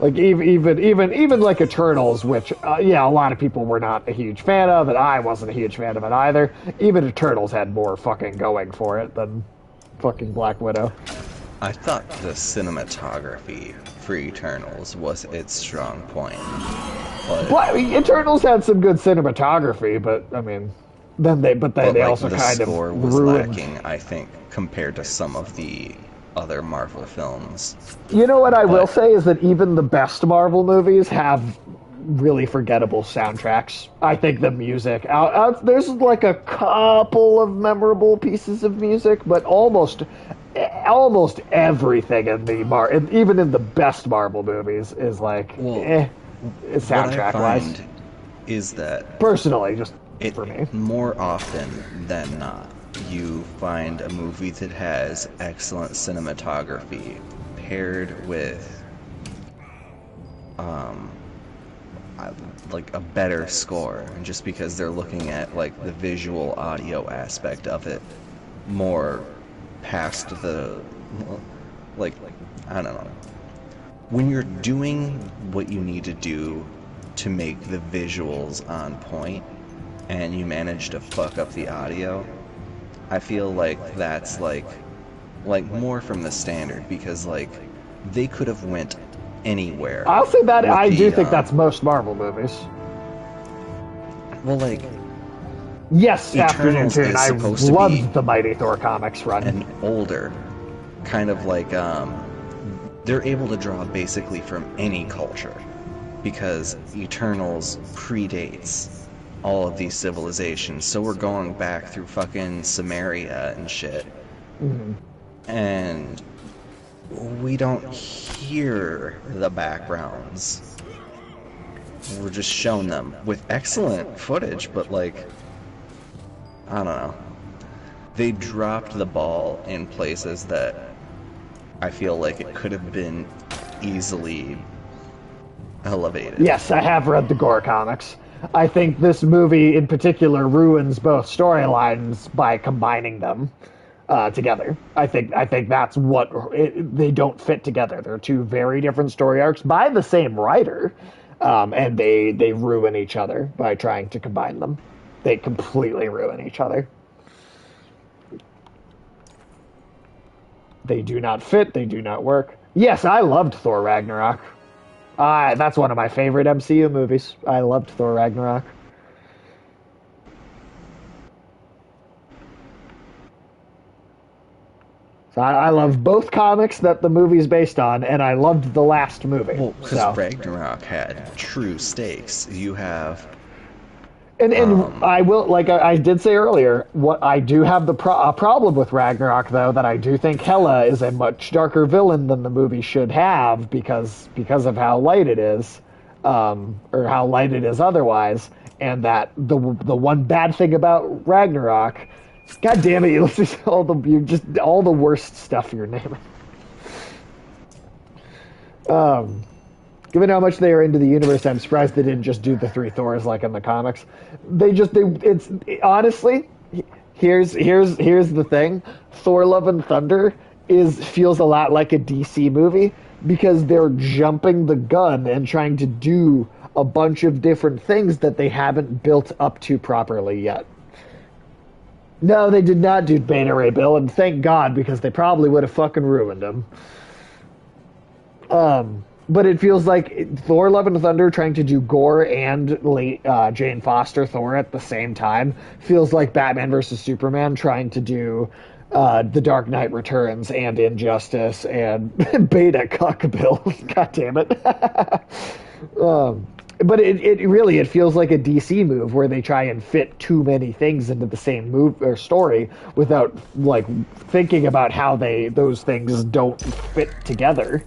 Like even like Eternals, which yeah, a lot of people were not a huge fan of, and I wasn't a huge fan of it either. Even Eternals had more fucking going for it than fucking Black Widow. I thought the cinematography for Eternals was its strong point. But Eternals had some good cinematography, but I mean, they like, also the kind of score was ruined. lacking, I think, compared to some of the other Marvel films. You know what I will But say is that even the best Marvel movies have really forgettable soundtracks. I think the music there's like a couple of memorable pieces of music, but almost everything in even in the best Marvel movies is like well, soundtrack what I wise. find is that Personally, just it for me. more often than not, you find a movie that has excellent cinematography paired with like a better score, just because they're looking at like the visual audio aspect of it more past the like I don't know. When you're doing what you need to do to make the visuals on point and you manage to fuck up the audio, I feel like that's like more from the standard, because like they could have went anywhere I'll say that with I the do think that's most Marvel movies. well, like Yes, Afternoon Eternals Tune. is I supposed to be loved the Mighty Thor comics run. an older kind of like they're able to draw basically from any culture, because Eternals predates all of these civilizations. So we're going back through fucking Samaria and shit. Mm-hmm. And we don't hear the backgrounds. We're just shown them with excellent footage, but like, I don't know. They dropped the ball in places that I feel like it could have been easily elevated. Yes, I have read the Gore comics. I think this movie in particular ruins both storylines by combining them together. I think that's they don't fit together. They're two very different story arcs by the same writer, and they ruin each other by trying to combine them. They completely ruin each other. They do not fit. They do not work. Yes, I loved Thor Ragnarok. That's one of my favorite MCU movies. I loved Thor Ragnarok. So I love both comics that the movie's based on, and I loved the last movie. Well, because so. Ragnarok had true stakes. You have And I will, like I did say earlier, what I do have a problem with Ragnarok, though, that I do think Hela is a much darker villain than the movie should have because of how light it is, or how light it is otherwise, and that the one bad thing about Ragnarok, God damn it, you just all the worst stuff you're naming. Given how much they are into the universe, I'm surprised they didn't just do the three Thors like in the comics. Honestly, here's the thing. Thor: Love and Thunder feels a lot like a DC movie because they're jumping the gun and trying to do a bunch of different things that they haven't built up to properly yet. No, they did not do Beta Ray Bill, and thank God, because they probably would have fucking ruined him. But it feels like Thor: Love and Thunder trying to do Gore and Jane Foster Thor at the same time feels like Batman versus Superman trying to do The Dark Knight Returns and Injustice and Beta Cuck Bill. God damn it. But it feels like a DC move where they try and fit too many things into the same move or story without like thinking about how those things don't fit together.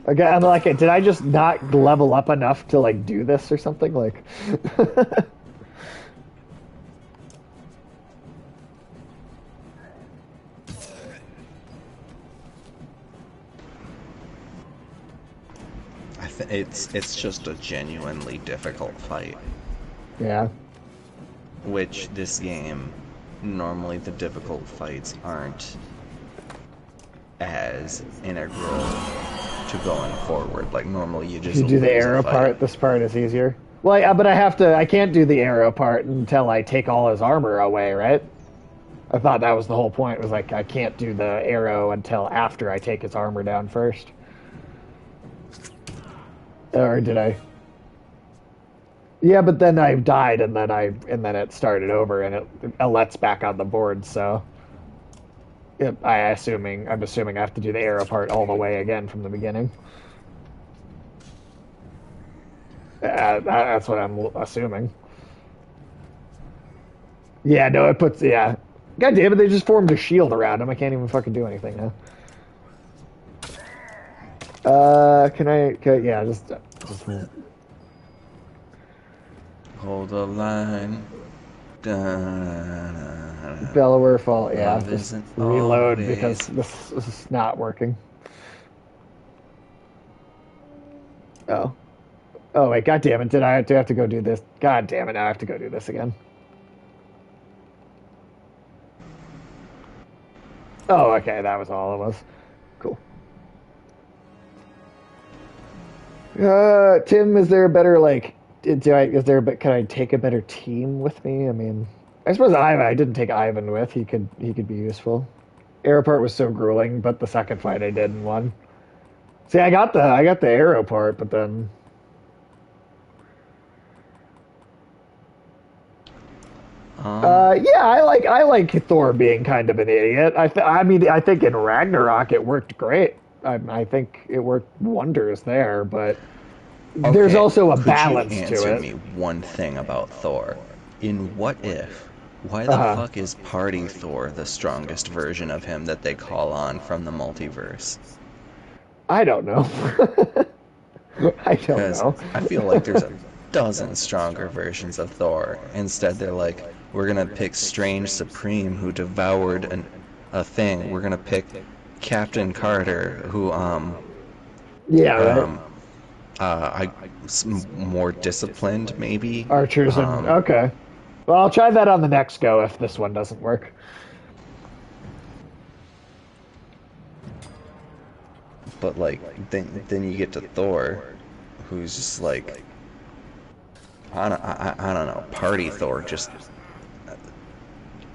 Okay, I'm like, did I just not level up enough to like do this or something? Like, it's just a genuinely difficult fight. yeah. Which this game, normally the difficult fights aren't as integral to going forward. Like normally you just You do the arrow part. This part is easier. Well, but I can't do the arrow part until I take all his armor away, right? I thought that was the whole point. It was like I can't do the arrow until after I take his armor down first. Or did I? Yeah, but then I died, and then it started over, and it lets back on the board. So, I'm assuming I have to do the arrow part all the way again from the beginning. That's what I'm assuming. Yeah, no, it puts God damn it! They just formed a shield around him. I can't even fucking do anything now. Just hold the line. Da, da, da. Delaware Fall. Yeah, Love just isn't reload because always. this is not working. Oh. Oh wait, god damn it. Do I have to go do this? God damn it, now I have to go do this again. Oh, okay, that was all it was. Cool. Tim, is there a better like is there a bit can I take a better team with me? I mean, I suppose Ivan I didn't take Ivan with. He could be useful. Arrow part was so grueling, but the second fight I did in one. See, I got the arrow part, but then yeah, I like Thor being kind of an idiot. I mean I think in Ragnarok it worked great. I think it worked wonders there, but there's Okay, also a could you balance to answer it. me one thing about Thor? In What If, why the Uh, fuck is Party Thor the strongest version of him that they call on from the multiverse? I don't know. I don't Because know. I feel like there's a dozen stronger versions of Thor. Instead, they're like, we're gonna pick Strange Supreme who devoured a thing. We're gonna pick Captain Carter who Yeah, right. um more disciplined maybe. Archers and Um, okay. Well, I'll try that on the next go if this one doesn't work. but like then you get to Thor, who's just like I don't know, Party Thor just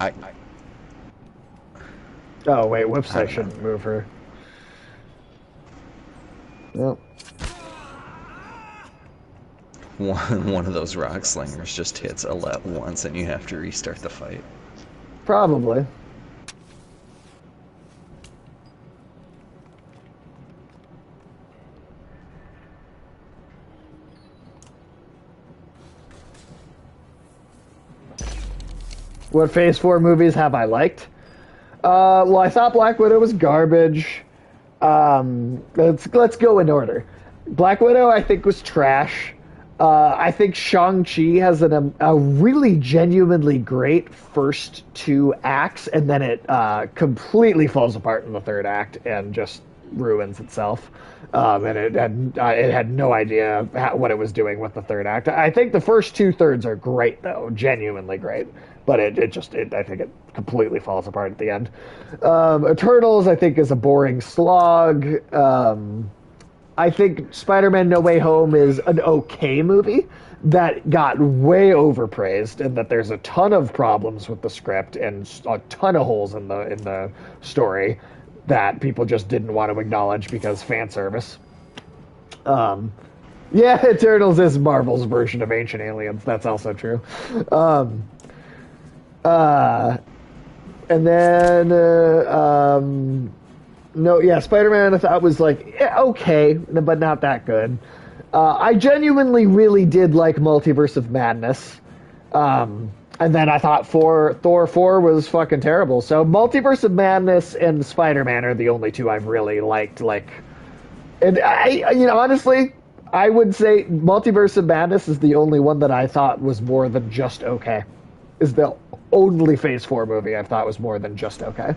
I Oh wait, whoops! I I don't know. shouldn't move her. Well, One of those rock slingers just hits Alette once and you have to restart the fight. probably. What Phase 4 movies have I liked? Well, I thought Black Widow was garbage. Let's go in order. Black Widow, I think, was trash. I think Shang-Chi has a really genuinely great first two acts, and then it completely falls apart in the third act and just ruins itself. And it had no idea what it was doing with the third act. I think the first two thirds are great, though, genuinely great. But I think it completely falls apart at the end. Eternals, I think, is a boring slog. I think Spider-Man No Way Home is an okay movie that got way overpraised, and that there's a ton of problems with the script and a ton of holes in the story that people just didn't want to acknowledge because fan service. Um, yeah, Eternals is Marvel's version of Ancient Aliens. That's also true. Um, uh, and then no, yeah, Spider-Man I thought was like okay, but not that good. I genuinely really did like Multiverse of Madness. And then I thought Thor 4 was fucking terrible. So Multiverse of Madness and Spider-Man are the only two I've really liked. Like, and honestly, I would say Multiverse of Madness is the only one that I thought was more than just okay. Is the only Phase 4 movie I thought was more than just okay.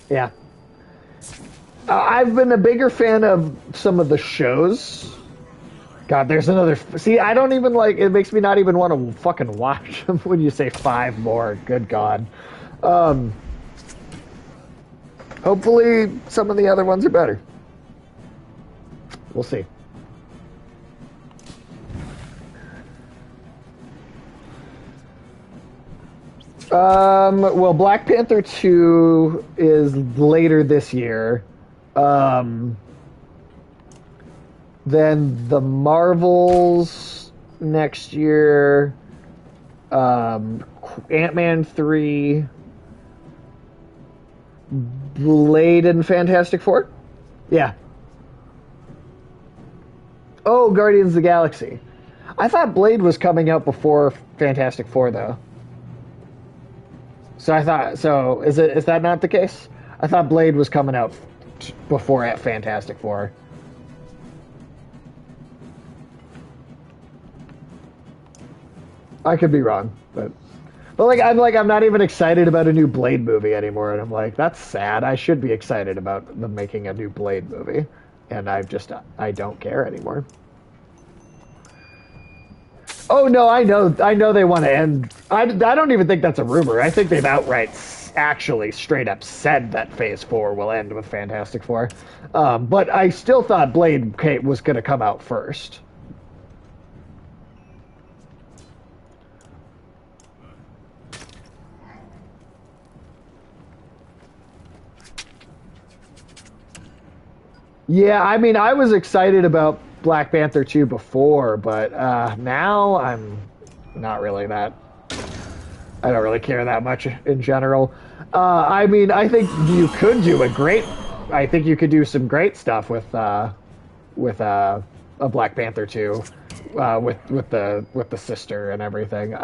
Yeah. I've been a bigger fan of some of the shows. God, there's another. See, I don't even like. It makes me not even want to fucking watch them when you say five more. Good God. Um, hopefully, some of the other ones are better. We'll see. Well, Black Panther 2 is later this year. Um, then the Marvels next year. Ant-Man 3. Blade and Fantastic Four? Yeah. Oh, Guardians of the Galaxy. I thought Blade was coming out before Fantastic Four, though. So I thought, so is that not the case? I thought Blade was coming out before at Fantastic Four. I could be wrong, but I'm not even excited about a new Blade movie anymore, and I'm like, that's sad. I should be excited about them making a new Blade movie, and I don't care anymore. Oh no, I know they want to end. I don't even think that's a rumor. I think they've outright actually straight up said that Phase 4 will end with Fantastic Four. But I still thought Blade Kate was going to come out first. Yeah, I mean, I was excited about Black Panther 2 before, but now I'm not really that. I don't really care that much in general. I mean, I think you could do a great. I think you could do some great stuff with a Black Panther 2, with the sister and everything.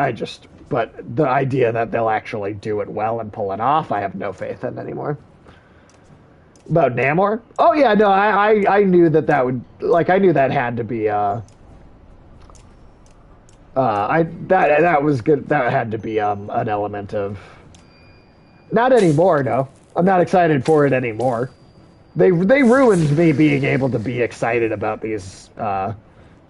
But the idea that they'll actually do it well and pull it off, I have no faith in anymore. About Namor? Oh yeah, no, I knew that would, like, I knew that had to be that was good. That had to be an element of. Not anymore, no. I'm not excited for it anymore. They ruined me being able to be excited about these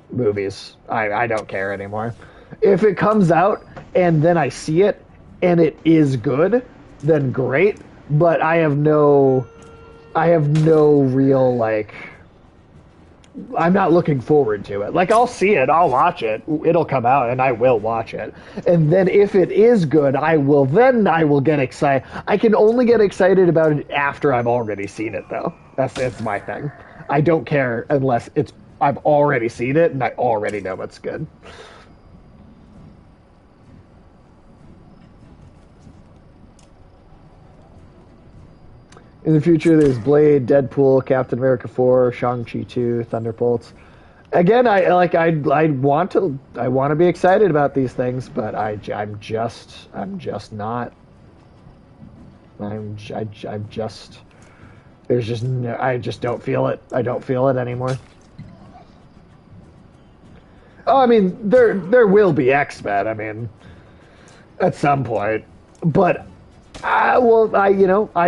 movies. I don't care anymore. If it comes out and then I see it and it is good, then great. But I have no real, like, I'm not looking forward to it. Like, I'll see it, I'll watch it, it'll come out, and I will watch it. And then if it is good, I will get excited. I can only get excited about it after I've already seen it, though. That's my thing. I don't care unless I've already seen it and I already know it's good. In the future, there's Blade, Deadpool, Captain America 4, Shang-Chi 2, Thunderbolts. Again, I want to be excited about these things, but I'm just not. I'm just there's just no, I just don't feel it. I don't feel it anymore. Oh, I mean, there will be X-Men. I mean, at some point, but I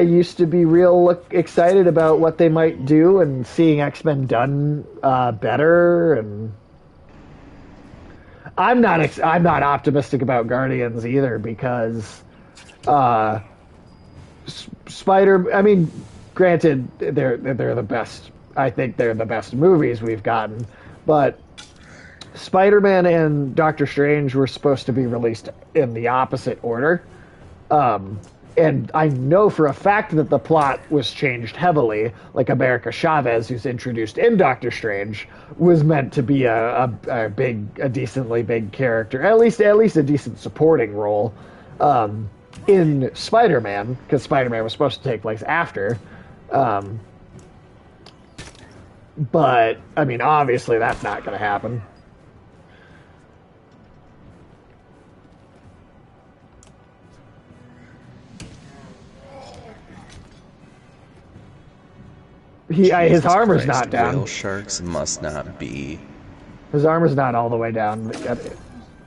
used to be real excited about what they might do, and seeing X-Men done better, and I'm not optimistic about Guardians either, because Spider. I mean, granted, they're the best. I think they're the best movies we've gotten, but Spider-Man and Doctor Strange were supposed to be released in the opposite order. And I know for a fact that the plot was changed heavily. Like, America Chavez, who's introduced in Doctor Strange, was meant to be a decently big character, at least a decent supporting role in Spider-Man, because Spider-Man was supposed to take place after. But I mean, obviously, that's not going to happen. His armor's not down. Whale sharks must not be. His armor's not all the way down.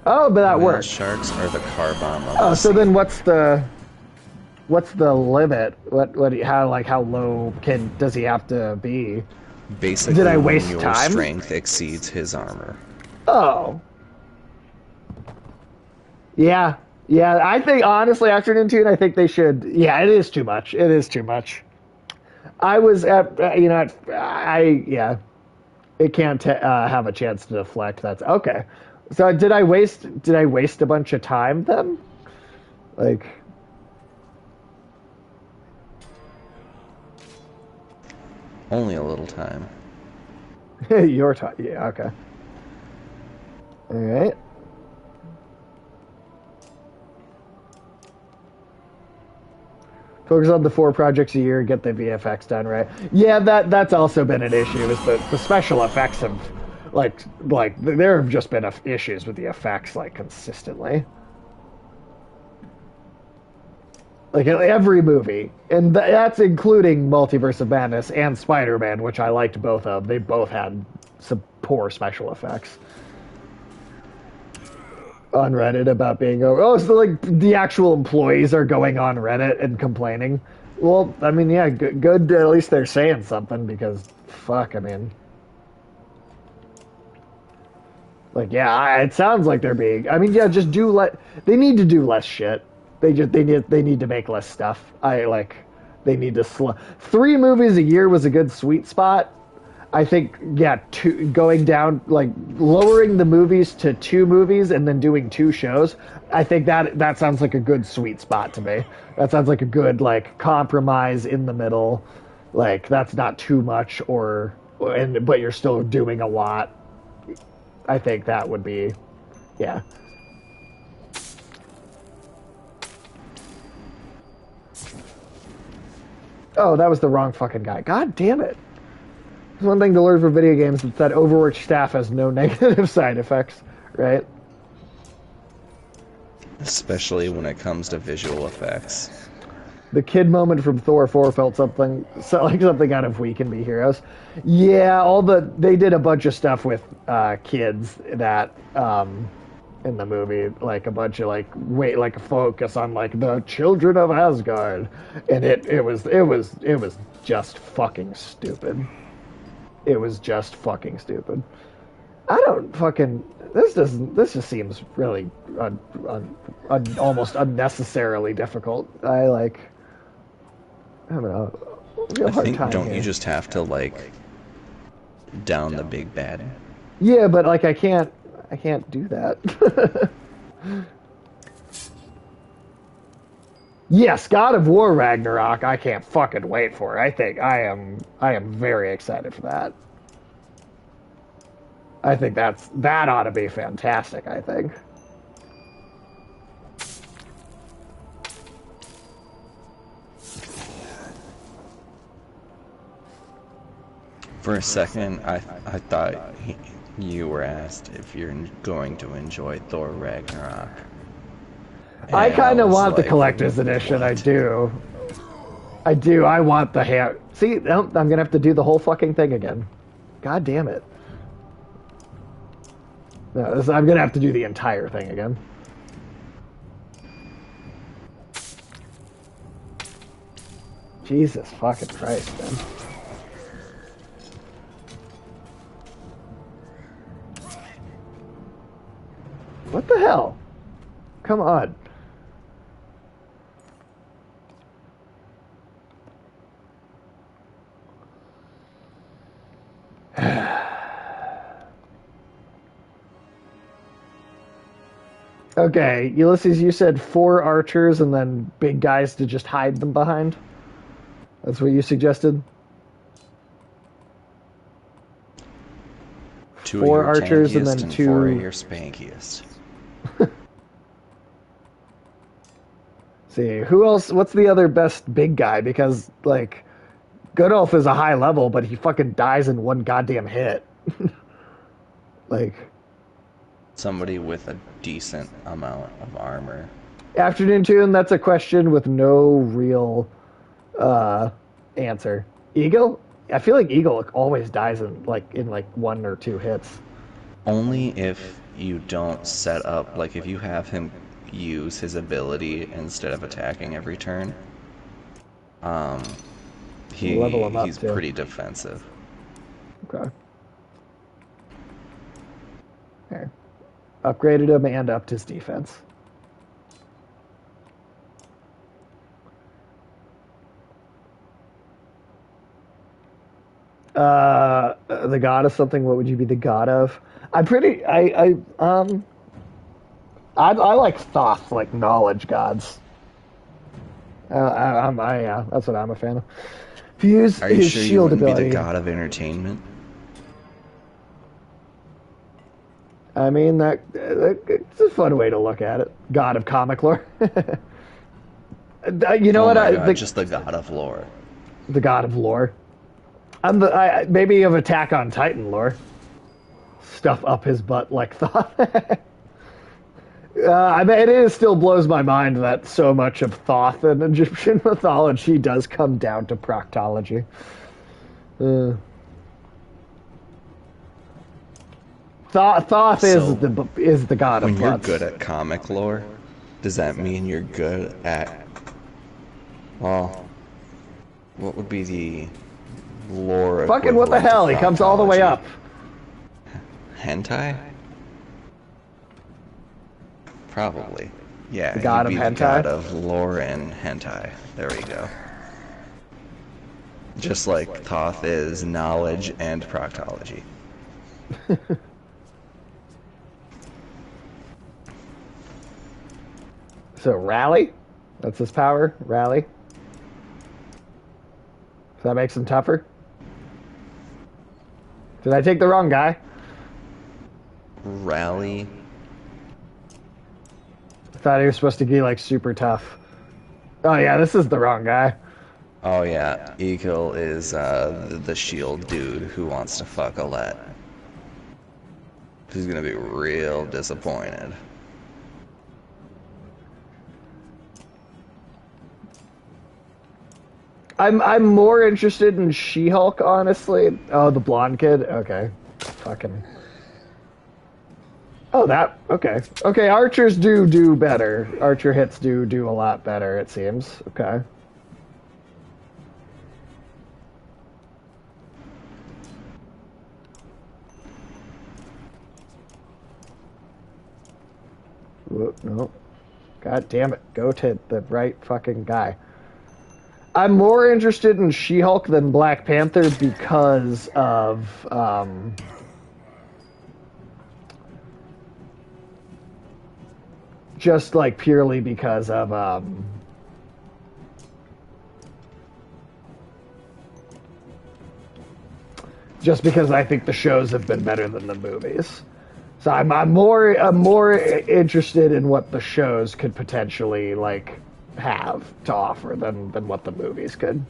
Oh, but that works. Sharks are the car bomb. Oh, so then what's the limit? How low does he have to be? Basically, did I waste your time? Strength exceeds his armor. Oh. Yeah. I think, honestly, after Nintendo, I think they should. Yeah, it is too much. It is too much. I was at, it can't have a chance to deflect. That's okay. So did I waste a bunch of time then? Like, only a little time. your time. Yeah, okay. All right. Focus on the 4 projects a year and get the VFX done right. Yeah, that's also been an issue. Is the special effects have Like there have just been issues with the effects like consistently. Like in every movie, and that's including Multiverse of Madness and Spider-Man, which I liked both of. They both had some poor special effects. On Reddit about being oh, so like the actual employees are going on Reddit and complaining. Well, I mean, yeah, good. At least they're saying something because fuck, I mean, like yeah, it sounds like they're being. I mean, yeah, just do let. They need to do less shit. They need to make less stuff. I like. They need to slow. 3 movies a year was a good sweet spot. I think yeah, going down like lowering the movies to 2 movies and then doing 2 shows. I think that sounds like a good sweet spot to me. That sounds like a good like compromise in the middle. Like that's not too much but you're still doing a lot. I think that would be yeah. Oh, that was the wrong fucking guy. God damn it. It's one thing to learn from video games is that Overwatch staff has no negative side effects, right? Especially when it comes to visual effects. The kid moment from Thor 4 felt like something out of We Can Be Heroes. Yeah, they did a bunch of stuff with kids that in the movie, like a bunch of like a focus on like the children of Asgard, and it was just fucking stupid. It was just fucking stupid. I don't fucking. This just seems really almost unnecessarily difficult. I don't know. I think don't you just have to like down the big bad? Yeah, but like I can't do that. Yes, God of War Ragnarok. I can't fucking wait for it. I think I am very excited for that. I think that ought to be fantastic, I think. For a second, I thought you were asked if you're going to enjoy Thor Ragnarok. I kind of want the like, collector's edition. what? I do. I want the hair. See, I'm gonna have to do the whole fucking thing again. God damn it. No, I'm gonna have to do the entire thing again. Jesus fucking Christ, man. What the hell? Come on. Okay, Ulysses, you said 4 archers and then big guys to just hide them behind? That's what you suggested? 4 archers and then 2... 4 of your spankiest. See, who else? What's the other best big guy? Because, like, Goodolf is a high level, but he fucking dies in one goddamn hit. Like... Somebody with a decent amount of armor. Afternoon Tune, that's a question with no real answer. Eagle? I feel like Eagle always dies in 1 or 2 hits. Only if you don't set up, like if you have him use his ability instead of attacking every turn. He's pretty defensive. Okay. Okay. Upgraded him and upped his defense. The god of something. What would you be the god of? I'm pretty. I like Thoth, like knowledge gods. Yeah, that's what I'm a fan of. If you use Are you his sure you shield wouldn't ability, be the god of entertainment? I mean it's a fun way to look at it. God of comic lore. You know Oh what? my God, just the god of lore. The god of lore. I'm maybe of Attack on Titan lore. stuff up his butt like Thoth. I mean, it still blows my mind that so much of Thoth in Egyptian mythology does come down to proctology. Uh, Thoth So, is the god of when you're butts. good at comic lore, does that mean you're good at, well, what would be the lore Fucking what the equivalent of hell? He comes all the way proctology? up. Hentai? Probably. The Yeah, god he'd of be the god hentai. of lore and hentai. There we go. Just like Thoth is knowledge and proctology. So rally, that's his power. Rally. So that makes him tougher. Did I take the wrong guy? Rally. I thought he was supposed to be like super tough. Oh yeah, this is the wrong guy. Oh yeah, Eagle is the shield dude who wants to fuck Alette. He's gonna be real disappointed. I'm more interested in She-Hulk, honestly. Oh, the blonde kid. Okay, fucking. Oh, that. Okay. Okay, archers do better. Archer hits do a lot better. It seems. Okay. Whoop, no. God damn it. Go to the right fucking guy. I'm more interested in She-Hulk than Black Panther because of just like purely because of just because I think the shows have been better than the movies. So I'm more interested in what the shows could potentially like have to offer than what the movies could.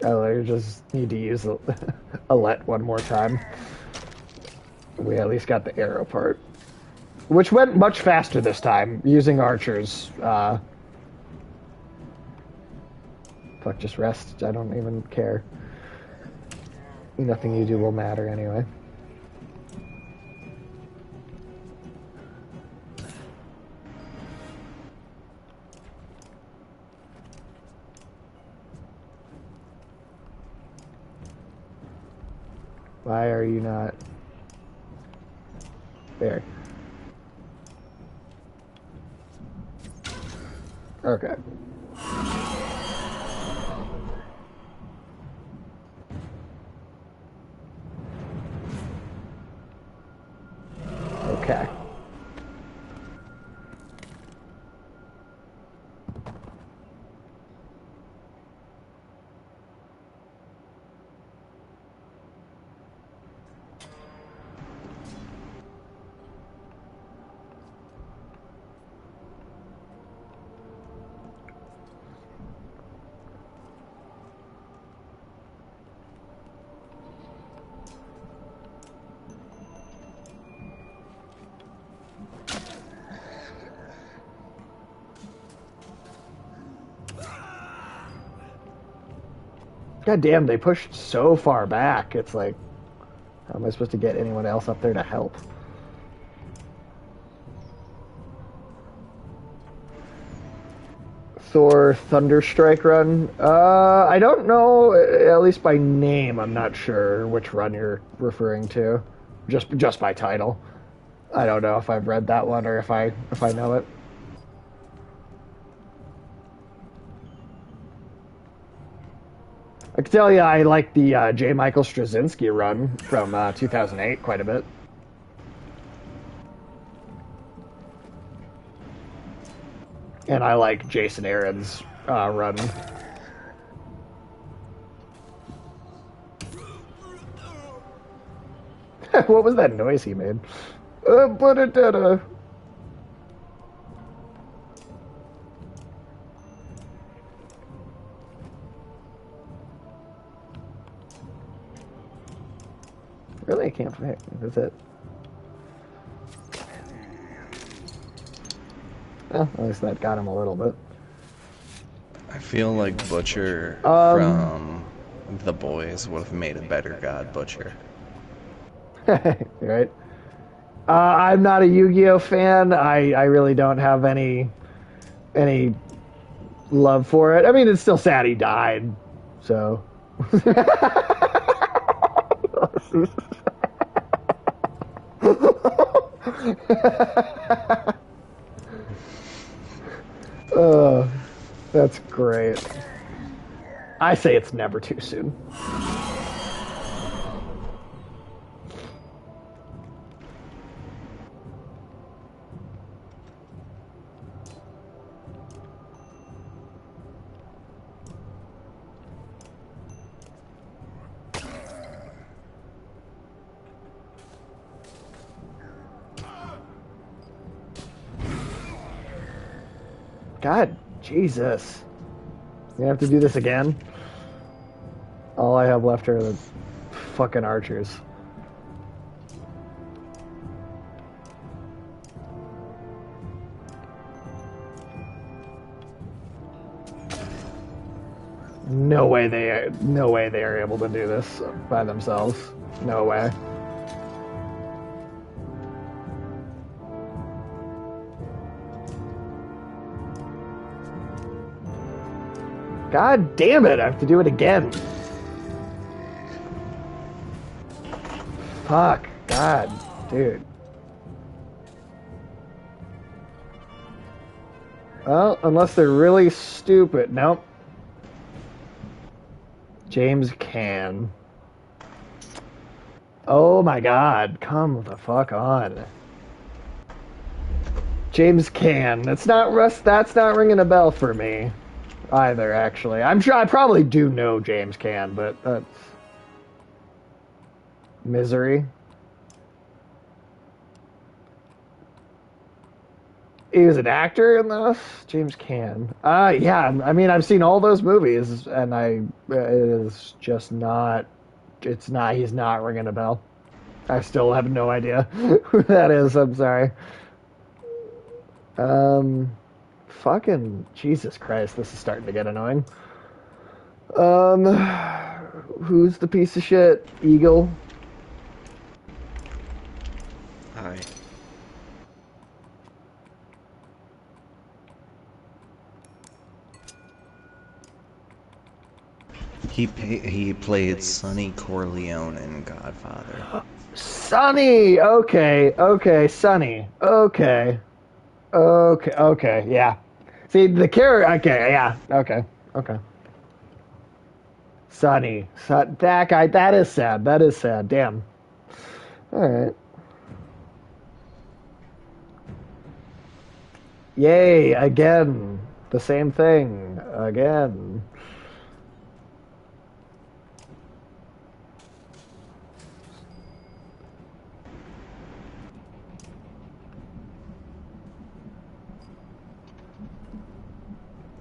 Oh, I just need to use a let one more time. We at least got the arrow part, which went much faster this time using archers. Fuck, just rest. I don't even care. Nothing you do will matter anyway. Why are you not there? Okay. Okay. God damn, they pushed so far back. It's like, how am I supposed to get anyone else up there to help? Thor Thunderstrike run? I don't know, at least by name, I'm not sure which run you're referring to. Just by title. I don't know if I've read that one or if I know it. I can tell you I like the J. Michael Straczynski run from 2008 quite a bit. And I like Jason Aaron's run. What was that noise he made? But it did Really, I can't pick. That's it. Well, at least that got him a little bit. I feel like Butcher Um, from The Boys would have made a better God Butcher. right. I'm not a Yu-Gi-Oh fan. I really don't have any love for it. I mean, it's still sad he died. So. Oh, that's great. I say it's never too soon. God, Jesus. You have to do this again? All I have left are the fucking archers. No way they are able to do this by themselves. No way. God damn it, I have to do it again. Fuck. God, dude. Well, unless they're really stupid. Nope. James can. Oh my god, come the fuck on. James can. That's not ringing a bell for me either, actually. I'm sure I probably do know James can, but that's Misery. He was an actor in this. James Caan. Yeah. I mean, I've seen all those movies, and it is just not. It's not. He's not ringing a bell. I still have no idea who that is. I'm sorry. Fucking Jesus Christ, this is starting to get annoying. Who's the piece of shit? Eagle. Hi. He played Sonny Corleone in Godfather. Sonny. Okay. Sonny. Okay. Yeah. See the character. Okay. Yeah. Okay. Sonny. That guy. That is sad. Damn. All right. Yay! Again. The same thing. Again.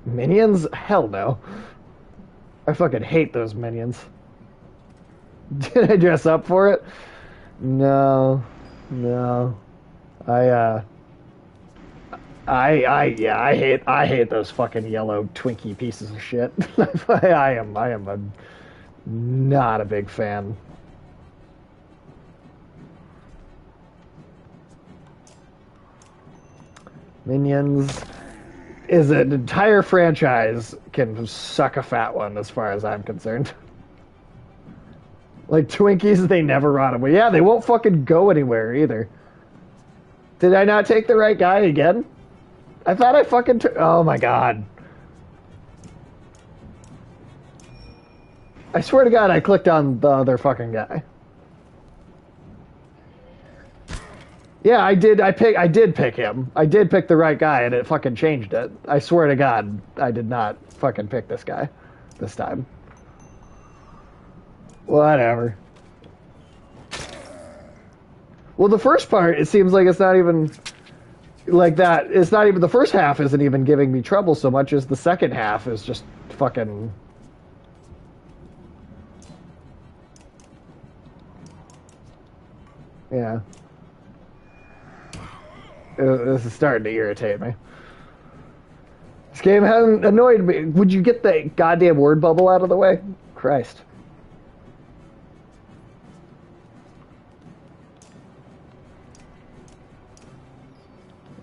Minions? Hell no. I fucking hate those minions. Did I dress up for it? No. I hate those fucking yellow Twinkie pieces of shit. I am not a big fan. Minions is an entire franchise can suck a fat one as far as I'm concerned. Like Twinkies, they never rot away. Yeah, they won't fucking go anywhere either. Did I not take the right guy again? I thought I fucking took... Oh my god. I swear to god I clicked on the other fucking guy. Yeah, I did pick him. I did pick the right guy and it fucking changed it. I swear to god I did not fucking pick this guy this time. Whatever. Well, the first part, it seems like it's not even like that. It's not even the first half isn't even giving me trouble so much as the second half is just fucking. Yeah. This is starting to irritate me. This game hasn't annoyed me. Would you get the goddamn word bubble out of the way? Christ.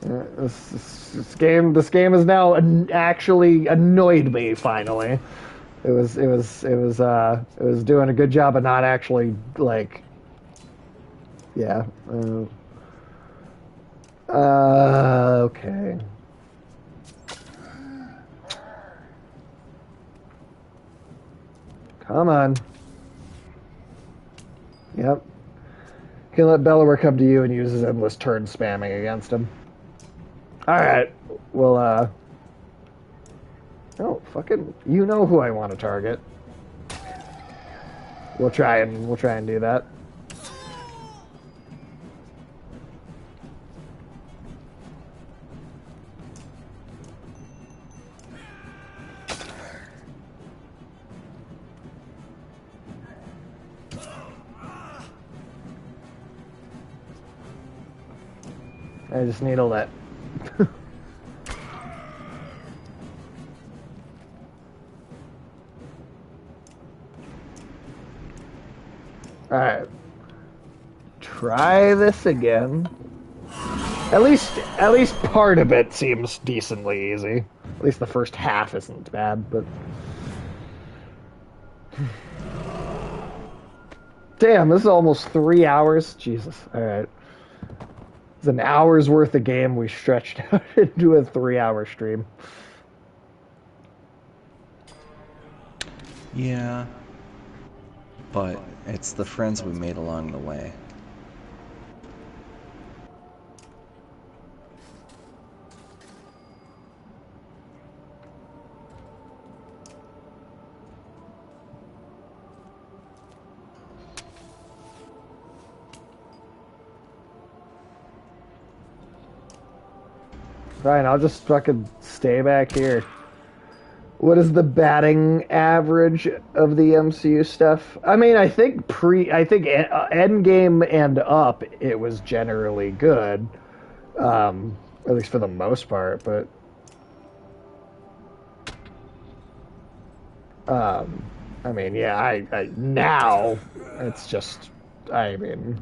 This game has now actually annoyed me. Finally, it was doing a good job of not actually like, yeah. Okay. Come on. Yep. You can let Bellower come to you and use his endless turn spamming against him. Alright. Well, oh, fucking, you know who I want to target. We'll try and do that. I just need to let. Alright. Try this again. At least part of it seems decently easy. At least the first half isn't bad, but damn, this is almost 3 hours. Jesus. Alright. It's an hour's worth of game we stretched out into a 3 hour stream. Yeah. But it's the friends we made along the way. Fine, I'll just fucking stay back here. What is the batting average of the MCU stuff? I mean, I think Endgame and up, it was generally good, at least for the most part. But I mean, yeah, I now it's just, I mean,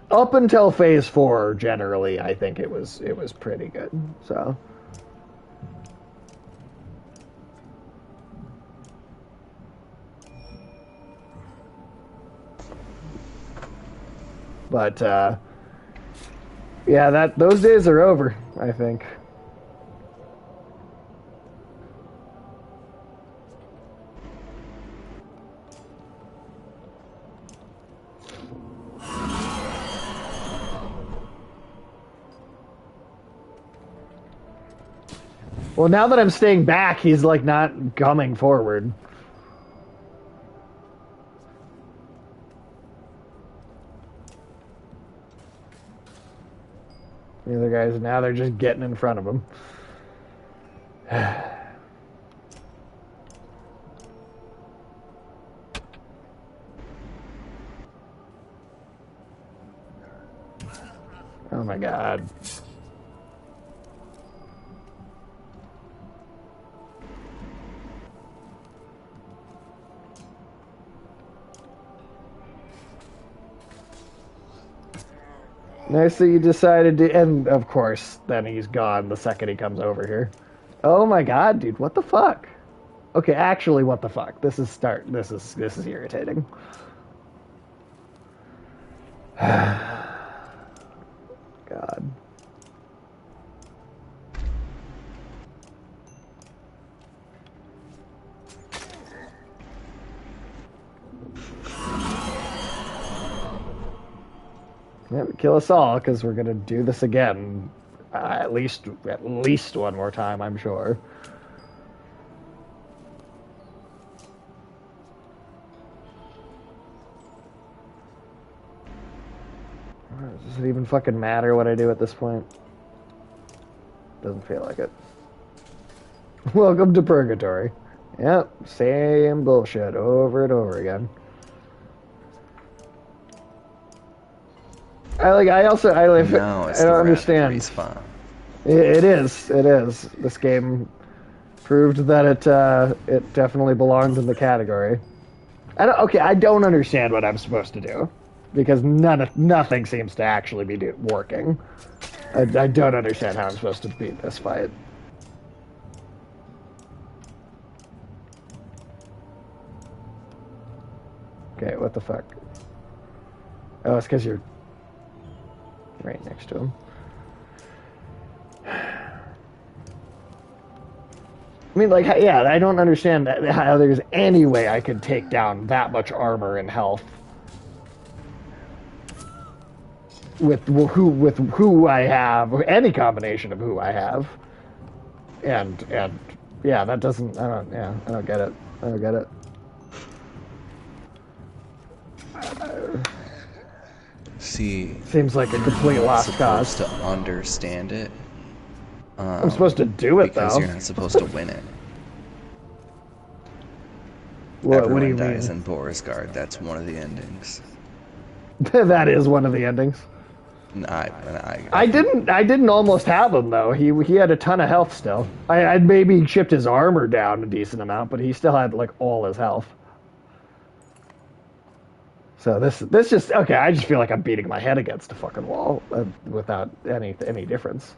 up until Phase 4, generally, I think it was pretty good. So. But yeah, those days are over, I think. Well, now that I'm staying back, he's like not coming forward. The other guys, now they're just getting in front of him. Oh my god. Nice that you decided to, and of course, then he's gone the second he comes over here. Oh my god, dude, what the fuck? Okay, actually, what the fuck? This is irritating. God. Yeah, kill us all, because we're gonna do this again. At least one more time, I'm sure. Does it even fucking matter what I do at this point? Doesn't feel like it. Welcome to Purgatory. Yep, same bullshit over and over again. I also I No, it's don't the rapid understand. respawn. It is. It is. This game proved that it definitely belongs in the category. Okay, I don't understand what I'm supposed to do because nothing seems to actually be working. I don't understand how I'm supposed to beat this fight. Okay, what the fuck? Oh, it's because you're right next to him. I mean, like, yeah, I don't understand how there's any way I could take down that much armor and health with who I have, any combination of who I have, and yeah, that doesn't. I don't get it. I don't get it. See, Seems like a complete you're not lost supposed cause. to understand it. I'm supposed to do it because though. you're not supposed to win it. What do Everyone you dies mean? in Borisgard. That's one of the endings. That is one of the endings. And I didn't almost have him though. He had a ton of health still. I'd maybe chipped his armor down a decent amount, but he still had like all his health. So this just okay. I just feel like I'm beating my head against a fucking wall without any difference.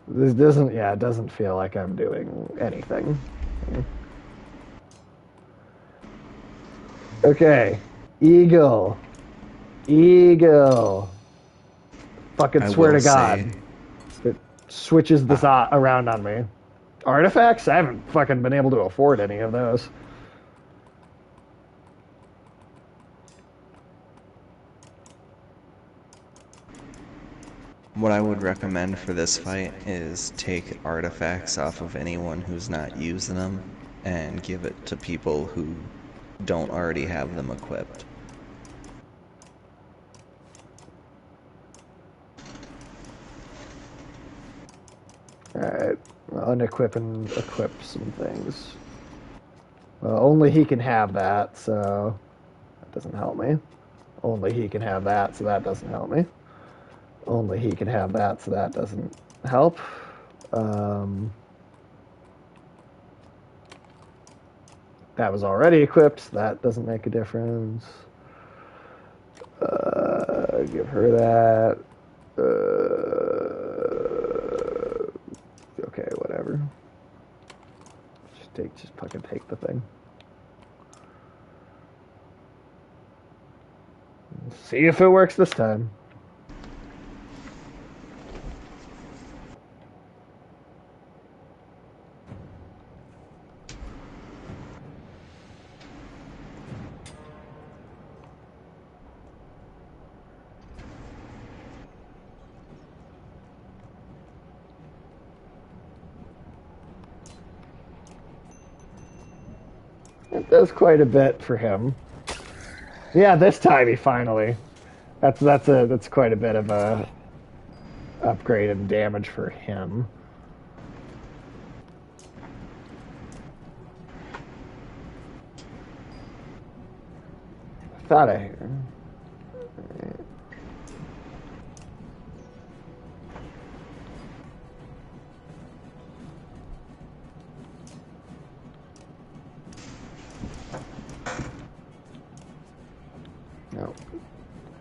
This doesn't. Yeah, it doesn't feel like I'm doing anything. Okay, Eagle, Eagle. Fucking I swear will to God, say, it switches this around on me. Artifacts? I haven't fucking been able to afford any of those. what I would recommend for this fight is take artifacts off of anyone who's not using them and give it to people who don't already have them equipped. Alright, I'll unequip and equip some things. Well, only he can have that, so that doesn't help me. Only he can have that, so that doesn't help me. Only he can have that, so that doesn't help. That was already equipped, so that doesn't make a difference. Give her that. Okay, whatever. Just fucking take the thing. See if it works this time. It does quite a bit for him. Yeah, this time he finally. That's quite a bit of a upgrade in damage for him. I thought I. No,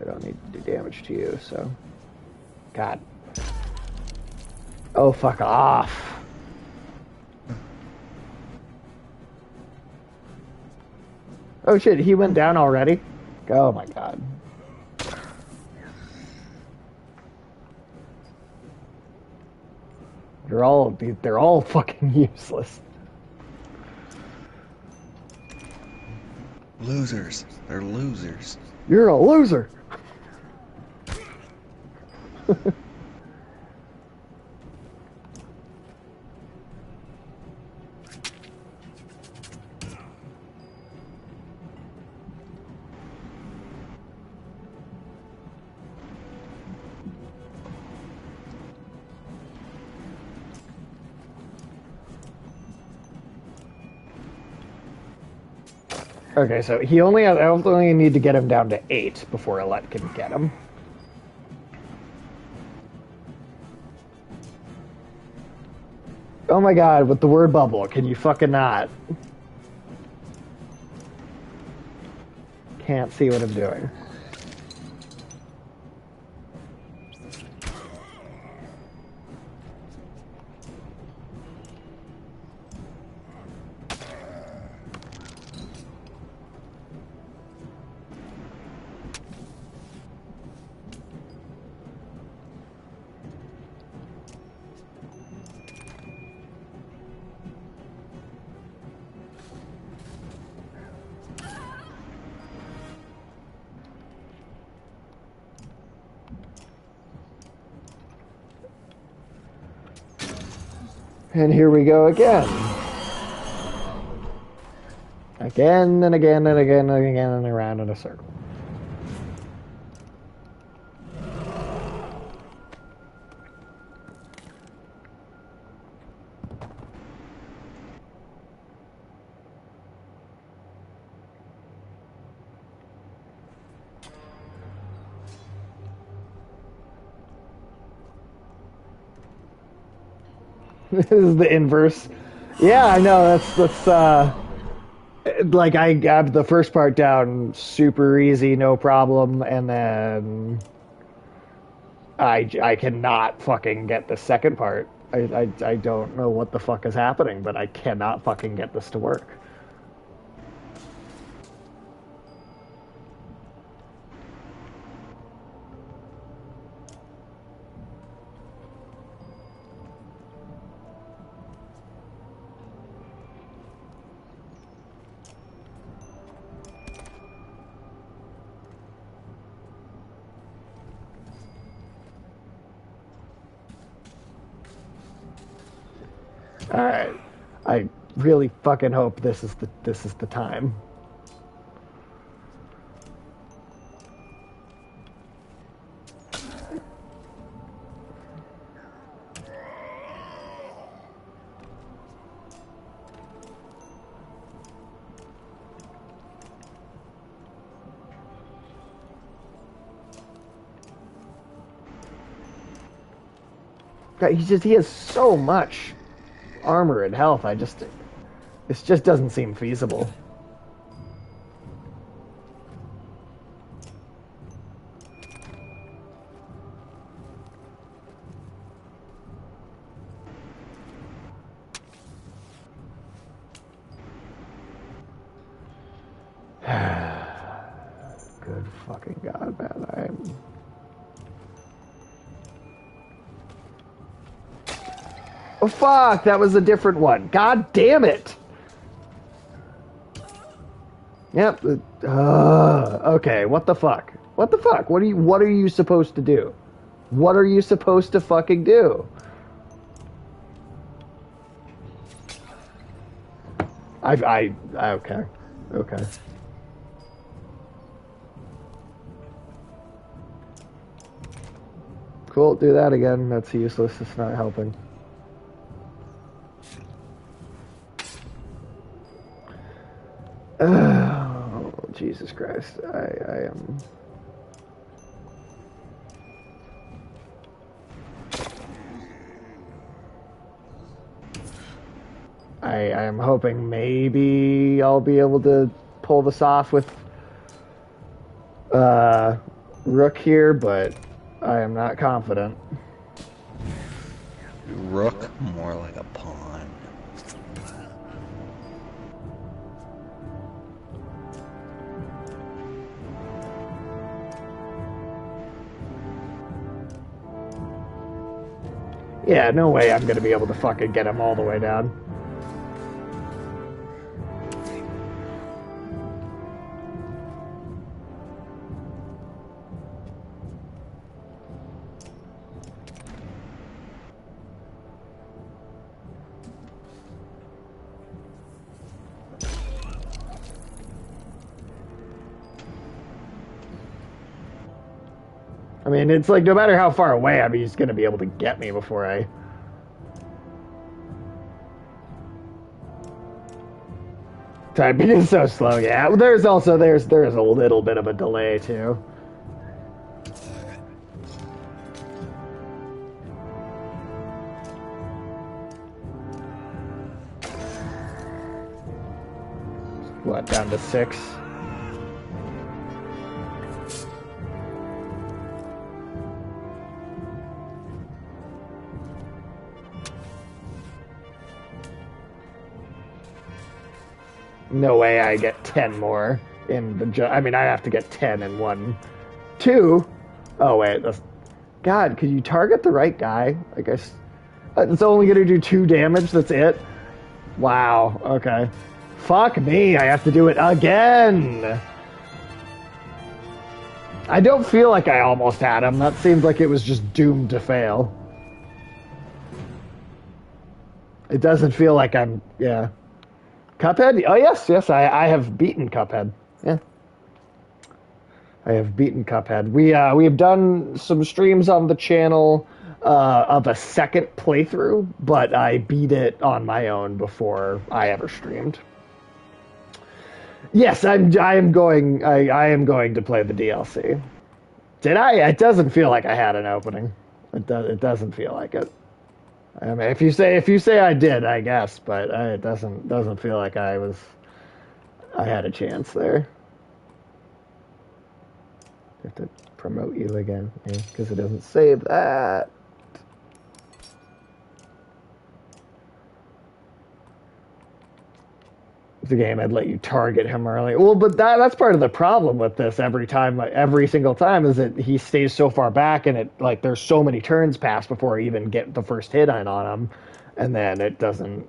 I don't need to do damage to you, so. God. Oh, fuck off. Oh shit, he went down already? Oh my god. They're all fucking useless. Losers. They're losers. You're a loser. Okay, so he only has, I only need to get him down to 8 before Alette can get him. Oh my god, with the word bubble, can you fucking not? Can't see what I'm doing. And here we go again. Again and again and again and again and around in a circle. This is the inverse. Yeah, I know. That's like I got the first part down super easy, no problem, and then I cannot fucking get the second part. I don't know what the fuck is happening, but I cannot fucking get this to work. All right, I really fucking hope this is the time. God, he has so much armor and health. This just doesn't seem feasible. Good fucking god, man. I'm. Oh fuck, that was a different one. God damn it. Yep. Okay, what the fuck? What the fuck? What are you supposed to do? What are you supposed to fucking do? Okay. Okay. Cool, do that again. That's useless. It's not helping. Oh, Jesus Christ. I am... I am hoping maybe I'll be able to pull this off with Rook here, but I am not confident. Rook, more like a pawn. Yeah, no way I'm gonna be able to fucking get him all the way down. I mean, it's like no matter how far away, I mean, he's gonna be able to get me before I... Typing is so slow. Yeah, there's also there's a little bit of a delay too. What, down to 6? No way I get 10 more in the... I mean, I have to get 10 in 1. 2? Oh, wait. God, could you target the right guy? I guess... It's only going to do 2 damage, that's it? Wow, okay. Fuck me, I have to do it again! I don't feel like I almost had him. That seemed like it was just doomed to fail. It doesn't feel like I'm... Yeah. Cuphead? Oh, yes, I have beaten Cuphead. Yeah. I have beaten Cuphead. We have done some streams on the channel of a second playthrough, but I beat it on my own before I ever streamed. Yes, I am going to play the DLC. Did I? It doesn't feel like I had an opening. It doesn't feel like it. I mean, if you say I did, I guess, but it doesn't feel like I had a chance there. I have to promote you again, because it doesn't save that. The game, I'd let you target him early. Well, but that's part of the problem with this. Every single time, is that he stays so far back, and there's so many turns pass before I even get the first hit on him, and then it doesn't.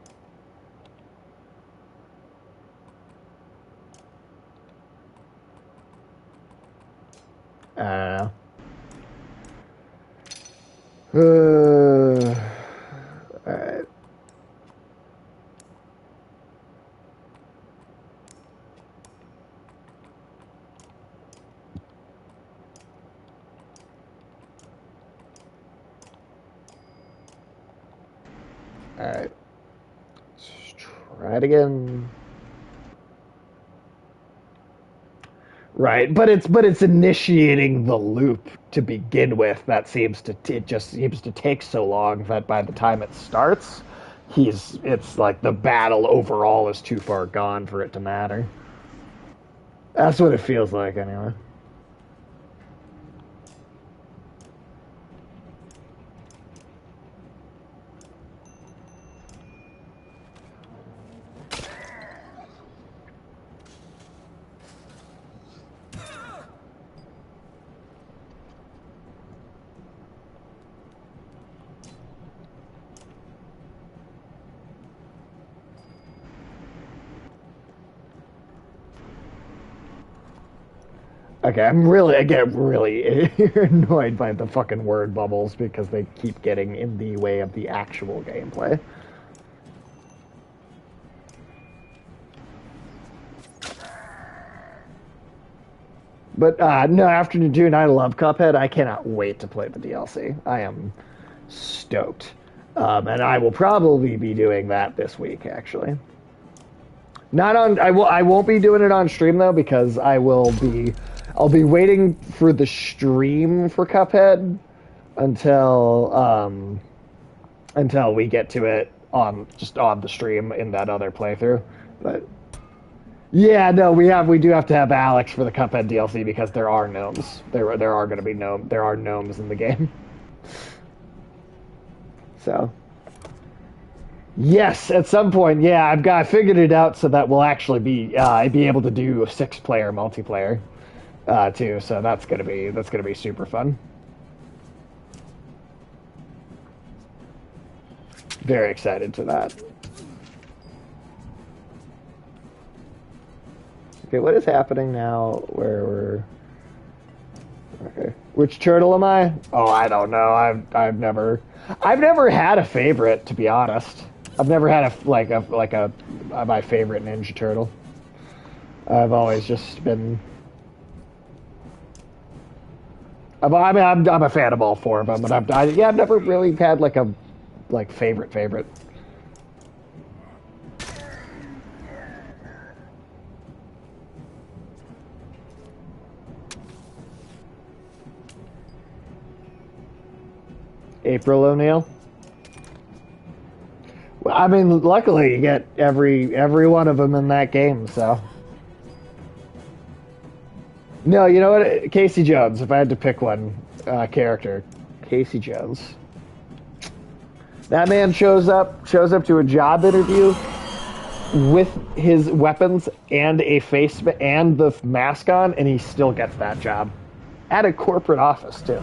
I don't know. All right. Alright. Let's try it again. Right, but it's initiating the loop to begin with. It just seems to take so long that by the time it starts, it's like the battle overall is too far gone for it to matter. That's what it feels like anyway. Okay, I get really annoyed by the fucking word bubbles because they keep getting in the way of the actual gameplay. But no, Afternoon Dune, I love Cuphead. I cannot wait to play the DLC. I am stoked. And I will probably be doing that this week, actually. Not on. I won't be doing it on stream though, because I'll be waiting for the stream for Cuphead until we get to it on the stream in that other playthrough. But yeah, no, we do have to have Alex for the Cuphead DLC because there are gnomes. There are going to be gnomes in the game. So yes, at some point, yeah, I figured it out so that we'll actually be able to do a 6-player multiplayer. Too, so that's gonna be super fun. Very excited for that. Okay, what is happening now? Where we're okay? Which turtle am I? Oh, I don't know. I've never had a favorite, to be honest. I've never had my favorite Ninja Turtle. I've always just been. I mean, I'm a fan of all 4 of them, but I've never really had favorite. April O'Neil. Well, I mean, luckily you get every one of them in that game. So, no, you know what? Casey Jones. If I had to pick one character, Casey Jones. That man shows up to a job interview with his weapons and a face and the mask on, and he still gets that job at a corporate office too.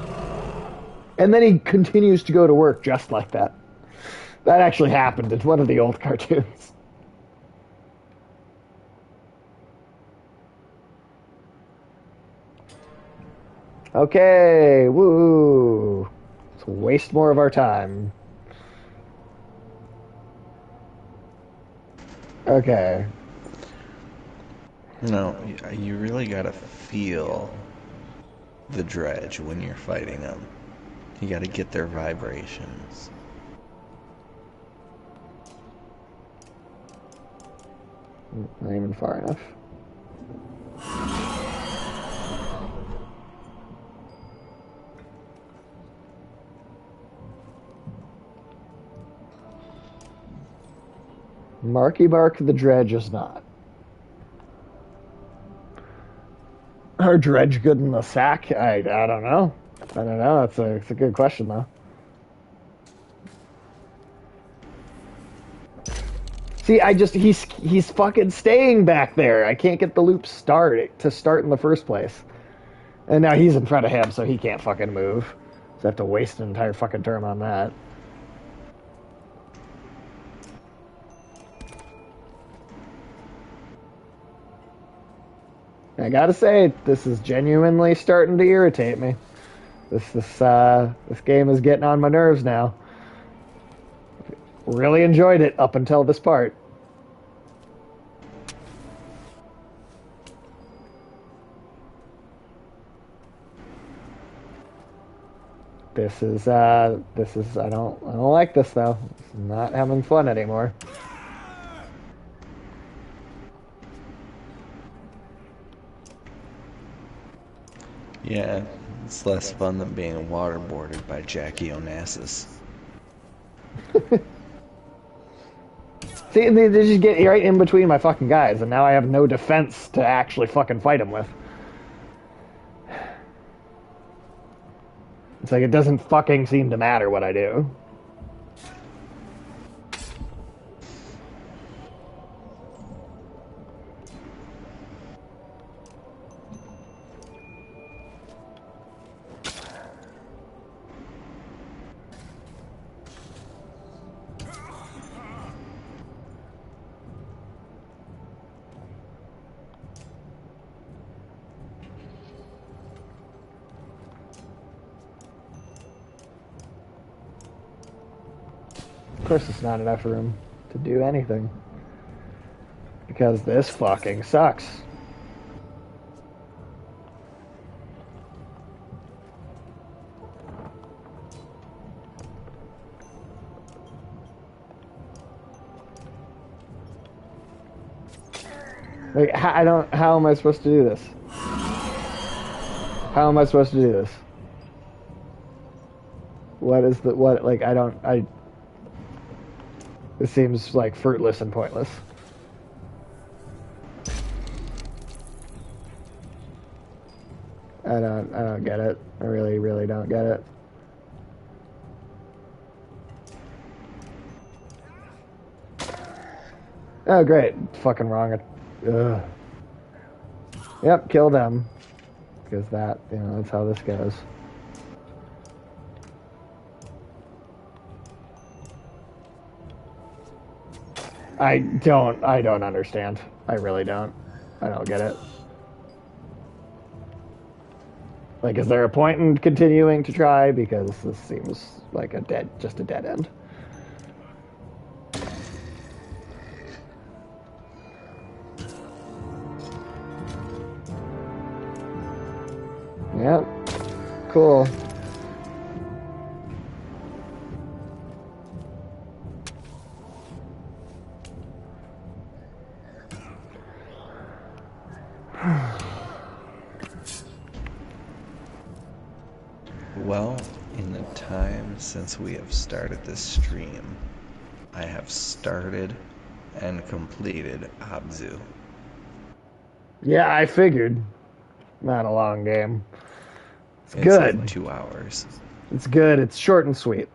And then he continues to go to work just like that. That actually happened in one of the old cartoons. Okay, woo! Let's waste more of our time. Okay. No, you really gotta feel the dredge when you're fighting them. You gotta get their vibrations. Not even far enough. Marky Mark the Dredge is not. Are Dredge good in the sack? I don't know. I don't know. It's a good question though. See, he's fucking staying back there. I can't get the loop start in the first place. And now he's in front of him, so he can't fucking move. So I have to waste an entire fucking turn on that. I gotta say, this is genuinely starting to irritate me. This game is getting on my nerves now. Really enjoyed it up until this part. This is I don't like this though. It's not having fun anymore. Yeah, it's less fun than being waterboarded by Jackie Onassis. See, they just get right in between my fucking guys, and now I have no defense to actually fucking fight them with. It's like it doesn't fucking seem to matter what I do. Of course, it's not enough room to do anything. Because this fucking sucks. Like, how am I supposed to do this? How am I supposed to do this? It seems like fruitless and pointless. I don't get it. I really, really don't get it. Oh, great. Fucking wrong. Ugh. Yep, kill them. Because that's how this goes. I don't understand. I really don't. I don't get it. Like, is there a point in continuing to try? Because this seems like just a dead end. Yep. Cool. Well, in the time since we have started this stream, I have started and completed Abzu. Yeah, I figured. Not a long game. It's It's good. like 2 hours. It's good. It's short and sweet.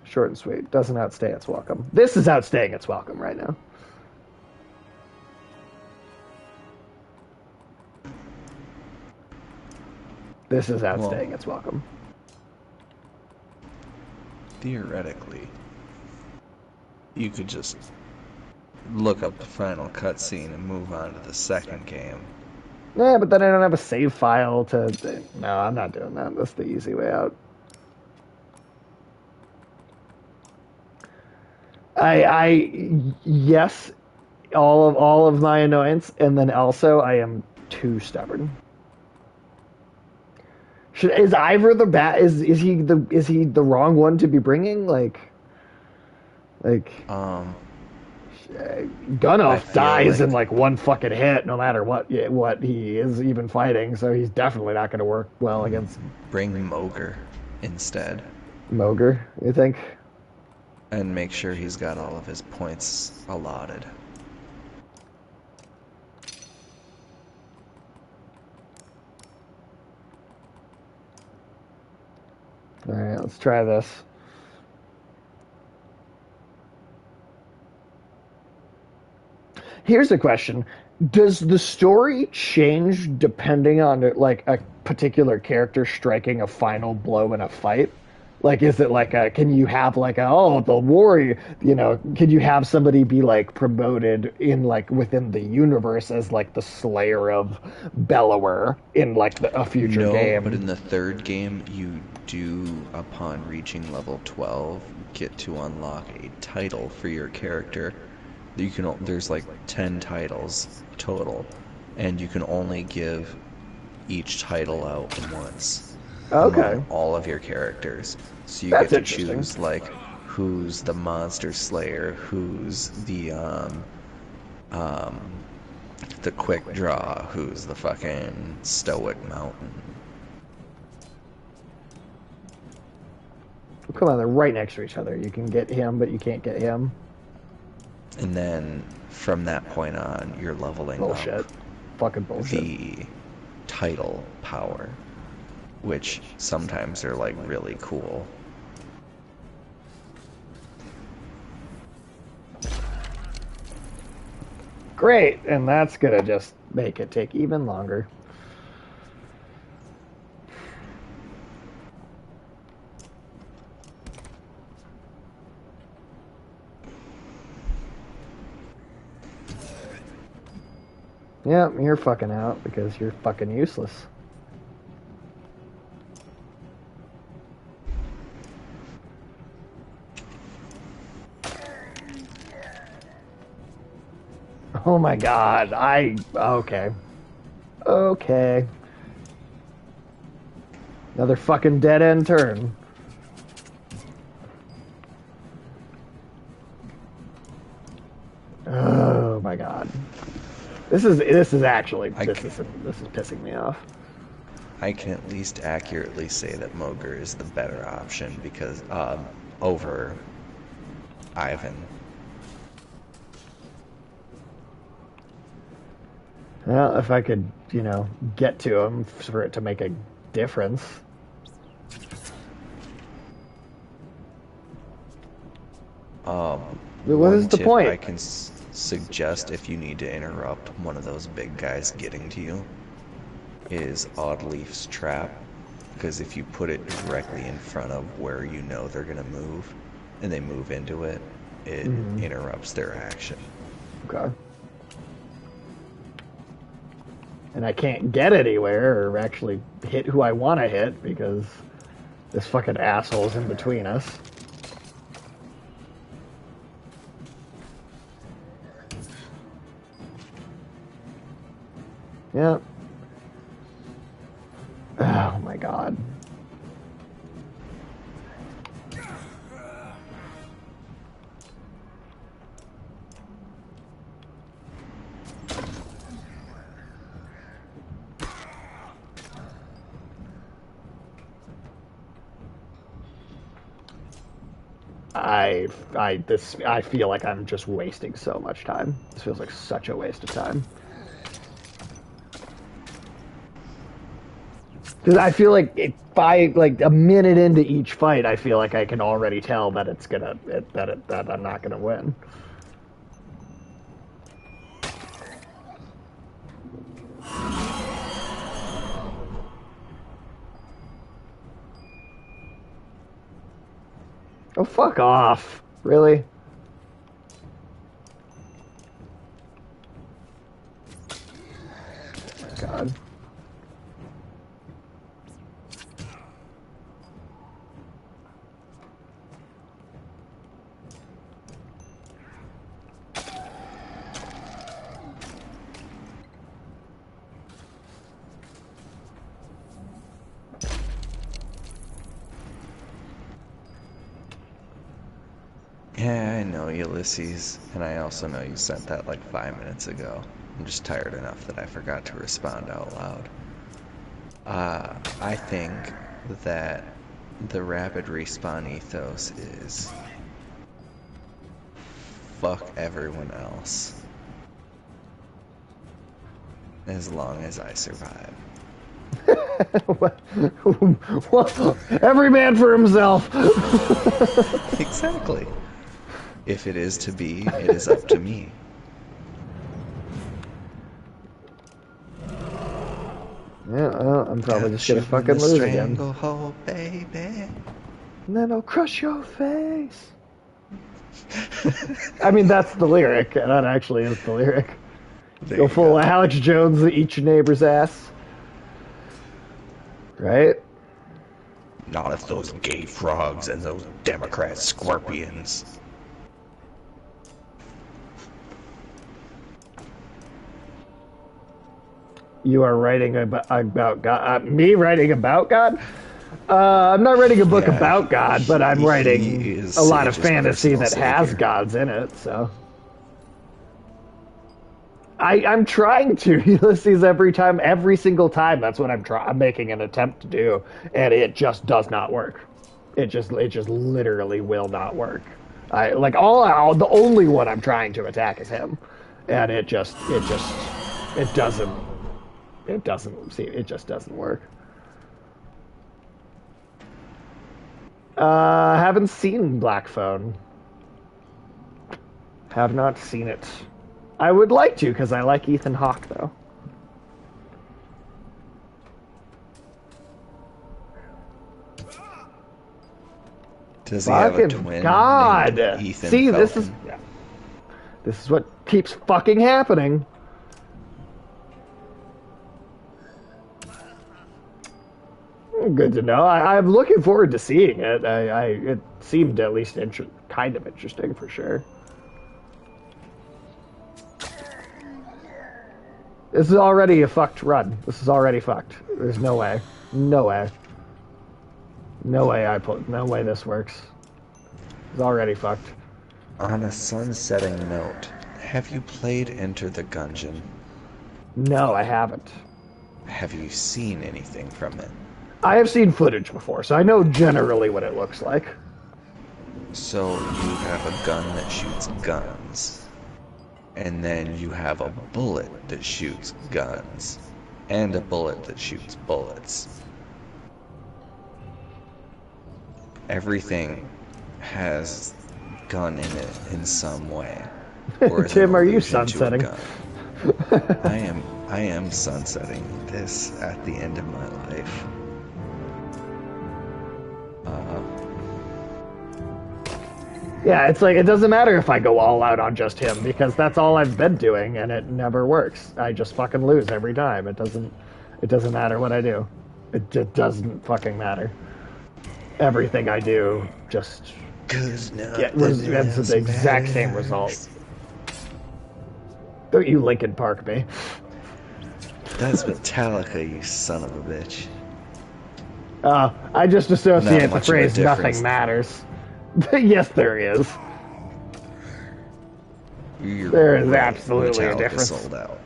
Short and sweet. Doesn't outstay its welcome. This is outstaying its welcome right now. This is outstaying its welcome. Theoretically, you could just look up the final cutscene and move on to the second game. Yeah, but then I don't have a save file to... No, I'm not doing that. That's the easy way out. Yes, all of my annoyance, and then also I am too stubborn. Is Ivor the bat? Is he the wrong one to be bringing? Like Gunoff dies in like one fucking hit, no matter what he is even fighting. So he's definitely not going to work well against. Bring Moger instead. Moger, you think? And make sure he's got all of his points allotted. All right, let's try this. Here's a question. Does the story change depending on like a particular character striking a final blow in a fight? Like, is it like can you have like the warrior, can you have somebody be like promoted in like within the universe as like the slayer of Bellower in like a future game? No, but in the third game, you do, upon reaching level 12, get to unlock a title for your character. There's like 10 titles total, and you can only give each title out once. Okay. All of your characters. So you That's get to choose like who's the monster slayer, who's the quick draw, who's the fucking stoic mountain. Come on, they're right next to each other. You can get him, but you can't get him. And then from that point on, you're leveling up Fucking bullshit. the title power, which sometimes are like really cool. Great, and that's gonna just make it take even longer. Yeah, you're fucking out because you're fucking useless. Oh my god, okay. Okay. Another fucking dead-end turn. Oh my god. This is pissing me off. I can at least accurately say that Moger is the better option because over Ivan. Well, if I could, get to him for it to make a difference. What is the point? I can suggest if you need to interrupt one of those big guys getting to you is Oddleaf's trap, because if you put it directly in front of where you know they're gonna move, and they move into it, it interrupts their action. Okay. And I can't get anywhere or actually hit who I want to hit because this fucking asshole's in between us. Yep. Oh my god. I feel like I'm just wasting so much time. This feels like such a waste of time. Because I feel like if I like a minute into each fight, I feel like I can already tell that that I'm not gonna win. Oh, fuck off! Really? God. Yeah, I know, Ulysses, and I also know you sent that like 5 minutes ago. I'm just tired enough that I forgot to respond out loud. I think that the rapid respawn ethos is fuck everyone else as long as I survive. Well, every man for himself. Exactly. If it is to be, it is up to me. Yeah, well, I'm probably just Got gonna you in fucking the lose again. stranglehold, baby. And then I'll crush your face. I mean, that's the lyric. That actually is the lyric. There Go you full go. Alex Jones, eat your neighbor's ass. Right? Not if those gay frogs and those Democrat scorpions. You are writing about God. Me writing about God? I'm not writing a book Yeah, about God, but I'm he writing is a lot of Sage's fantasy personal that has savior. gods in it, so. I'm trying to Ulysses every single time. That's what I'm making an attempt to do, and it just does not work. It just literally will not work. I like the only one I'm trying to attack is him, and it doesn't it just doesn't work. Haven't seen Black Phone. Have not seen it. I would like to because I like Ethan Hawke though. Does he have a Fucking twin named God! Ethan See, Falcon? this is what keeps fucking happening. Good to know. I'm looking forward to seeing it. It seemed at least kind of interesting for sure. This is already a fucked run. This is already fucked. There's no way. No way. No way this works. It's already fucked. On a sun-setting note, have you played Enter the Gungeon? No, I haven't. Have you seen anything from it? I have seen footage before, so I know generally what it looks like. So you have a gun that shoots guns, and then you have a bullet that shoots guns, and a bullet that shoots bullets. Everything has gun in it in some way, or is an Tim, are you allusion to a sunsetting? gun. I am sunsetting this at the end of my life. Yeah, it's like it doesn't matter if I go all out on just him because that's all I've been doing and it never works. I just fucking lose every time. It doesn't matter what I do. It just doesn't fucking matter. Everything I do just Cause ends with the exact same result. Don't you Linkin Park me. That's Metallica, you son of a bitch. I just associate the much of a phrase difference. "nothing matters." Yes, there is. You're There is right. absolutely a Metallica difference. sold out.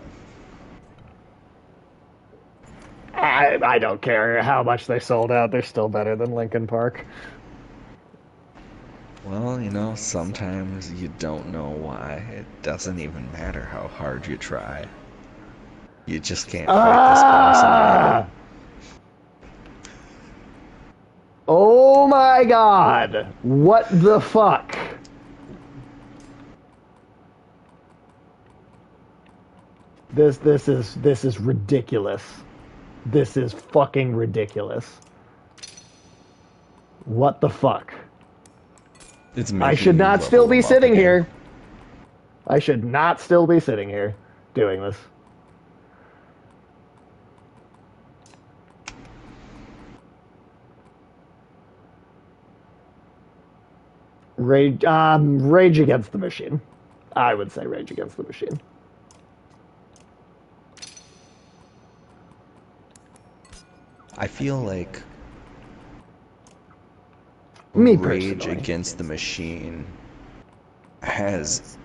I don't care how much they sold out. They're still better than Linkin Park. Well, sometimes you don't know why. It doesn't even matter how hard you try. You just can't fight this boss anymore. Ah! Oh my god! What the fuck? This is ridiculous. This is fucking ridiculous. What the fuck? It's I making should you not still level be them up sitting again. here. I should not still be sitting here doing this. Rage Against the Machine. I would say Rage Against the Machine. I feel like Me Rage personally. Against the Machine has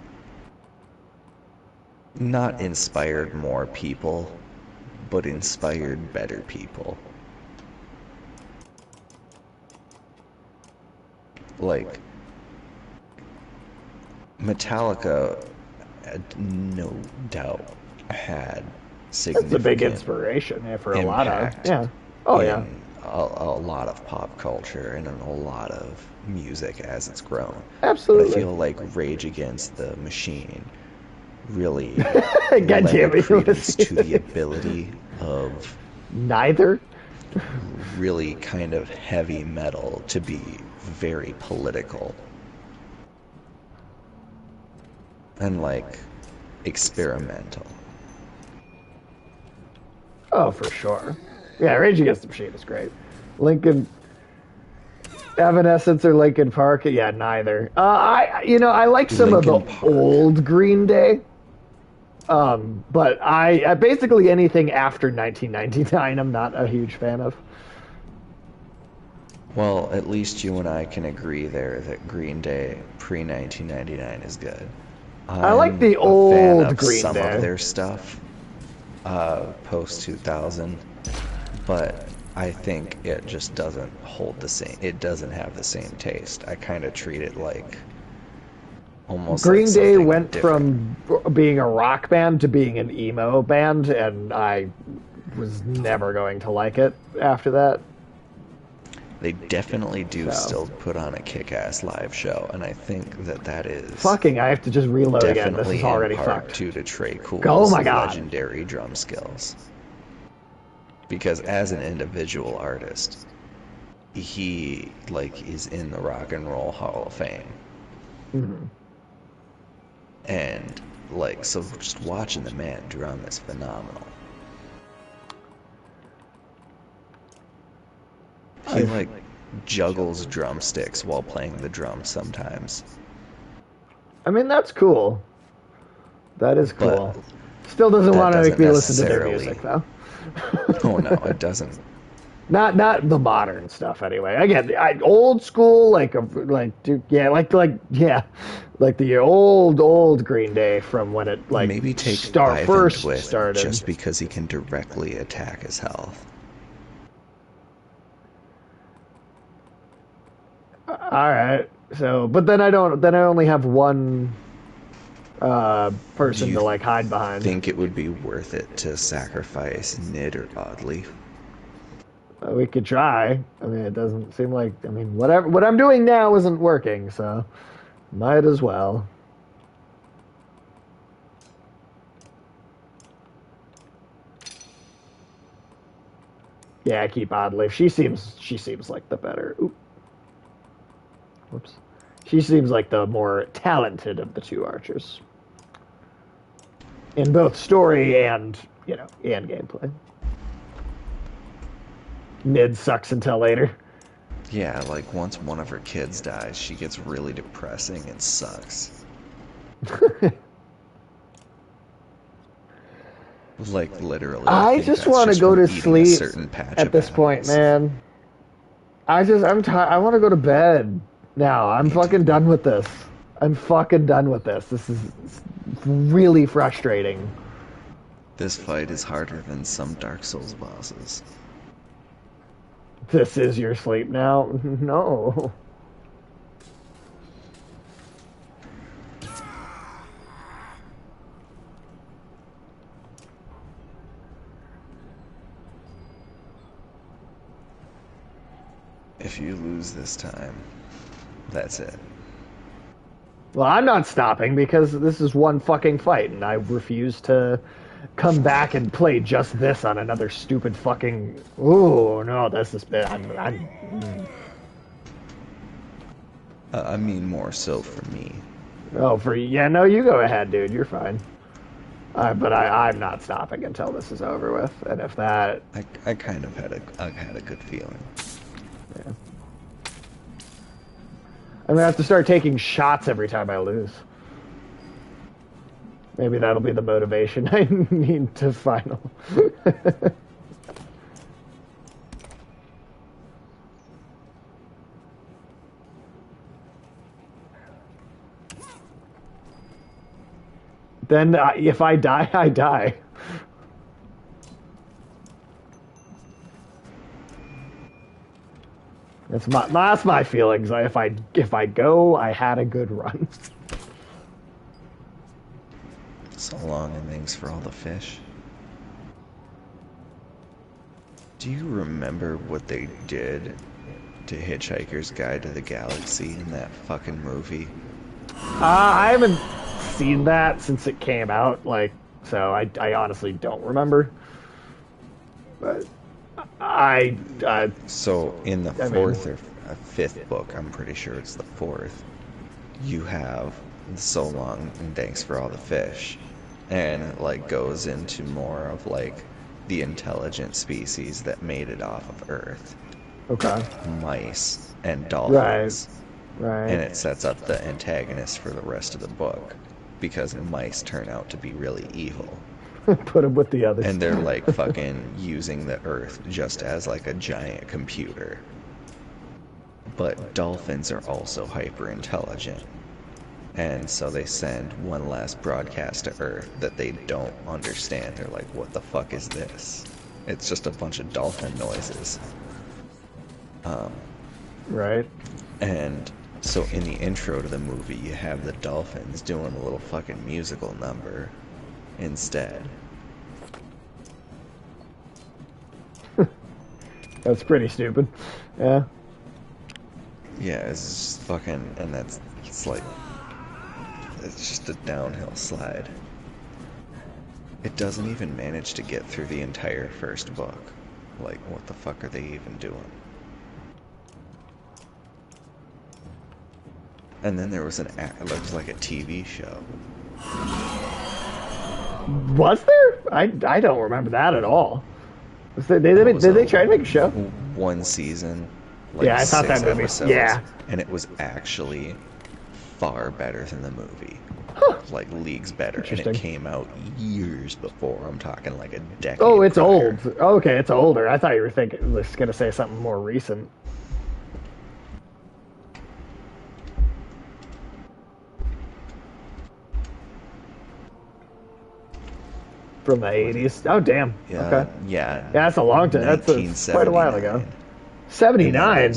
not inspired more people, but inspired better people. Like, Metallica, no doubt, had That's a big significant inspiration, yeah, for a lot of, impact yeah. Oh yeah, in a lot of pop culture and in a lot of music as it's grown. But I absolutely. feel like Rage Against the Machine really God damn lended it, you wanna credence see to the it? ability of Neither. really kind of heavy metal to be very political and like experimental. Oh, for sure. Yeah, Rage Against the Machine is great. Lincoln, Evanescence or Lincoln Park? Yeah, neither. I like some of the Linkin Park. old Green Day. But I basically anything after 1999, I'm not a huge fan of. Well, at least you and I can agree there that Green Day pre 1999 is good. I like I'm the a fan old of Green some of Day. their stuff, post 2000, but I think it just doesn't hold the same. It doesn't have the same taste. I kind of treat it like almost like Green Day something went different. from being a rock band to being an emo band, and I was never going to like it after that. They definitely do So, still put on a kick-ass live show, and I think that that is fucking, I have to just reload again. This is definitely in already part fucked. due to Trey Oh Cool's my god. legendary drum skills. Because as an individual artist, he like is in the Rock and Roll Hall of Fame. Mhm. And like so just watching the man drum is phenomenal. He I've, like juggles drumsticks while playing the drums sometimes. I mean, that's cool. That is But cool. Still doesn't that want to make doesn't me listen to their music, necessarily. though. Oh no, it doesn't. Not the modern stuff anyway. Again, old school like the old Green Day from when it like Maybe take start Ivan first Twist started. just because he can directly attack his health. All right. So, but then I don't. Then I only have one Do person you to like hide behind. think it would be worth it to sacrifice Nid or Oddly? We could try. I mean, it doesn't seem like. I mean, whatever. What I'm doing now isn't working, so might as well. Yeah, keep Oddly. She seems like the better. Oop, whoops. She seems like the more talented of the two archers in both story and and gameplay. Mid sucks until later. Yeah, like once one of her kids dies, she gets really depressing and sucks. Like literally, I I think just that's want to just go from to eating a sleep certain patch at of this point, apples. man. I'm tired. I want to go to bed now. I'm Me too. fucking done with this. I'm fucking done with this. This is really frustrating. This fight is harder than some Dark Souls bosses. This is your sleep now? No. If you lose this time, that's it. Well, I'm not stopping because this is one fucking fight, and I refuse to come back and play just this on another stupid fucking. Ooh, no, this is bad. I mean, more so for me. Oh, for yeah, no, you go ahead, dude. You're fine. But I'm not stopping until this is over with. And if that, I kind of had a good feeling. yeah. I'm gonna have to start taking shots every time I lose. Maybe that'll be the motivation I need to final. Then if I die, I die. That's my feelings. If I go, I had a good run. So long, and thanks for all the fish. Do you remember what they did to Hitchhiker's Guide to the Galaxy in that fucking movie? I haven't seen that since it came out, so I honestly don't remember. But So in the I mean, fourth or fifth book, I'm pretty sure it's the fourth, you have So Long and Thanks for All the Fish. And it like goes into more of like the intelligent species that made it off of Earth. okay, Mice and right, dolphins. right. And it sets up the antagonist for the rest of the book because mice turn out to be really evil. Put them with the others. And they're like fucking using the Earth just as like a giant computer. But dolphins are also hyper intelligent. And so they send one last broadcast to Earth that they don't understand. They're like, what the fuck is this? It's just a bunch of dolphin noises. Right. And so in the intro to the movie, you have the dolphins doing a little fucking musical number instead. That's pretty stupid. Yeah. Yeah, it's just fucking, and it's like, it's just a downhill slide. It doesn't even manage to get through the entire first book. Like, what the fuck are they even doing? And then there was it was like a TV show. Was there? I don't remember that at all. Did they try to make a show? One season, like Yeah, I thought that 6 movie. episodes, Yeah. and it was actually far better than the movie. Huh. Like leagues better, and Interesting. it came out years before. I'm talking like a decade. Oh, it's prior. old. Okay, it's older. I thought you were thinking was gonna say something more recent. From the 80s. Oh, damn. Yeah, Okay. yeah. Yeah, that's a long time. That's quite a while ago. 79.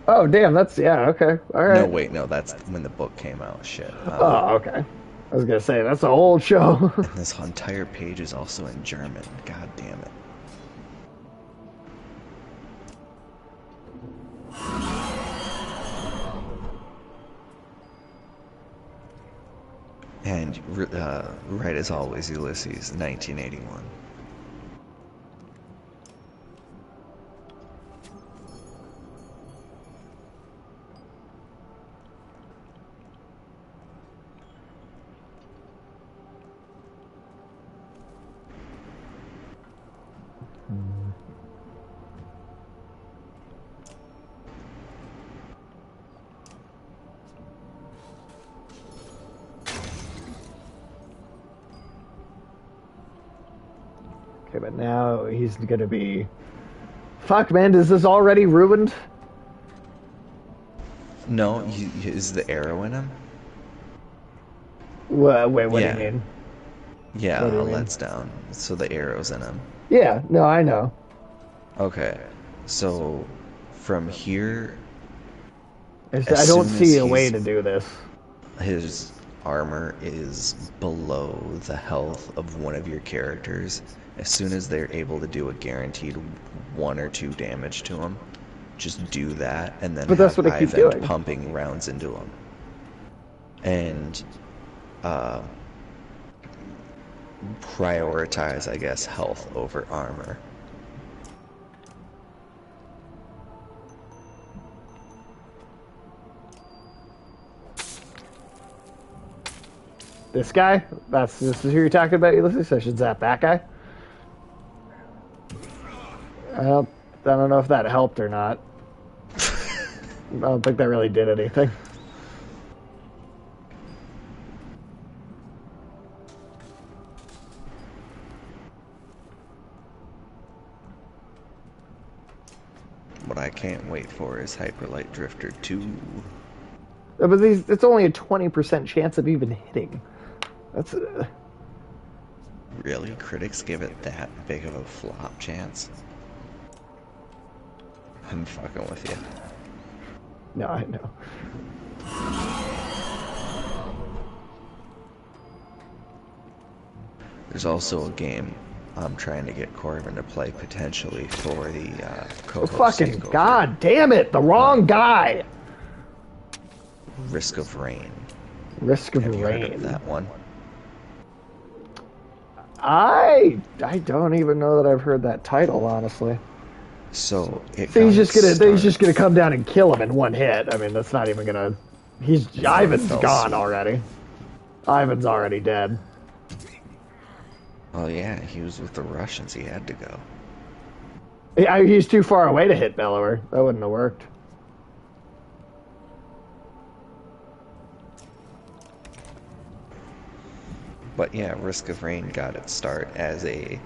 Oh, damn. That's yeah. Okay. All right. No, wait, no. That's when the book came out. Shit. Oh, okay. I was gonna say that's an old show. And this entire page is also in German. God damn it. And right as always, Ulysses, 1981. Okay, but now he's gonna be. Fuck, man. Is this already ruined? No, is the arrow in him? Wait, what Yeah. do you mean? Yeah, What do you mean? let's down. So the arrow's in him. Yeah. No, I know. Okay, so from here, I as don't soon see as a way he's- to do this. his armor is below the health of one of your characters. As soon as they're able to do a guaranteed 1 or 2 damage to him, just do that and then But that's have what I keep Ivan doing. pumping rounds into him. And uh, prioritize, I guess, health over armor. This guy? This is who you're talking about, Ulysses? I should zap that guy? I don't know if that helped or not. I don't think that really did anything. What I can't wait for is Hyperlight Drifter 2. But it's only a 20% chance of even hitting. That's... Really? Critics give it that big of a flop chance? I'm fucking with you. No, I know. There's also a game I'm trying to get Corbin to play potentially for the Oh, fucking god damn it! The wrong guy! Risk of Rain. Risk of Have you Rain. heard of that one? I don't even know that I've heard that title, honestly. So he's just gonna come down and kill him in one hit. I mean, that's not even gonna. Ivan's gone already. Ivan's already dead. Oh yeah, he was with the Russians. He had to go. He's too far away to hit Bellower. That wouldn't have worked. But yeah, Risk of Rain got its start as a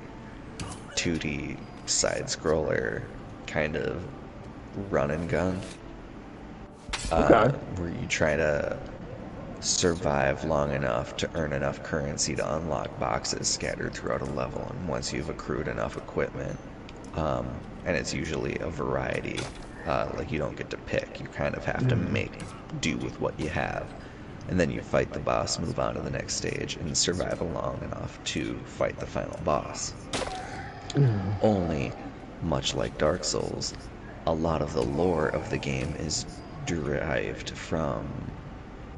2D side-scroller kind of run and gun. Okay. Where you try to survive long enough to earn enough currency to unlock boxes scattered throughout a level, and once you've accrued enough equipment, and it's usually a variety, like you don't get to pick, you kind of have to make do with what you have, and then you fight the boss, move on to the next stage, and survive long enough to fight the final boss. Only, much like Dark Souls, a lot of the lore of the game is derived from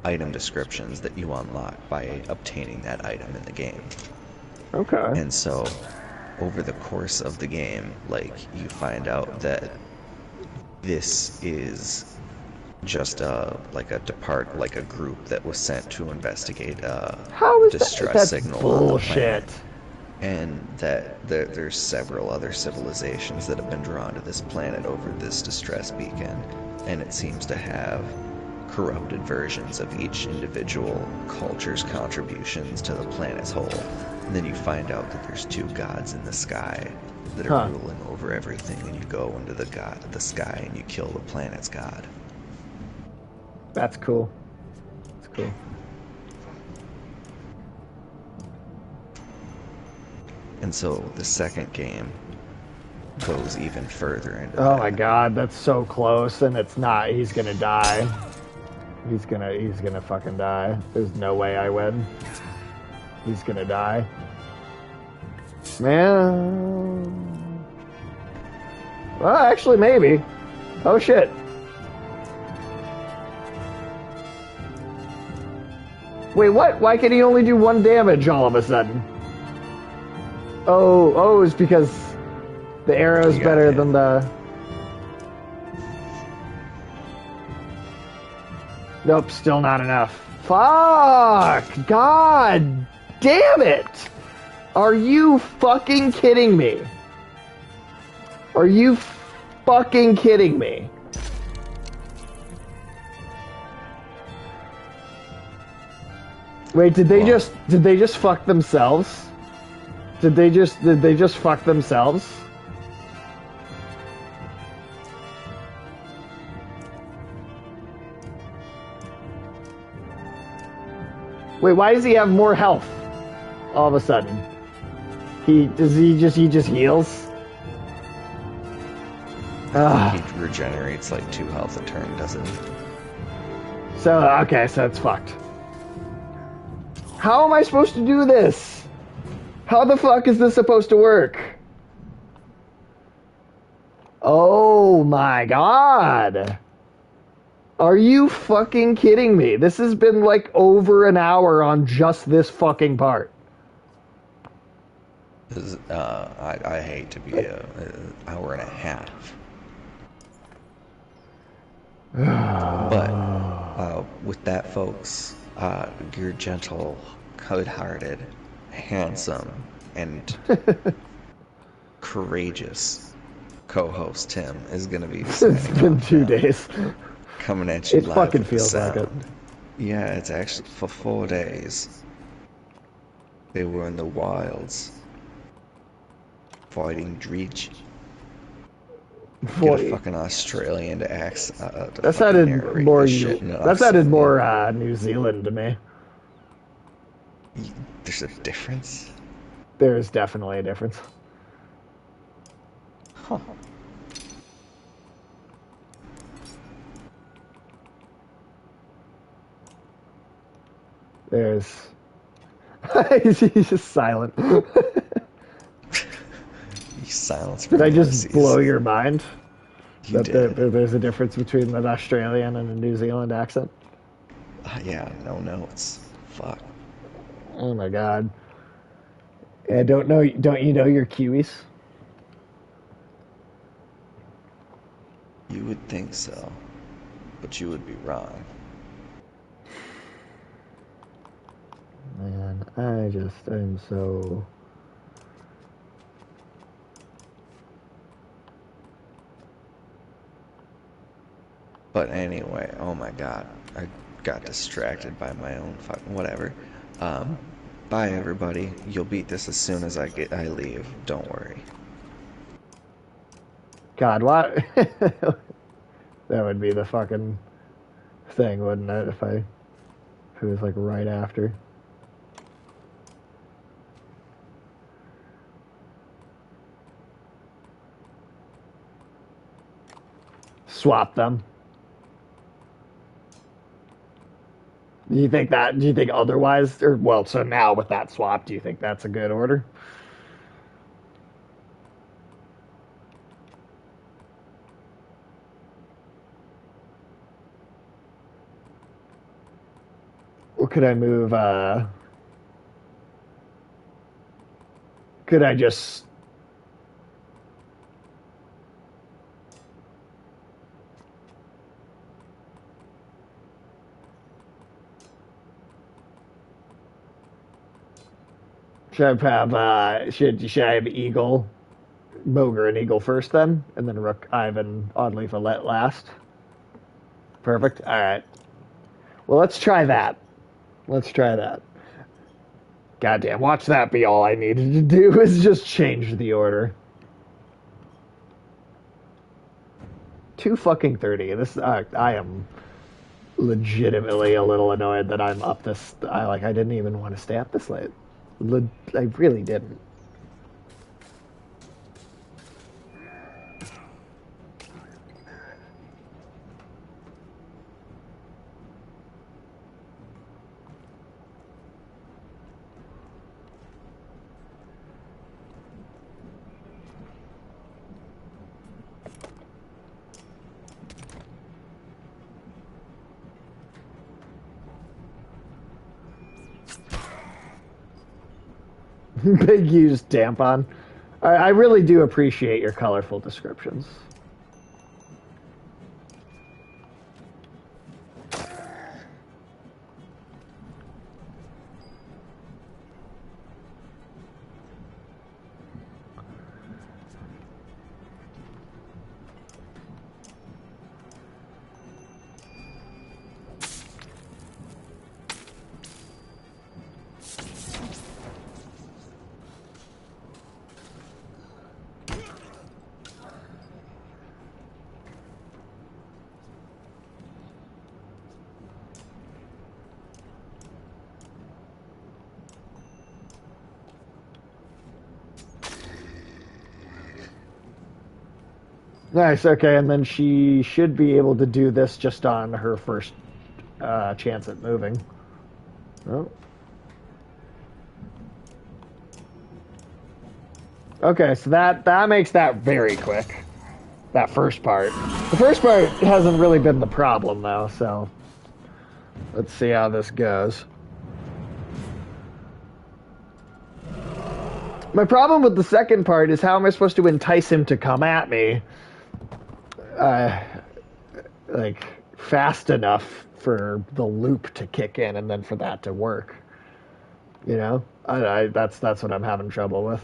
item descriptions that you unlock by obtaining that item in the game. Okay. And so, over the course of the game, like, you find out that this is just a group that was sent to investigate How is distress that's signal bullshit. on the planet. And that there's several other civilizations that have been drawn to this planet over this distress beacon, and it seems to have corrupted versions of each individual culture's contributions to the planet's whole. And then you find out that there's two gods in the sky that are ruling over everything, and you go into the sky and you kill the planet's god. That's cool. That's cool. And so the second game goes even further into Oh that. my god, that's so close, and it's not. He's gonna die. He's gonna fucking die. There's no way I win. He's gonna die. Man. Well, actually, maybe. Oh shit. Wait, what? Why can he only do 1 damage all of a sudden? Oh, it's because the arrow's better than the... Nope, still not enough. Fuck! God damn it! Are you fucking kidding me? Are you fucking kidding me? Wait, did they just fuck themselves? Did they just fuck themselves? Wait, why does he have more health all of a sudden? He just heals? He regenerates like 2 health a turn, doesn't he? So, okay, so it's fucked. How am I supposed to do this? How the fuck is this supposed to work? Oh my god. Are you fucking kidding me? This has been like over an hour on just this fucking part. I hate to be a hour and a half, but with that, folks, your gentle, good-hearted, handsome, and courageous co-host Tim is gonna be It's signing been off two now, days. coming at you It live fucking with the feels like it. sound. Yeah, it's actually for 4 days. They were in the wilds fighting Dreech. Get a Boy, fucking Australian to that fucking sounded narrate more this shit in that sounded Australian. more New Zealand to me. There's a difference? There is definitely a difference. Huh. There's he's just silent. You silence for Did I just blow mercies. your mind You that did. there's a difference between an Australian and a New Zealand accent? Yeah, no notes. Fuck. Oh my god. I don't know. Don't you know your Kiwis? You would think so, but you would be wrong. Man, I'm so. But anyway, oh my god, I got distracted by my own fucking whatever. Um, Bye everybody. You'll beat this as soon as I leave. Don't worry. God, what? That would be the fucking thing, wouldn't it? If it was like right after. Swap them. Do you think that? Do you think otherwise? Or well, so now with that swap, do you think that's a good order? Or could I move? Could I just? Should I have? Should I have Eagle, Boger, and Eagle first then, and then Rook, Ivan, Oddleaf, let last? Perfect. All right. Well, let's try that. Let's try that. Goddamn, watch that be all I needed to do is just change the order. 2 fucking 30. This I am legitimately a little annoyed that I'm up this. I didn't even want to stay up this late. I really didn't. Big used tampon. I really do appreciate your colorful descriptions. Nice. Okay, and then she should be able to do this just on her first chance at moving. Oh. Okay, so that makes that very quick. That first part. The first part hasn't really been the problem though, so let's see how this goes. My problem with the second part is how am I supposed to entice him to come at me, uh, like fast enough for the loop to kick in and then for that to work. You know, that's what I'm having trouble with.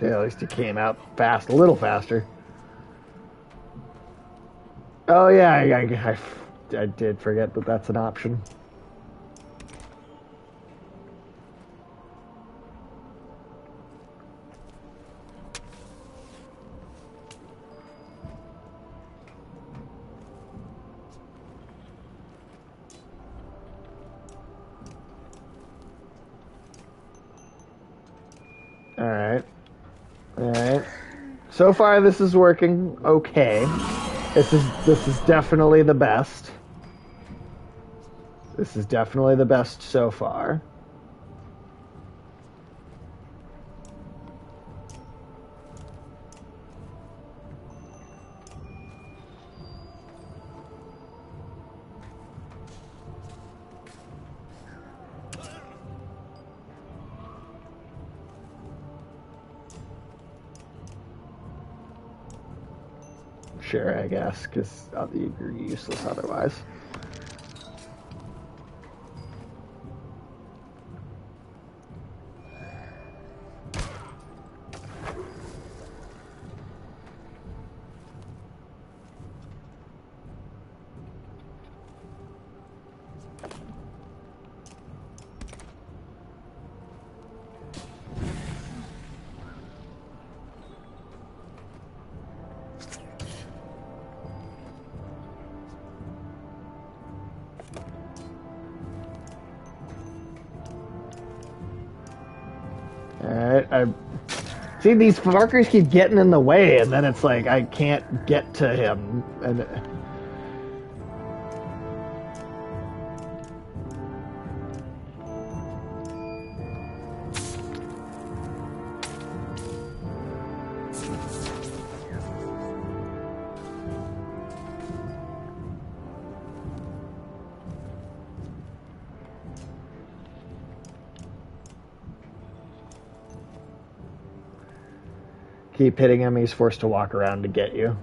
Yeah, at least he came out fast, a little faster. Oh yeah, I did forget that that's an option. All right, all right. So far, this is working okay. This is definitely the best. This is definitely the best so far. Sure, I guess, because you're useless otherwise. Alright, I see these fuckers keep getting in the way, and then it's like I can't get to him. And keep hitting him, he's forced to walk around to get you.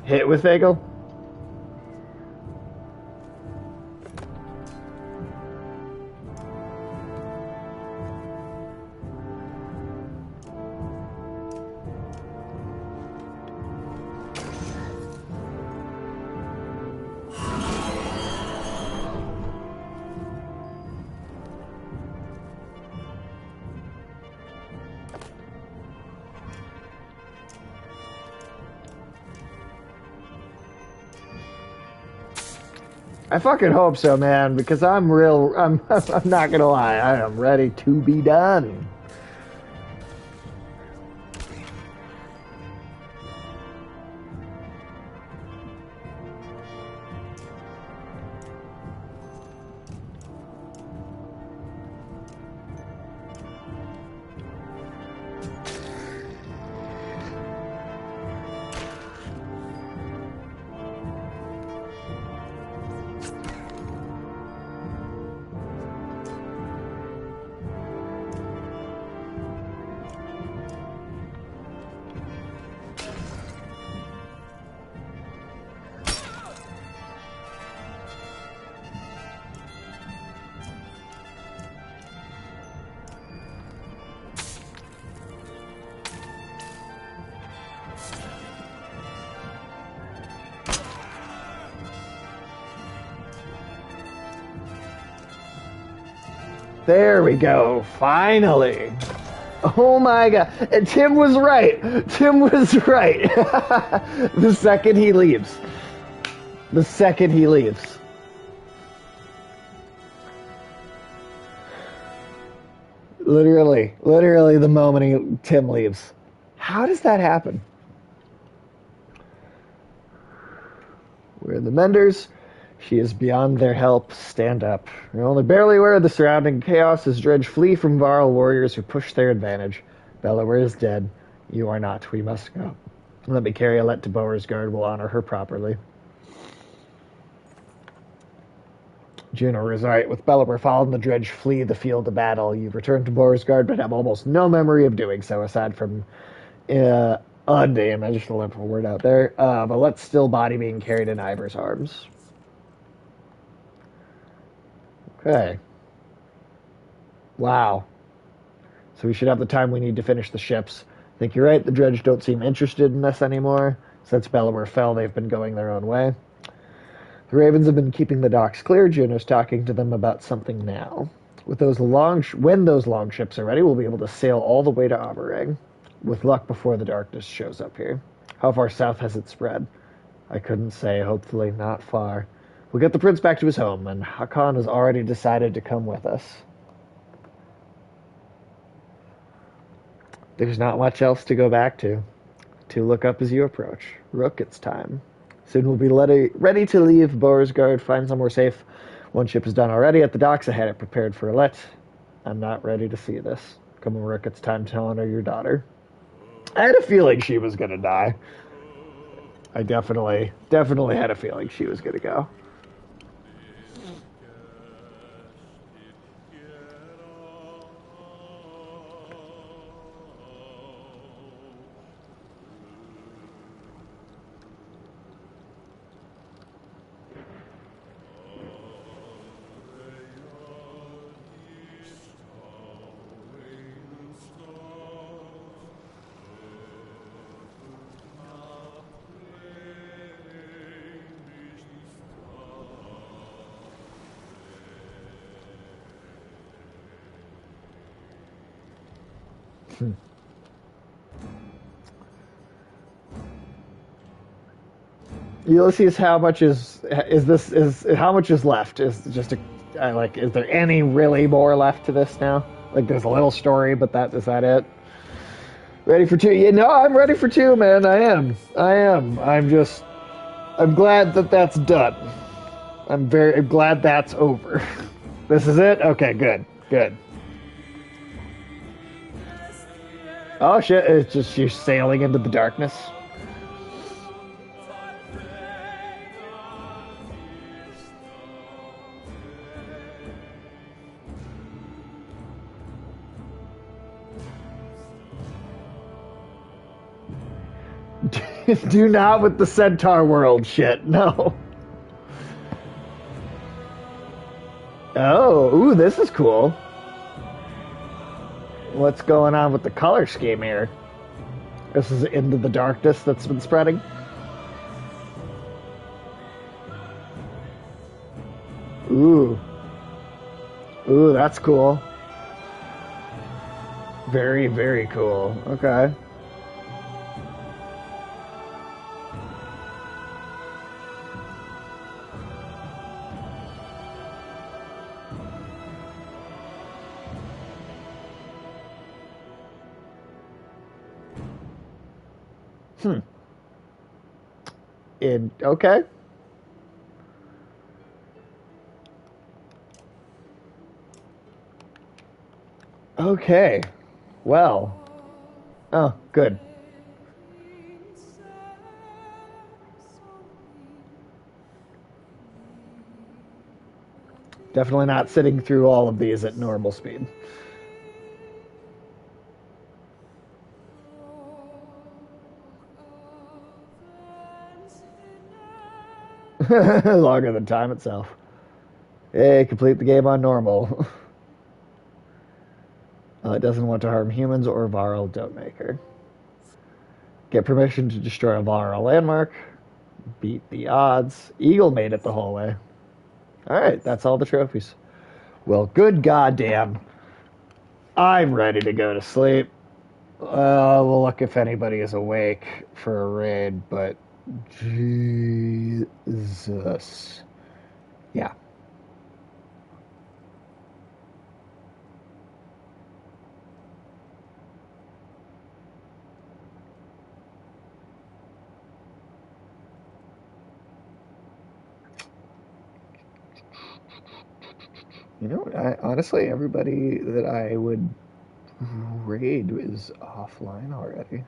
Hit with Egel? I fucking hope so, man, because I'm real. I'm not gonna lie. I am ready to be done. There we go. Finally. Oh my god. And Tim was right. Tim was right. The second he leaves. The second he leaves. Literally the moment Tim leaves. How does that happen? We're the Menders. She is beyond their help. Stand up. You're only barely aware of the surrounding chaos as Dredge flee from Varl warriors who push their advantage. Bellower is dead. You are not. We must go. Let me carry Alette to Beauregard. We'll honor her properly. Juno is right. With Bellower following the Dredge flee the field of battle, you return to Beauregard but have almost no memory of doing so, aside from unnamed. I just left a word out there. But let's still body being carried in Ivor's arms. Okay. Wow. So we should have the time we need to finish the ships. I think you're right. The Dredge don't seem interested in us anymore. Since Bellower fell, they've been going their own way. The Ravens have been keeping the docks clear. Juno's talking to them about something now. When those long ships are ready, we'll be able to sail all the way to Aberang. With luck before the darkness shows up here. How far south has it spread? I couldn't say. Hopefully not far. We'll get the prince back to his home, and Hakan has already decided to come with us. There's not much else to go back to. To look up as you approach. Rook, it's time. Soon we'll be ready to leave Beauregard, find somewhere safe. One ship is done already at the docks. I had it prepared for Alette. I'm not ready to see this. Come on, Rook, it's time to honor your daughter. I had a feeling she was going to die. I definitely had a feeling she was going to go. Ulysses, how much is how much is left? Is just is there any really more left to this now? Like there's a little story, but is that it? Ready for two? Yeah, no, I'm ready for two, man. I am. I'm glad that that's done. I'm glad that's over. This is it? Okay, good. Oh shit, it's just you're sailing into the darkness. Do not with the Centaur world shit, no. Oh, ooh, this is cool. What's going on with the color scheme here? This is Into the Darkness that's been spreading. Ooh. Ooh, that's cool. Very, very cool. Okay. Okay. Okay. Well. Oh, good. Definitely not sitting through all of these at normal speed. Longer than time itself. Hey, complete the game on normal. It doesn't want to harm humans or Varl Don'tmaker. Get permission to destroy a Varl landmark. Beat the odds. Eagle made it the whole way. Alright, that's all the trophies. Well, good goddamn. I'm ready to go to sleep. We'll look if anybody is awake for a raid, but Jesus. Yeah. Honestly, everybody that I would raid is offline already.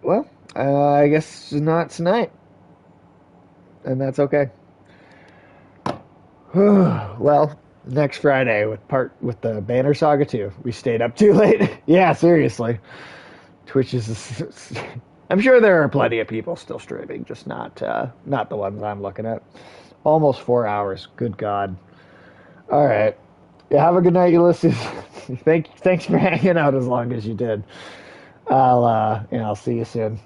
Well, I guess not tonight, and that's okay. Well, next Friday with the Banner Saga 2. We stayed up too late. Yeah, seriously. Twitch is. I'm sure there are plenty of people still streaming, just not the ones I'm looking at. Almost 4 hours. Good God. All right. Yeah, have a good night, Ulysses. Thanks for hanging out as long as you did. I'll see you soon.